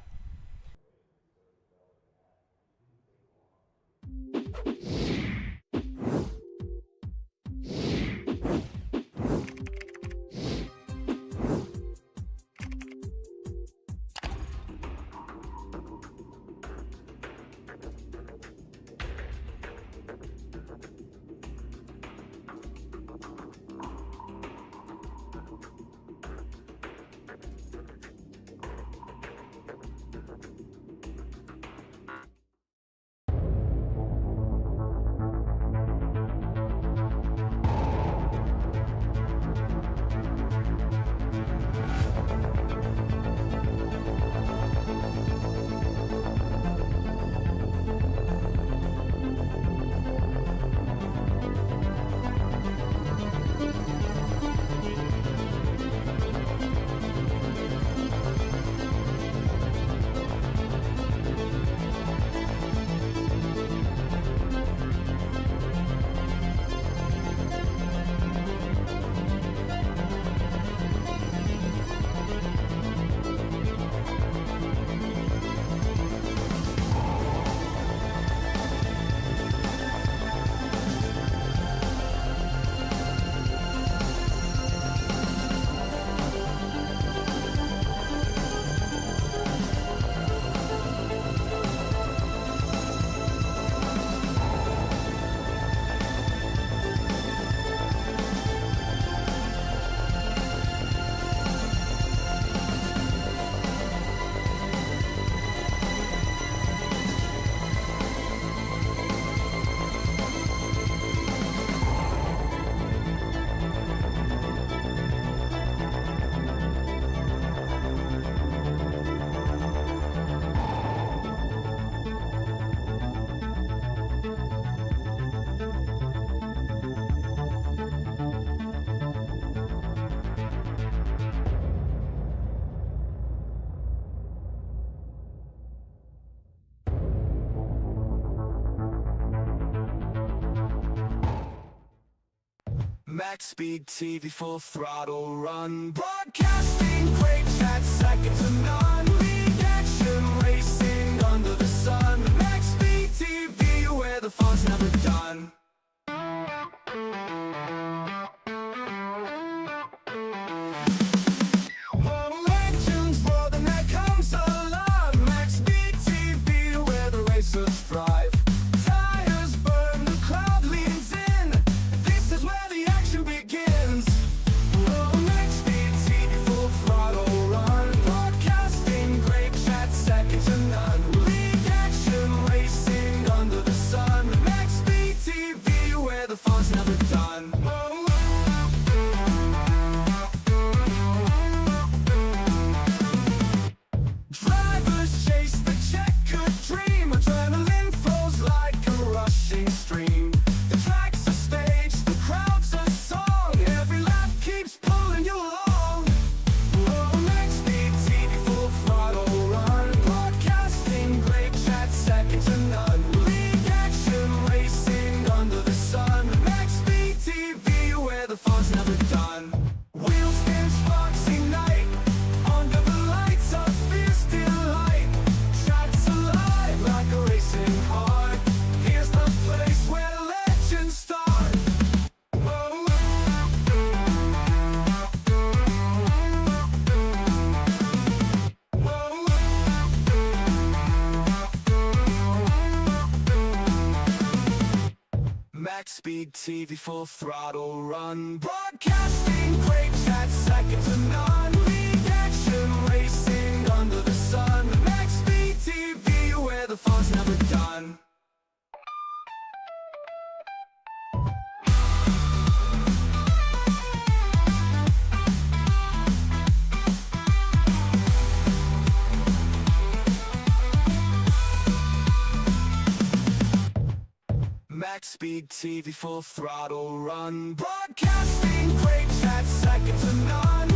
Max Speed TV, full throttle run. Broadcasting quakes at second to none. Lead action racing under the sun. Max Speed TV, where the fun's never done. Legends roar, the net comes alive. Max Speed TV, where the racers thrive. Tires burn, the crowd leans in. This is where the action begins. Oh, Max Speed TV, full throttle. TV, full throttle run. Broadcasting quick chat, second to none. League action racing under the sun. Maxspeedtv, where the fun's never done. Maxspeedtv, full throttle run. Broadcasting quick chat, second to none.